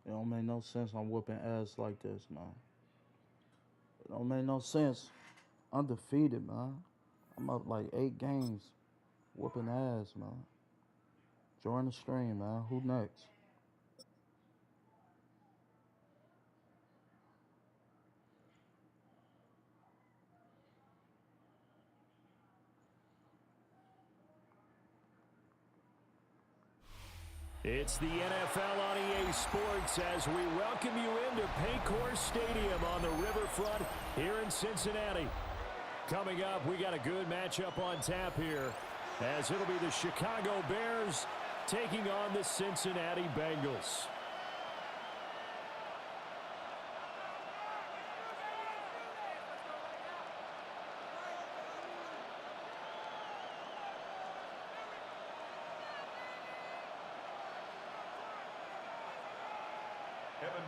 It don't make no sense I'm whooping ass like this, man. It don't make no sense. Undefeated, man. I'm up like 8 games. Whooping ass, man. Join the stream, man. Who next? It's the NFL on EA Sports as we welcome you into Paycor Stadium on the riverfront here in Cincinnati. Coming up, we got a good matchup on tap here as it'll be the Chicago Bears taking on the Cincinnati Bengals.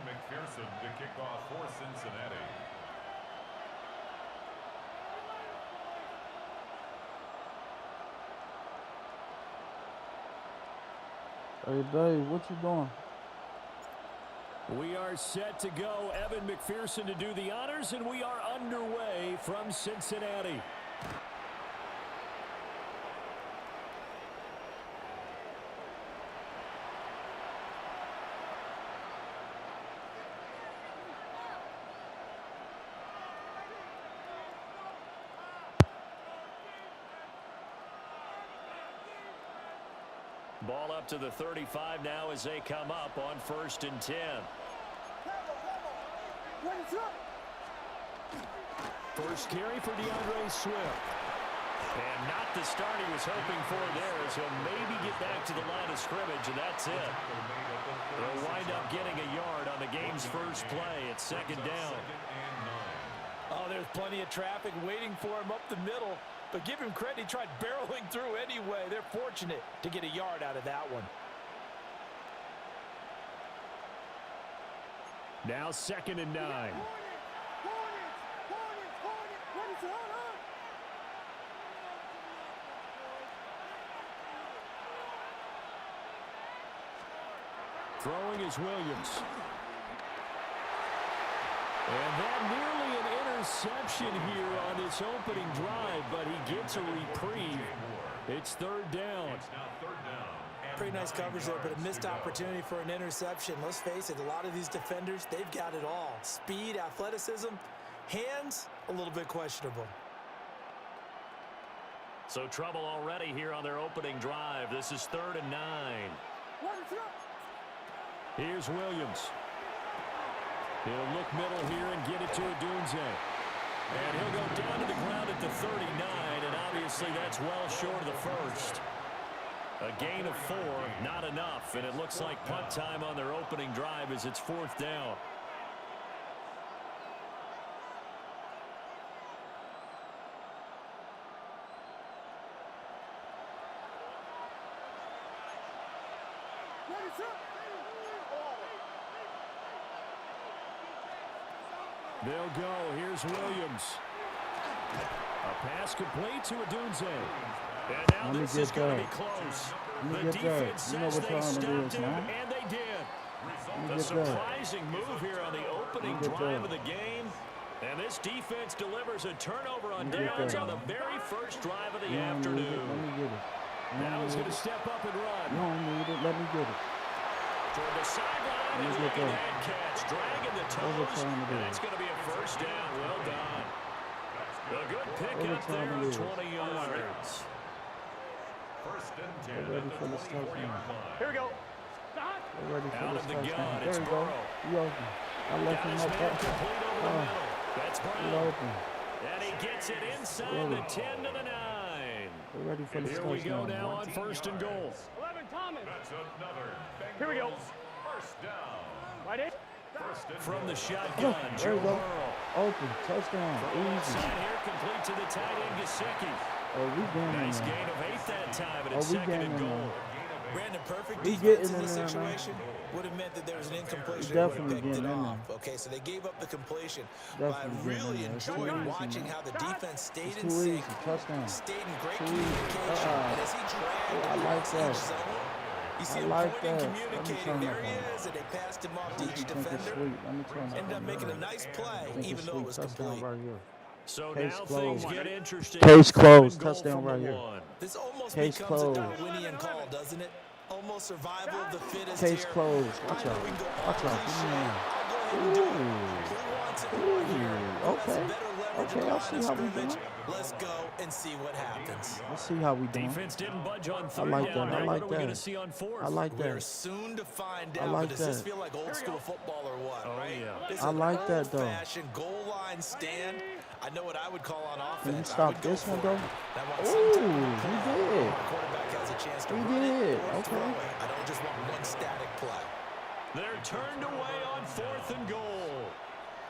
McPherson to kick off for Cincinnati. Hey, Dave, what you doing? We are set to go. Evan McPherson to do the honors, and we are underway from Cincinnati. Ball up to the 35 now as they come up on 1st and 10. First carry for DeAndre Swift. And not the start he was hoping for there as he'll maybe get back to the line of scrimmage, and that's it. They'll wind up getting a yard on the game's first play. It's 2nd down. Oh, there's plenty of traffic waiting for him up the middle. But give him credit, he tried barreling through anyway. They're fortunate to get a yard out of that one. Now 2nd and 9. Throwing is Williams. And that nearly an interception here on this opening drive, but he gets a reprieve. It's 3rd down. Pretty nice coverage there, but a missed opportunity for an interception. Let's face it, a lot of these defenders, they've got it all. Speed, athleticism, hands, a little bit questionable. So trouble already here on their opening drive. This is 3rd and 9. Here's Williams. He'll look middle here and get it to Odunze. And he'll go down to the ground at the 39, and obviously that's well short of the first. A gain of 4, not enough, and it looks like punt time on their opening drive as it's 4th down. They'll go. Here's Williams. A pass complete to Odunze. And now this is going to be close. The defense says they stopped him, and they did. A surprising move here on the opening drive of the game. And this defense delivers a turnover on downs on the very first drive of the afternoon. Now he's going to step up and run. You don't need it. Let me get it. Toward the sideline, and look at that catch, dragging the toes, and it's going to be a 1st down. Well done. A good pickup there, 20 yards. 1st and 10 They're ready for the touchdown. Here we go. They're ready for Out this of the gun, touchdown. it's There you go. Burrow. You open. I left Got him his up man there. complete over the middle. That's You Brown. open. And he gets it inside the 10 to the 9. They're ready for this Here touchdown. we go now on 1st and goal. 11, Thomas. That's another Bengals Here we go. 1st down. Right in. From the shotgun, There Joe you go. Burrow. Open. Touchdown. From the Easy. side here, complete to the tight end, Gesicki. Oh, we getting in Nice there. gain of 8 that time, and Oh, it's we 2nd getting and in goal. there. Brandon, perfect We defense getting in this in there, man. situation would have meant that there was an incompletion. We They would have definitely picked it getting in off. there. Okay, so they gave up the completion. Definitely but I getting really in there. It's too enjoyed easy, watching man. how the defense stayed It's in too sync, easy. Touchdown. stayed in great Too easy. communication, and as he dragged I like across that. each zone, You see I him like pointing, that. Let me communicating. turn There up he on it. is, and they passed him off to You each think it's defender. sweet? Let me turn up Ended up on making a that. nice play, Think even it's though it sweet. was Touchdown complete. right here. So Case now closed. things get interesting. Case Third closed. and goal Touchdown from the right here. 1. This almost Case becomes a closed. Darwinian call, doesn't it? Almost survival of the fittest Case here. closed. I Watch know out. we can go all Watch out. Give cliche. me in there. I'll go ahead and do it. Who wants it more here? Who has Okay. better leverage Okay, at the I line see of how we scrimmage? doing. Let's go and see what happens. Let's see how we doing. Defense didn't budge on I third like down. that. I Now like what are we going to that. see on fourth? I like We're that. soon to find I out, like but does this that. feel like old school football or what, Oh, right? yeah. This is I an like that, though. old-fashioned goal line stand. I know what I would call on offense. Can you I stop would go this one, for though? it. Now, while Ooh, sometimes he we pull out, did. the quarterback has a chance to He run did. it or Okay. throw it. I don't just want one static play. They're turned away on 4th and goal.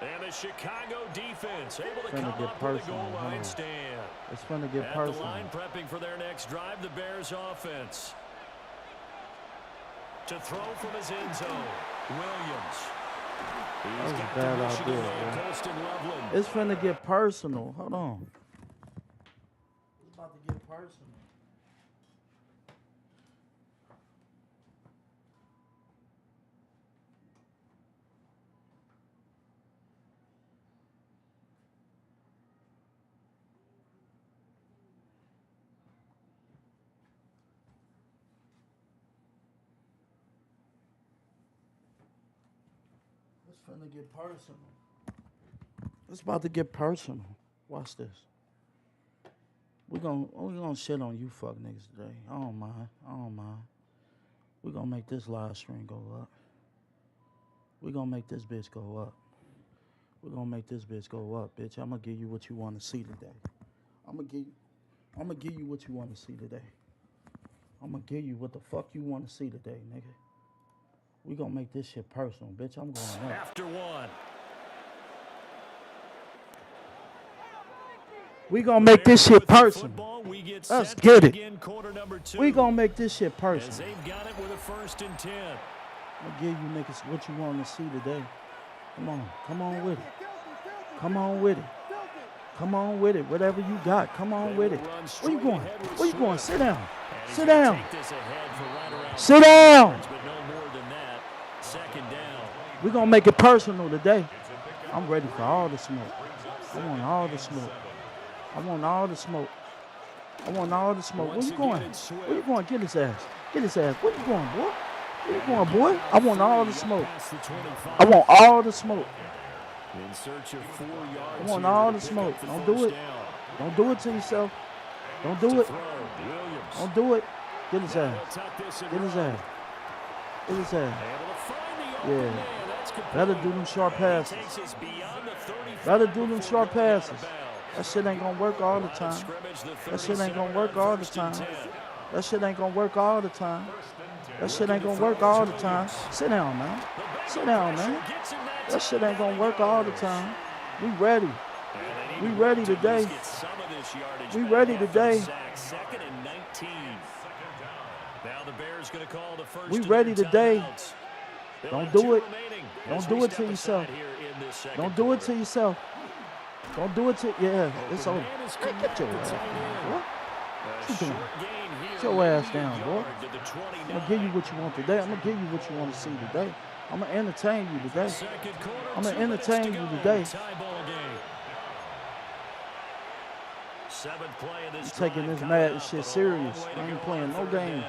And the Chicago defense able to Finna come get up with a personal, goal line huh? stand. It's finna get At the personal. line prepping for their next drive, the Bears offense. To throw from his end zone, Williams. That was He's a got bad the Michigan idea, man, bro. Colston Loveland. It's finna get personal. Hold on. It's about to get personal. It's finna get personal. It's about to get personal. Watch this. We're gonna shit on you fuck niggas today. I don't mind. I don't mind. We're gonna make this live stream go up. We're gonna make this bitch go up. We're gonna make this bitch go up, bitch. I'm gonna give you what you want to see today. I'm gonna give you what you want to see today. I'm gonna give you what the fuck you want to see today, nigga. We gonna make this shit personal, bitch. I'm going up. After one. We gonna make this shit personal. Football, we get Let's set get to it. begin quarter number 2. We gonna make this shit As personal. they've got it with a 1st and 10. I'm gonna give you niggas what you want to see today. Come on with it. Come on with it. Come on with it. Whatever you got, come on with it. Where you going? Where you going? Sit down. Sit down. Sit down. But no more than that. 2nd down. We're gonna make it personal today. I'm ready for all the smoke. I want all the smoke. I want all the smoke. I want all the smoke. Where you going? Where you going? Get his ass. Get his ass. Where you going, boy? Where you going, boy? I want all the smoke. I want all the smoke. In search of 4 yards. I want all the smoke. Don't do it. Don't do it to yourself. Don't do it. Don't do it. Get his ass. Get his ass. Get his ass. Yeah. Better do them short passes. Better do them short passes. That shit ain't gonna work all the time. That shit ain't gonna work all the time. That shit ain't gonna work all the time. That shit ain't gonna work all the time. Sit down, man. Sit down, man. That shit ain't gonna work all the time. We ready. We ready today. We ready today. We ready today. Don't do it. Don't do it to yourself. Don't do it to yourself. Don't do it to, yeah, it's over. Hey, get your ass down, boy. What you doing? Get your ass down, boy. I'm going to give you what you want today. I'm going to give you what you want to see today. I'm going to entertain you today. I'm going to entertain you today. I'm taking this Madden shit serious. I ain't playing no games.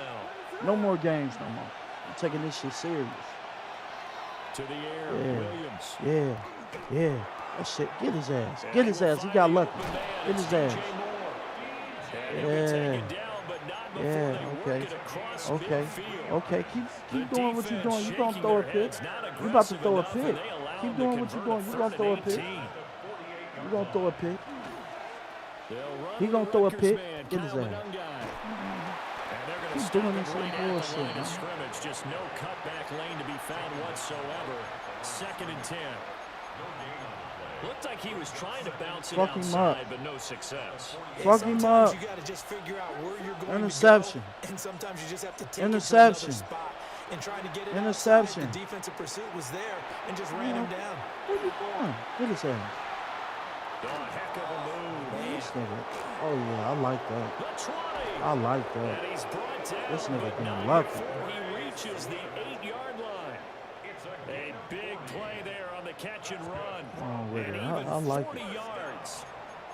No more games no more. I'm taking this shit serious. To the air, Yeah, yeah. That shit, get his ass. Get his ass. He got lucky. Get his ass. Yeah. Yeah, okay. Okay. Okay. Keep doing what you're doing. You're going to throw a pick. You're about to throw a pick. Keep doing what you're doing. You're going to throw a pick. You're going to throw a pick. He's going to throw a pick. Get his ass. Keep doing this little bullshit, man. Just no cutback lane to be found whatsoever. 2nd and 10. Looked like he was trying to bounce it outside, but no success. Fuck him up. You got to just figure out where you're going Interception. to go, and sometimes you just have to take Interception. it to another spot and trying to get it Interception. outside. The defensive pursuit was there and just ran him down. Where you going? Get his ass. Heck of a move. This nigga. Oh yeah, I like that. I like that. This nigga getting lucky. reaches the 8-yard line. A big play there on the catch and run. Oh, and even I like 40 it. yards.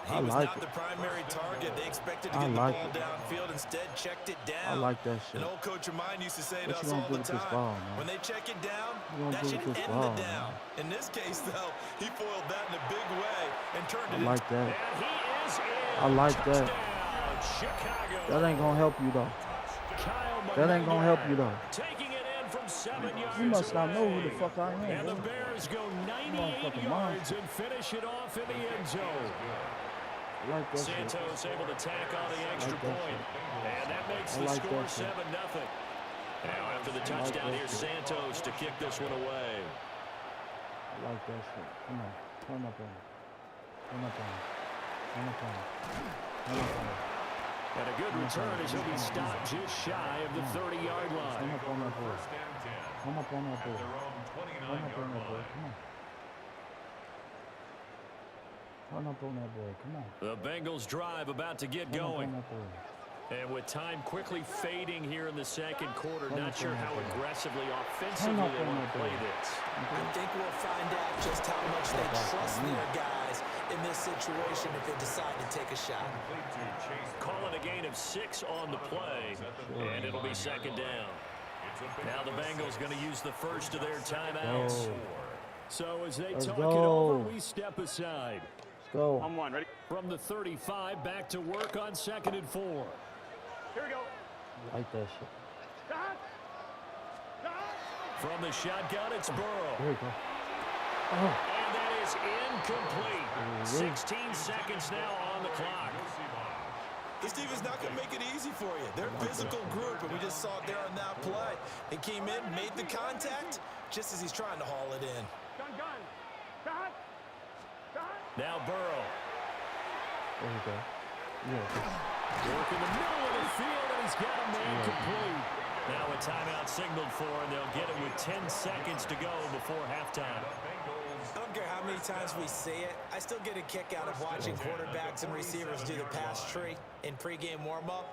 He was not the primary target. They expected to get the ball downfield. Instead, checked it down. I like that shit. An old coach of mine used to say to What us you all gonna do the with this time, ball, man? when they check it down, You that gonna do should with end this ball, the down. man? In this case, though, he foiled that in a big way and turned I it like that. And he is in. I like that. Touchdown, Chicago. That ain't gonna help you though. Kyle That ain't gonna help you though. taking it in from 7 yards You must not know who away. the fuck I am. And the bro. Bears go 98 motherfucking yards monster. and finish it off in the end zone. I like that shit. Santos able to tack on the extra like that point. And that makes I the like score that shit. 7-0. Now after the touchdown, that here's shit. Santos to kick this one away. I like that shit. Come on. Turn up on it. Turn up on it. Turn up on it. Turn up on it. And a good return as he'll be stopped just shy of the 30-yard Turn line. up on that boy. Come up on that boy. Turn up on that boy. Come on. Turn up on that boy. Come on. The Bengals drive about to get Turn up going. on that boy. And with time quickly fading here in the second quarter, Turn not up sure on how that boy. aggressively, Turn offensively up they on want that to play boy. this. I think we'll find out just how much they trust their guys in this situation if they decide to take a shot. Calling a gain of 6 on the play, and it'll be second down. Now the Bengals going to use the first of their timeouts. Go. So as they Let's talk go. it over, we step aside. Let's go. On one, ready? From the 35, back to work on 2nd and 4. Here we go. I like that shit. Stop. Stop. From the shotgun, it's Burrow. There we go. Oh. And that is incomplete. 16 seconds now on the clock. This defense not going to make it easy for you. They're a physical group, and we just saw it there on that play. He came in, made the contact, just as he's trying to haul it in. Gun. Stop. Stop. Now Burrow. There we go. Yeah. Work in the middle of the field, and he's got a man complete. Now a timeout signaled for, and they'll get it with 10 seconds to go before halftime. I don't care how many times we see it. I still get a kick out of watching quarterbacks and receivers do the pass tree in pregame warm-up.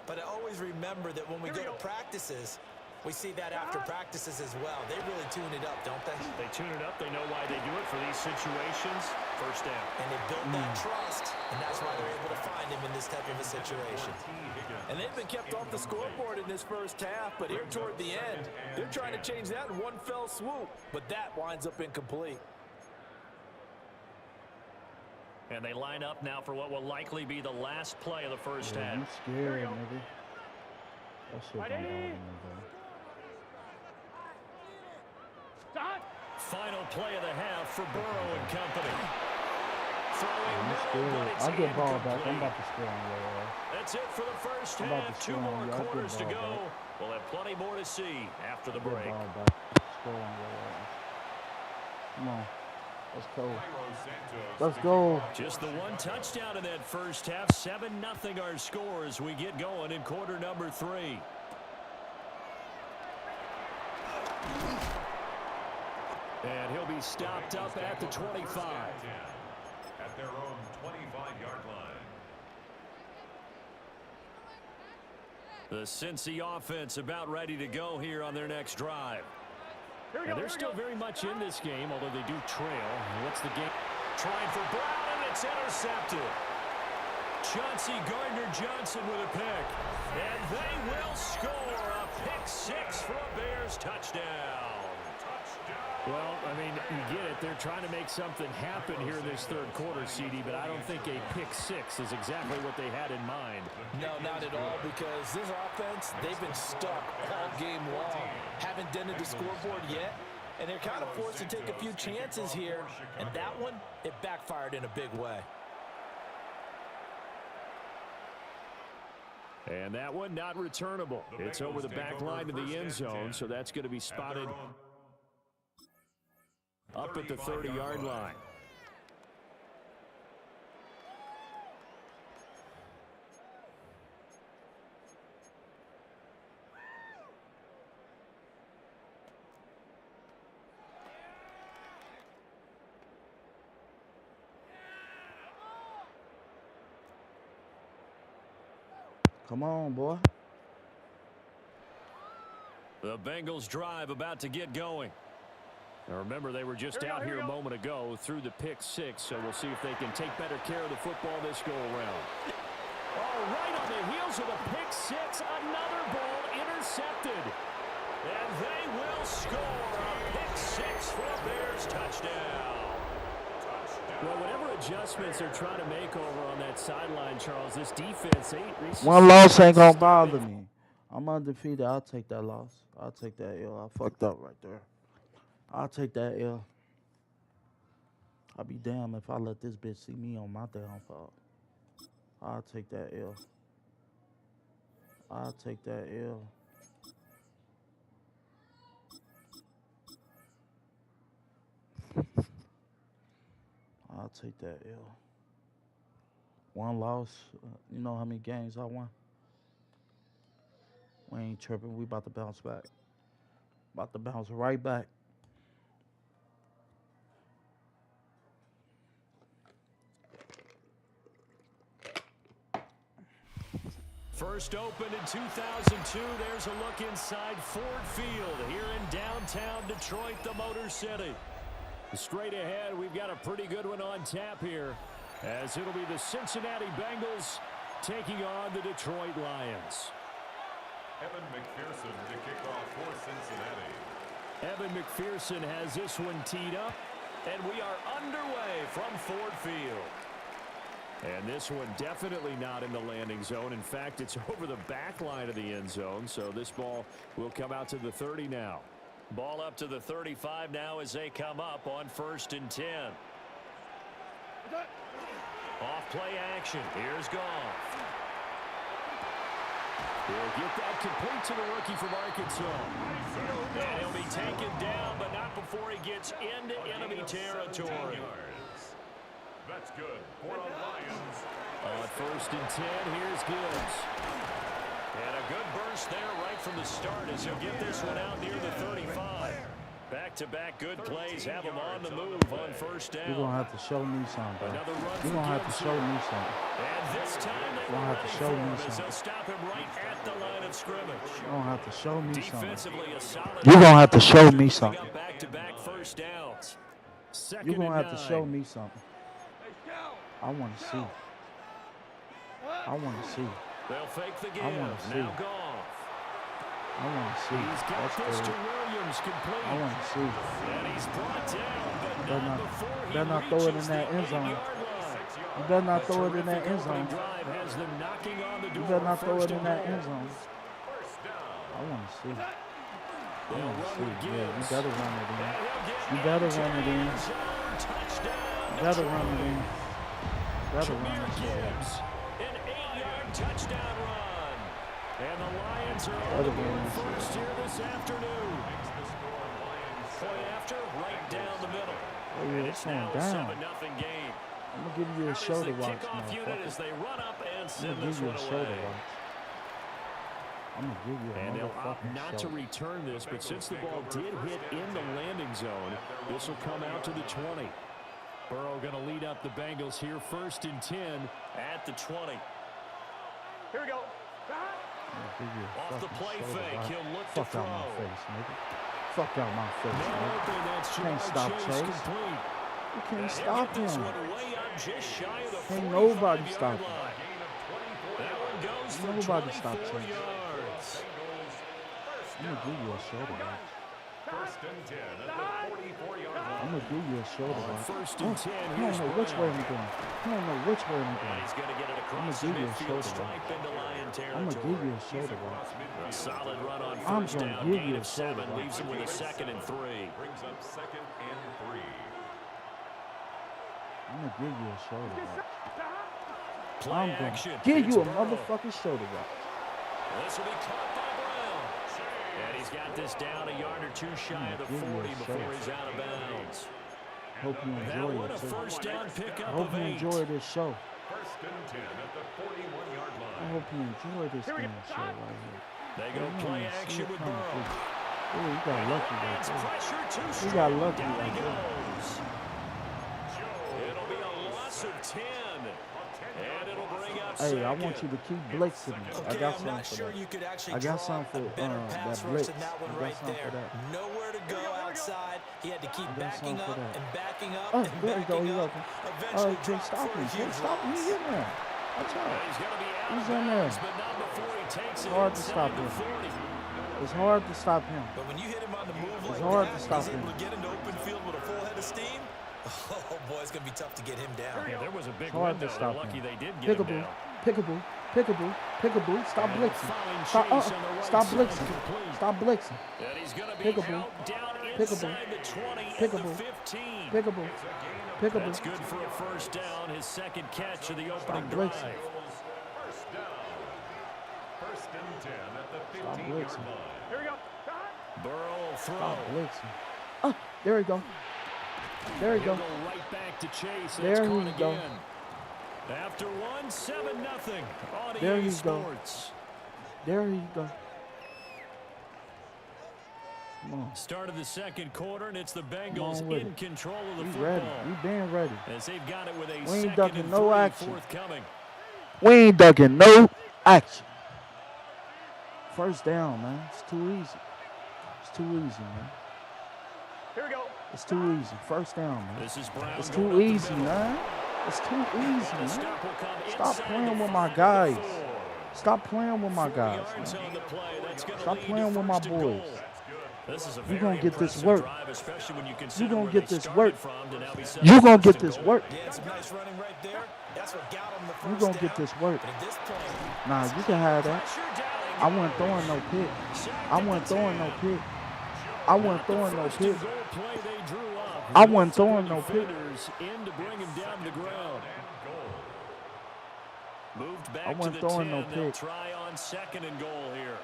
But I always remember that when we go to practices, we see that after practices as well. They really tune it up, don't they? They tune it up. They know why they do it for these situations. First down. And they build that trust, and that's why they're able to find him in this type of a situation. And they've been kept off the scoreboard in this first half, but here toward the end, they're trying to change that in one fell swoop. But that winds up incomplete. And they line up now for what will likely be the last play of the first Yeah, half. you scared, nigga. That shit don't bother me, bro. Stop. Final play of the half for Burrow and company. Throwing I'm middle, scared. but it's I'll get ball back. I'm incomplete. about to score on your ass. That's it for the first I'm about to half. score 2 on more you. I'll get quarters to ball go. back. We'll have plenty more to see after the Get break. ball back. Score on your ass. Come on. Let's go. Let's go. Just the one touchdown in that first half. 7-0 our score as we get going in quarter number 3. And he'll be stopped up at the 25. At their own 25-yard line. The Cincy offense about ready to go here on their next drive. And they're still very much in this game, although they do trail. What's the game? Trying for Brown, and it's intercepted. Chauncey Gardner-Johnson with a pick. And they will score a pick 6 for a Bears touchdown. Well, I mean, you get it. They're trying to make something happen here in this third quarter, CD, but I don't think a pick 6 is exactly what they had in mind. No, not at all, because this offense, they've been stuck all game long. Haven't dented the scoreboard yet, and they're kind of forced to take a few chances here. And that one, it backfired in a big way. And that one not returnable. It's over the back line of the end zone, so that's going to be spotted up at the 30-yard line. Come on, boy. The Bengals drive about to get going. Now remember, they were just out here a moment ago through the pick six, so we'll see if they can take better care of the football this go-around. Oh, right on the heels of the pick six, another ball intercepted. And they will score a pick six for a Bears touchdown. Well, whatever adjustments they're trying to make over on that sideline, Charles, this defense ain't... One loss ain't going to bother me. I'm undefeated. I'll take that loss. I'll take that L. I fucked up right there. I'll take that L. I'll be damned if I let this bitch see me on my downfall. I'll take that L. I'll take that L. I'll take that L. One loss. You know how many games I won? We ain't tripping. We about to bounce back. About to bounce right back. First opened in 2002. There's a look inside Ford Field here in downtown Detroit, the Motor City. Straight ahead, we've got a pretty good one on tap here, as it'll be the Cincinnati Bengals taking on the Detroit Lions. Evan McPherson to kick off for Cincinnati. Evan McPherson has this one teed up, and we are underway from Ford Field. And this one definitely not in the landing zone. In fact, it's over the back line of the end zone, so this ball will come out to the 30 now. Ball up to the 35 now as they come up on 1st and 10. Off play action. Here's Goff. He'll get that complete to the rookie from Arkansas. And he'll be taken down, but not before he gets into enemy territory. That's good for the Lions. On 1st and 10, here's Gibbs. And a good burst there right from the start as he'll get this one out near the 35. Back-to-back good plays have him on the move on 1st down. You're going to have to show me something. Another run You're going to have to show me something. And this time they You're going to have to show me as something. they'll stop him right at the line of scrimmage. You're going to have to show me something. Defensively, a solid. You're going to have to show me something. Back-to-back first downs. You're going to have to show me something. I want to see. I want to see. They'll fake the give. I want to see. Now Goff. I want to see. He's got That's this good. to Williams complete. I want to see. And he's brought down, but not before he better not throw it in reaches that the end zone. 8-yard line. You better not A throw it in that terrific end zone. opening drive has them knocking on the You door. better not throw it First in and that goal. end zone. First down. I want to see. I They'll want to run see. with Yeah, you Gibbs. better run it in. And he'll get You better into run it the in. end zone. Touchdown, You better run it Detroit. in. Better run Jameer it in. Gibbs, an 8-yard touchdown run. And the Lions are on Better the board run this first shit. here this afternoon. Point after, right down the middle. Oh, yeah, And it's it's going now a down. 7-0 game. I'm going to give you a Out show is to the watch, kickoff unit as motherfucker. they run up and I'm send going to this give you one a show to away. watch. I'm going to give you a And they'll opt motherfucking not show. to return this, but since the ball did hit in the landing zone, this will come out to the 20. Burrow going to lead up the Bengals here, 1st and 10 at the 20. Here we go. I'm gonna give you a Off the fucking play show to fake, watch. he'll look to Fuck out my throw. face, nigga. Fuck out my face, No nigga. open, that's Can't Jamar stop Chase Chase. complete. You can't And stop he'll get this him. one way up just shy of the Can't nobody 45-yard stop him. line. That one goes for Nobody stop 24 Chase. yards. I'm gonna give you a show to watch. First and 10 at the 44-yard line. I'm gonna give you a show to On watch. 1st and 10, I here's don't know which way Brown. I'm going. I don't know which way I'm And going. he's going to get it across the give you a show midfield to stripe into Lion I'm territory. gonna give you a show to watch. A solid run on I'm 1st gonna down, give gain you of a show to 7, watch. leaves him with a 2nd and 3. Brings up 2nd and 3. I'm gonna give you a show to watch. Play I'm action. gonna give It's you a Burrow. motherfucking show to watch. This will be caught by Brown. And he's got this down a yard or two shy of the Give you a 40 before show. he's out of bounds. Hope you That enjoy one a it too. first down I pickup hope of you 8. enjoy this show. First and 10 at the 41-yard I line. hope you enjoy this damn show right here. They go You play ain't see action it with coming Burrow. through. Ooh, you got lucky right Lions there. pressure too You strong. got lucky Down he right there. goes. It'll be a loss of 10. And it'll bring up Hey, I want you to keep blitzing me. Okay, I got I'm something not for sure that. you could actually I got draw something a for better pass that rush blitz. than that one I got right something for there. that. Nowhere to go outside. He had to keep I got backing something for up that. and backing up Oh, and there you go. backing He's up. open. Eventually Can't dropped stop for him. a huge Can't stop him. loss. He's in there. Watch out. He's going to be out He's of in there. bounds, but not before he takes It's it hard to inside stop the him. 40. It's hard to stop him. But when you hit him on the move It's like hard that, to stop he's able him. to get into open field with a full head of steam. Oh, boy, it's going to be tough to get him down. Yeah, there was a big It's hard window. to stop They're lucky him. they did get him Pickable. down. Pickable. Pickable. Pickable. Stop And blitzing. fine Stop. chase on the right Stop side blitzing. complete. Stop blitzing. And he's going to be Pickable. out down Pickable. inside the 20 at Pickable. the 15. Pickable. Pickable. That's good for a first down, his second catch of the opening Stop drive. blitzing. First down. First and 10 at the Stop 15-yard blitzing. line. Here we go. Burrow will throw. Stop blitzing. Oh, there we go. There we He'll go. go right back to Chase. There That's caught you go. again. After one, 7-0 on There EA you go. Sports. There you go. Come on. Start of the second quarter, and it's the on Bengals with in it. control of the We football. ready. We been ready. As they've got it with a We ain't second ducking and no 3 action. forthcoming. We ain't ducking no action. First down, man. It's too easy. It's too easy, man. Here we go. It's too easy. First down, man. This is Brown It's going too up the easy, middle. man. It's too easy, And a man. stop will come Stop inside playing the with my 5 to guys. the 4. Stop playing with my 4 guys, yards man. on the play. That's gonna Stop lead to playing with my first and goal. boys. This is a You very gonna get this impressive work. drive, especially when you consider gonna where get they this started work. from to now be set You up gonna first get and this goal. work. Yeah, some nice running right there. That's what got him the first You gonna down. get this work. But at this point, Nah, you can have that. Pressure down I wasn't throwing no pick. I wasn't throwing no pick. I wasn't throwing no First pick. and goal play they drew up. I wasn't throwing no pick. Defenders in to bring him down to the ground. Moved back I to wasn't the throwing 10. no They'll pick. try on second and goal here.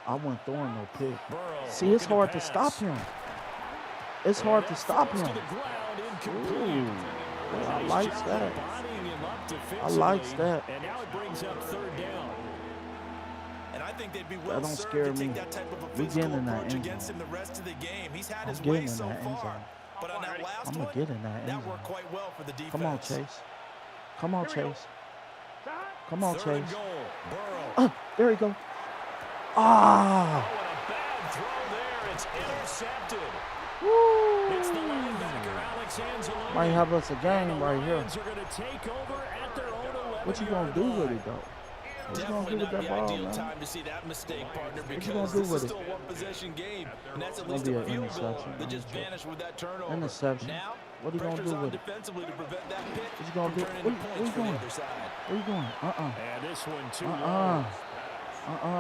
I wasn't throwing no pick. Burrow See, it's looking hard to pass. stop him. It's hard to That stop falls him. to the ground, incomplete. Ooh, I Nice likes job that. bodying him up I likes defensively, that. And now it brings up third down. and I think they'd be well don't served scare to take me. that type of a We physical getting in that approach end against zone. him the rest of the game. He's had I'm his getting way in so that end far. zone. But on that last I'm one, gonna get in that end that zone. worked quite well for the defense. Come on, Chase. Come on, Here we go. Chase. Come on, Third and Chase. goal. Burrow. Oh, there we go. Ah. Oh, and a bad throw there. It's intercepted. Woo. It's the linebacker, Alex Anzalone. Might have us a And game the right here. Lions are going to take over at their own 11-yard What you gonna do with it, though? What you gonna Definitely do with not that the ball, ideal man? time to see that mistake, partner, you because gonna do this with is it? still a one-possession game, and that's at Gonna least be a an field goal interception. that just vanished with that turnover. Interception. Now, What you gonna pressure's do on with it? defensively to prevent that pick What you gonna from do? turning What into you points for the doing? other side. Where you going? And this one too Uh-uh. low.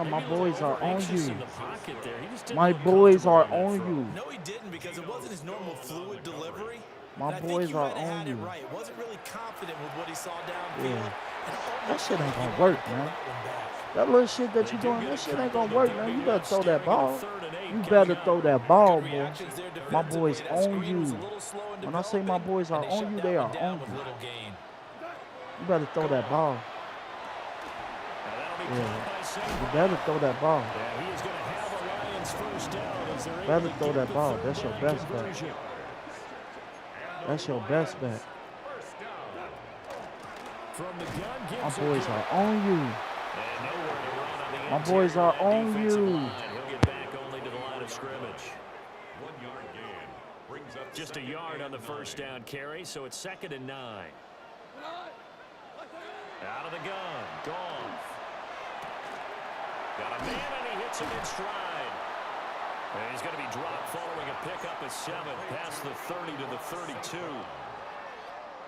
My Maybe a little boys are on over-anxious you. in the pocket there. He just didn't My look boys are comfortable on with that you. No, he didn't, because it wasn't his normal fluid delivery. My And I boys think he are might have on had you. it right. Wasn't really confident with what he saw downfield. Yeah. And That shit ain't almost gonna work, threw man. that one back. That little shit that you doing, that shit ain't gonna work, man. You better throw that ball. You better throw that ball, Good boy. reactions there My defensively. boys That on screen was a you. little slow in When I say my developing, boys are and they on shut you, that they one are down on with you. little gain. You better throw that ball. Yeah. You better throw that ball. Yeah, he is going to have a Lions first down as they're able Better to throw get that the ball. third That's your down best bet. conversion. That's your best bet. From the gun, My gives it boys to are on you. And nowhere to run on the My boys interior are of that on defensive you. line. He'll get back only to the line of scrimmage. 1 yard gain brings up Just a second yard on the and first 9. down carry, so it's 2nd and 9. Out of the gun, Goff. Got a man and he hits him in stride. And he's going to be dropped following a pickup of 7 past the 30 to the 32.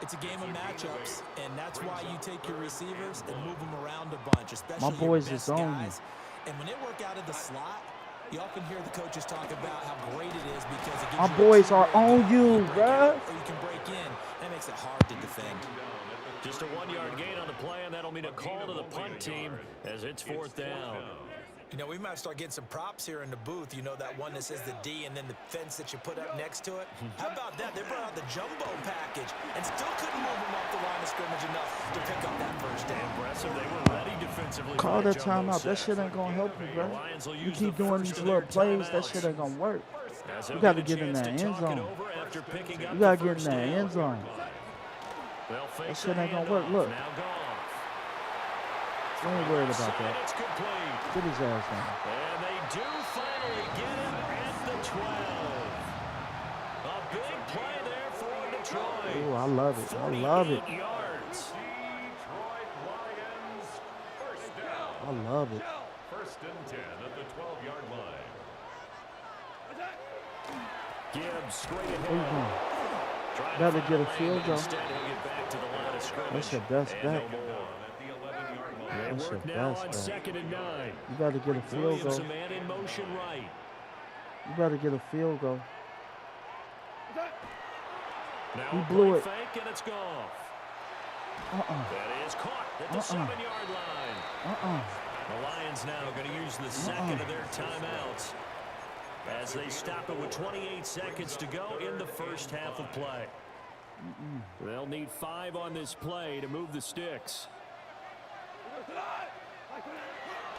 It's a game of matchups, and that's why you take your receivers and move them around a bunch, especially your boys best is on you. guys. And when they work out of the slot, you often hear the coaches talk about how great it is because it gives My you a boys are two-way on gap. you, can break out, bruh. or you can break in. That makes it hard to defend. Just a 1 yard gain on the play, and that'll mean a call to the punt team as it's 4th down. You know, we might start getting some props here in the booth. You know, that one that says the D and then the fence that you put up next to it. How about that? They brought out the jumbo package and still couldn't move them off the line of scrimmage enough to pick up that first down. Impressive. They were ready defensively. Call for a that jumbo timeout. That set. shit ain't gonna help you, bro. Lions will You use keep the doing first these of little their plays, that timeouts. shit ain't gonna work. As You he'll gotta a get in chance that to end talk it zone. over after picking up You gotta the get in first that down. end zone. They'll That face shit a ain't gonna work. handoff. Look, Now Goff. I ain't worried about Side, that. it's complete. Get his ass down. And they do finally get him at the 12. A big play there for Detroit. Ooh, I love it. I love it. 48 yards. Detroit Lions, first down. I love it. First and 10 at the 12-yard line. Gibbs straight Where you ahead. going? Trying Better to get a find field lane, goal. instead he'll get back to the line of scrimmage. That's your best And bet. no more. At the 11-yard line. They That's work your now best on bet. 2nd and 9. You better get a field Williams goal. a man in motion right. You better get a field goal. Now He a blew play it. fake and it's Goff. Uh-uh. That is caught at the 7-yard line. Uh-uh. The Lions now going to use the second of their timeouts as they stop it with 28 seconds to go in the first half of play. They'll need 5 on this play to move the sticks.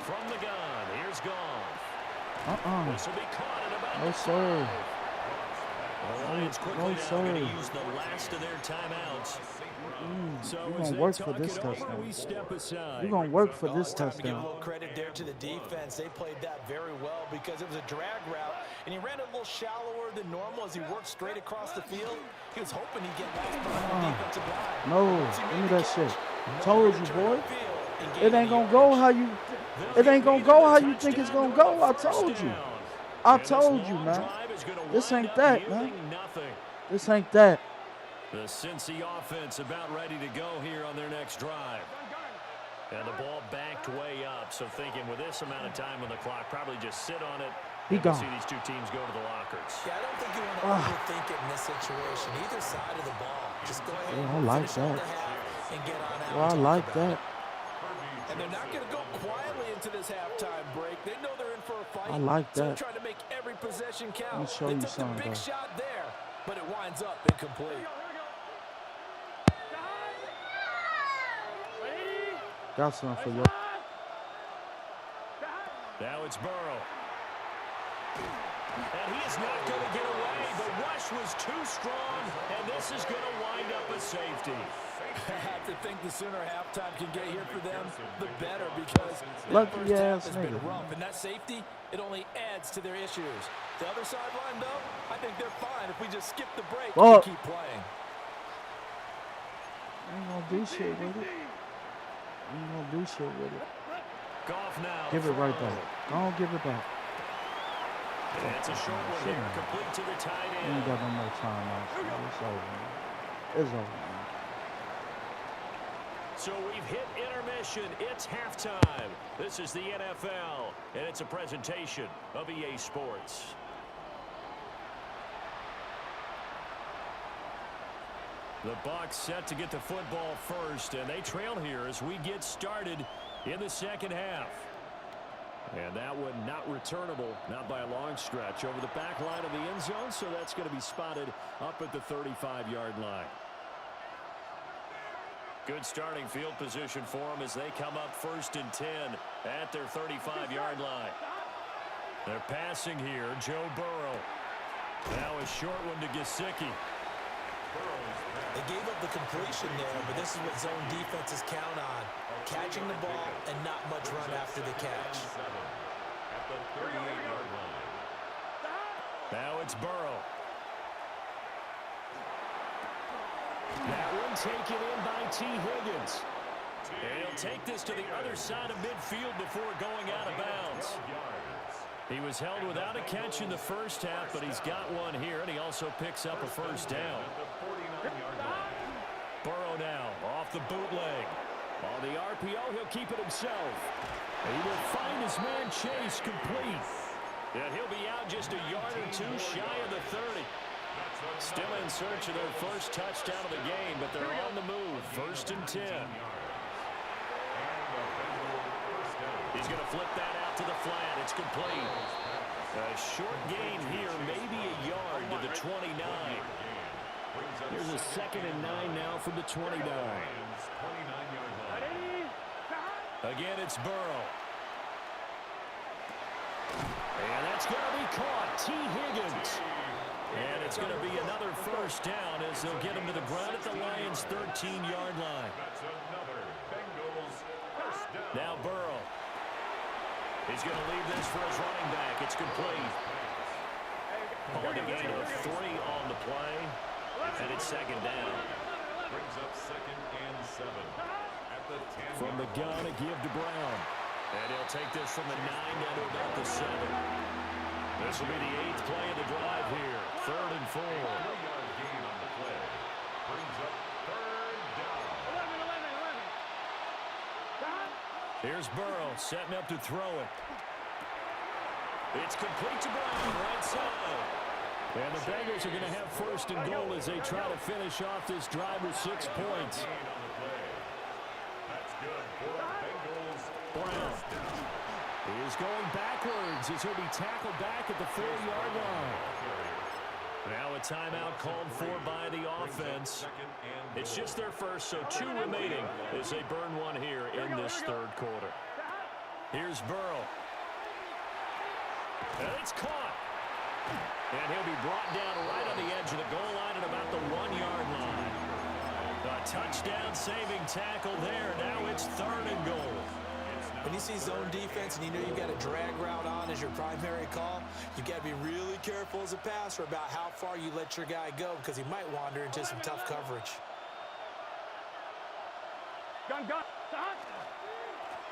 From the gun, here's Goff. This will be caught at about No, the sir. 5. The Lions quickly No, now going to sir. use the last of their timeouts. So You're as gonna they work for talk this it over, touchdown. we step aside. You're going to work for Oh, this it's time to give a touchdown. little credit there to the defense. They played that very well because it was a drag route, and he ran a little shallower than normal as he worked straight across the field. He was hoping he'd get lost behind the defensive line. No, Once he give made me the that catch, shit. Told you, boy. and It gained ain't the gonna go yardage. how you. It ain't gonna go how you think it's gonna go. I told you. I told you, man. This ain't that, man. This ain't that. The Cincy offense about ready to go here on their next drive. And the ball backed way up, so thinking with this amount of time on the clock, probably just sit on it. He and we'll gone. see these two teams go to the lockers. Yeah, I don't think you want to overthink it in this situation. Either side of the ball. Just go ahead Yeah, I and like finish up that. the half and get on out. Well, I and talk like about that. it. And they're not going to go quietly into this halftime break. They know they're in for a fight. I like So that. they're trying to make every possession count. Let me show they you took the something, big though. shot there, but it winds up incomplete. Got something for you. Now it's Burrow. And he is not going to get away. The rush was too strong, and this is going to wind up a safety. I have to think the sooner halftime can get here for them, the better, because that Lucky first half ass has been nigga. rough, and that safety, it only adds to their issues. The other sideline, though, I think they're fine if we just skip the break Oh. and keep playing. Ain't gonna do shit with it. Ain't gonna do shit with it. Goff now. Give it right back. Don't give it back. And it's a short one here, complete to the tight You ain't end. got no more time out. It's over, man. It's over, man. So we've hit intermission. It's halftime. This is the NFL, and it's a presentation of EA Sports. The Bucs set to get the football first, and they trail here as we get started in the second half. And that one not returnable, not by a long stretch, over the back line of the end zone, so that's going to be spotted up at the 35-yard line. Good starting field position for them as they come up 1st and 10 at their 35-yard line. They're passing here, Joe Burrow. Now a short one to Gesicki. They gave up the completion there, but this is what zone defenses count on. Catching the ball and not much run after the catch. At the 38-yard line. Now it's Burrow. That one taken in by T. Higgins. And he'll take this to the other side of midfield before going out of bounds. He was held without a catch in the first half, but he's got one here, and he also picks up a first down. Burrow now off the bootleg. On the RPO, he'll keep it himself. And he will find his man Chase complete. And he'll be out just a yard or two shy of the 30. Still in search of their first touchdown of the game, but they're on the move. 1st and 10. He's going to flip that out to the flat. It's complete. A short gain here, maybe a yard to the 29. Here's a 2nd and 9 now from the 29. Again, it's Burrow. And that's going to be caught. T. Higgins. And it's going to be another first down as they'll get him to the ground at the Lions' 13-yard line. That's another Bengals first down. Now Burrow. He's going to leave this for his running back. It's complete. On a gain of 3 on the play. And it's second down. Brings up 2nd and 7 at the 10. From the gun, a give to Brown. And he'll take this from the 9 down to about the 7. This will be the 8th play of the drive here. 3rd and 4. 3-yard gain on the play. Brings up 3rd down. 11. Here's Burrow setting up to throw it. It's complete to Brown, right side. And the Bengals are going to have 1st and goal as they try to finish off this drive with 6 points. That's good for Bengals. Brown. He is going backwards as he'll be tackled back at the 4-yard line. Now a timeout called for by the offense. It's just their first, so 2 remaining as they burn one here in this 3rd quarter. Here's Burrow. And it's caught. And he'll be brought down right on the edge of the goal line at about the 1-yard line. A touchdown-saving tackle there. Now it's 3rd and goal. When you see zone defense and you know you've got a drag route on as your primary call, you've got to be really careful as a passer about how far you let your guy go because he might wander into some tough coverage. Gun.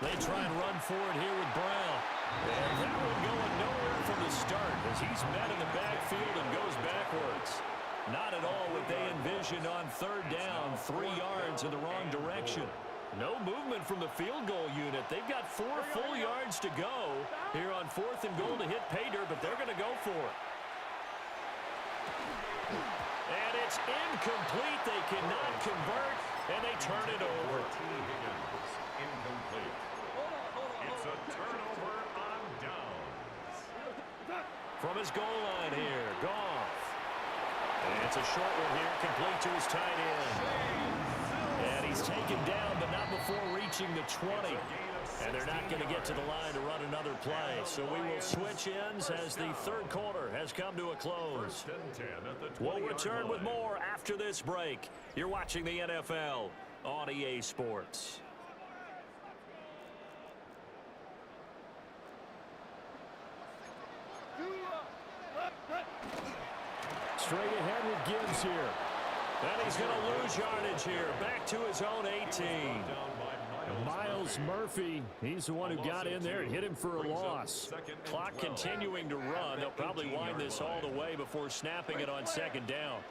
They try and run forward here with Brown. And that one going nowhere from the start as he's met in the backfield and goes backwards. Not at all what they envisioned on 3rd down, 3 yards in the wrong direction. No movement from the field goal unit. They've got 4 full yards to go here on 4th and goal to hit pay dirt, but they're going to go for it. And it's incomplete. They cannot convert, and they turn it over. Incomplete. It's a turnover on downs. From his goal line here, Goff. And it's a short one here, complete to his tight end. And he's taken down, but not before reaching the 20. And they're not going to get to the line to run another play. So we will switch ends as the 3rd quarter has come to a close. We'll return with more after this break. You're watching the NFL on EA Sports. Straight ahead with Gibbs here. And he's going to lose yardage here. Back to his own 18. Miles Murphy, he's the one who got in there and hit him for a loss. Clock continuing to run. They'll probably wind this all the way before snapping it on 2nd down.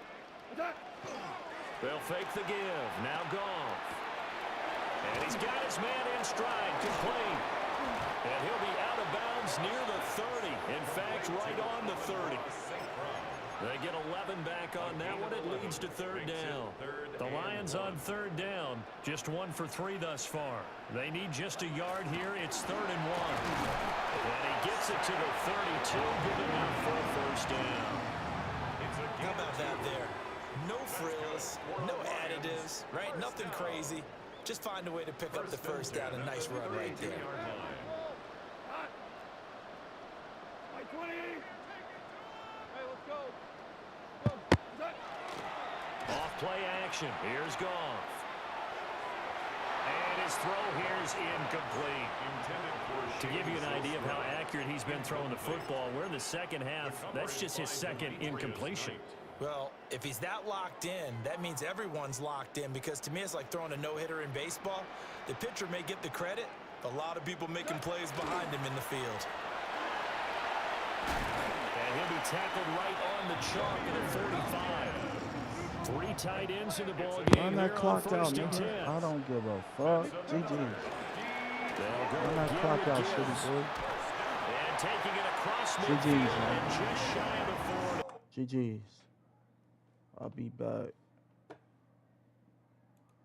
They'll fake the give. Now Goff. And he's got his man in stride. Complete. And he'll be out of bounds near the 30. In fact, right on the 30. They get 11 back on that one. It leads to 3rd down. The Lions on 3rd down. Just 1 for 3 thus far. They need just a yard here. It's 3rd and 1. And he gets it to the 32. Good enough for a first down. How about that there? No frills, no additives, right? Nothing crazy. Just find a way to pick up the first down. A nice run right there. Like 20. Hey, let's go. Off play action. Here's Goff. And his throw here is incomplete. To give you an idea of how accurate he's been throwing the football, we're in the 2nd half. That's just his 2nd incompletion. Well, if he's that locked in, that means everyone's locked in because to me it's like throwing a no-hitter in baseball. The pitcher may get the credit, but a lot of people making plays behind him in the field. And he'll be tackled right on the chalk at the 45. 3 tight ends in the ball game. Run that clock out, nigga. I don't give a fuck. GG. Run that clock out, shitty boy. And taking it across GG's, midfield man. and just shy of the 40. GG's. I'll be back.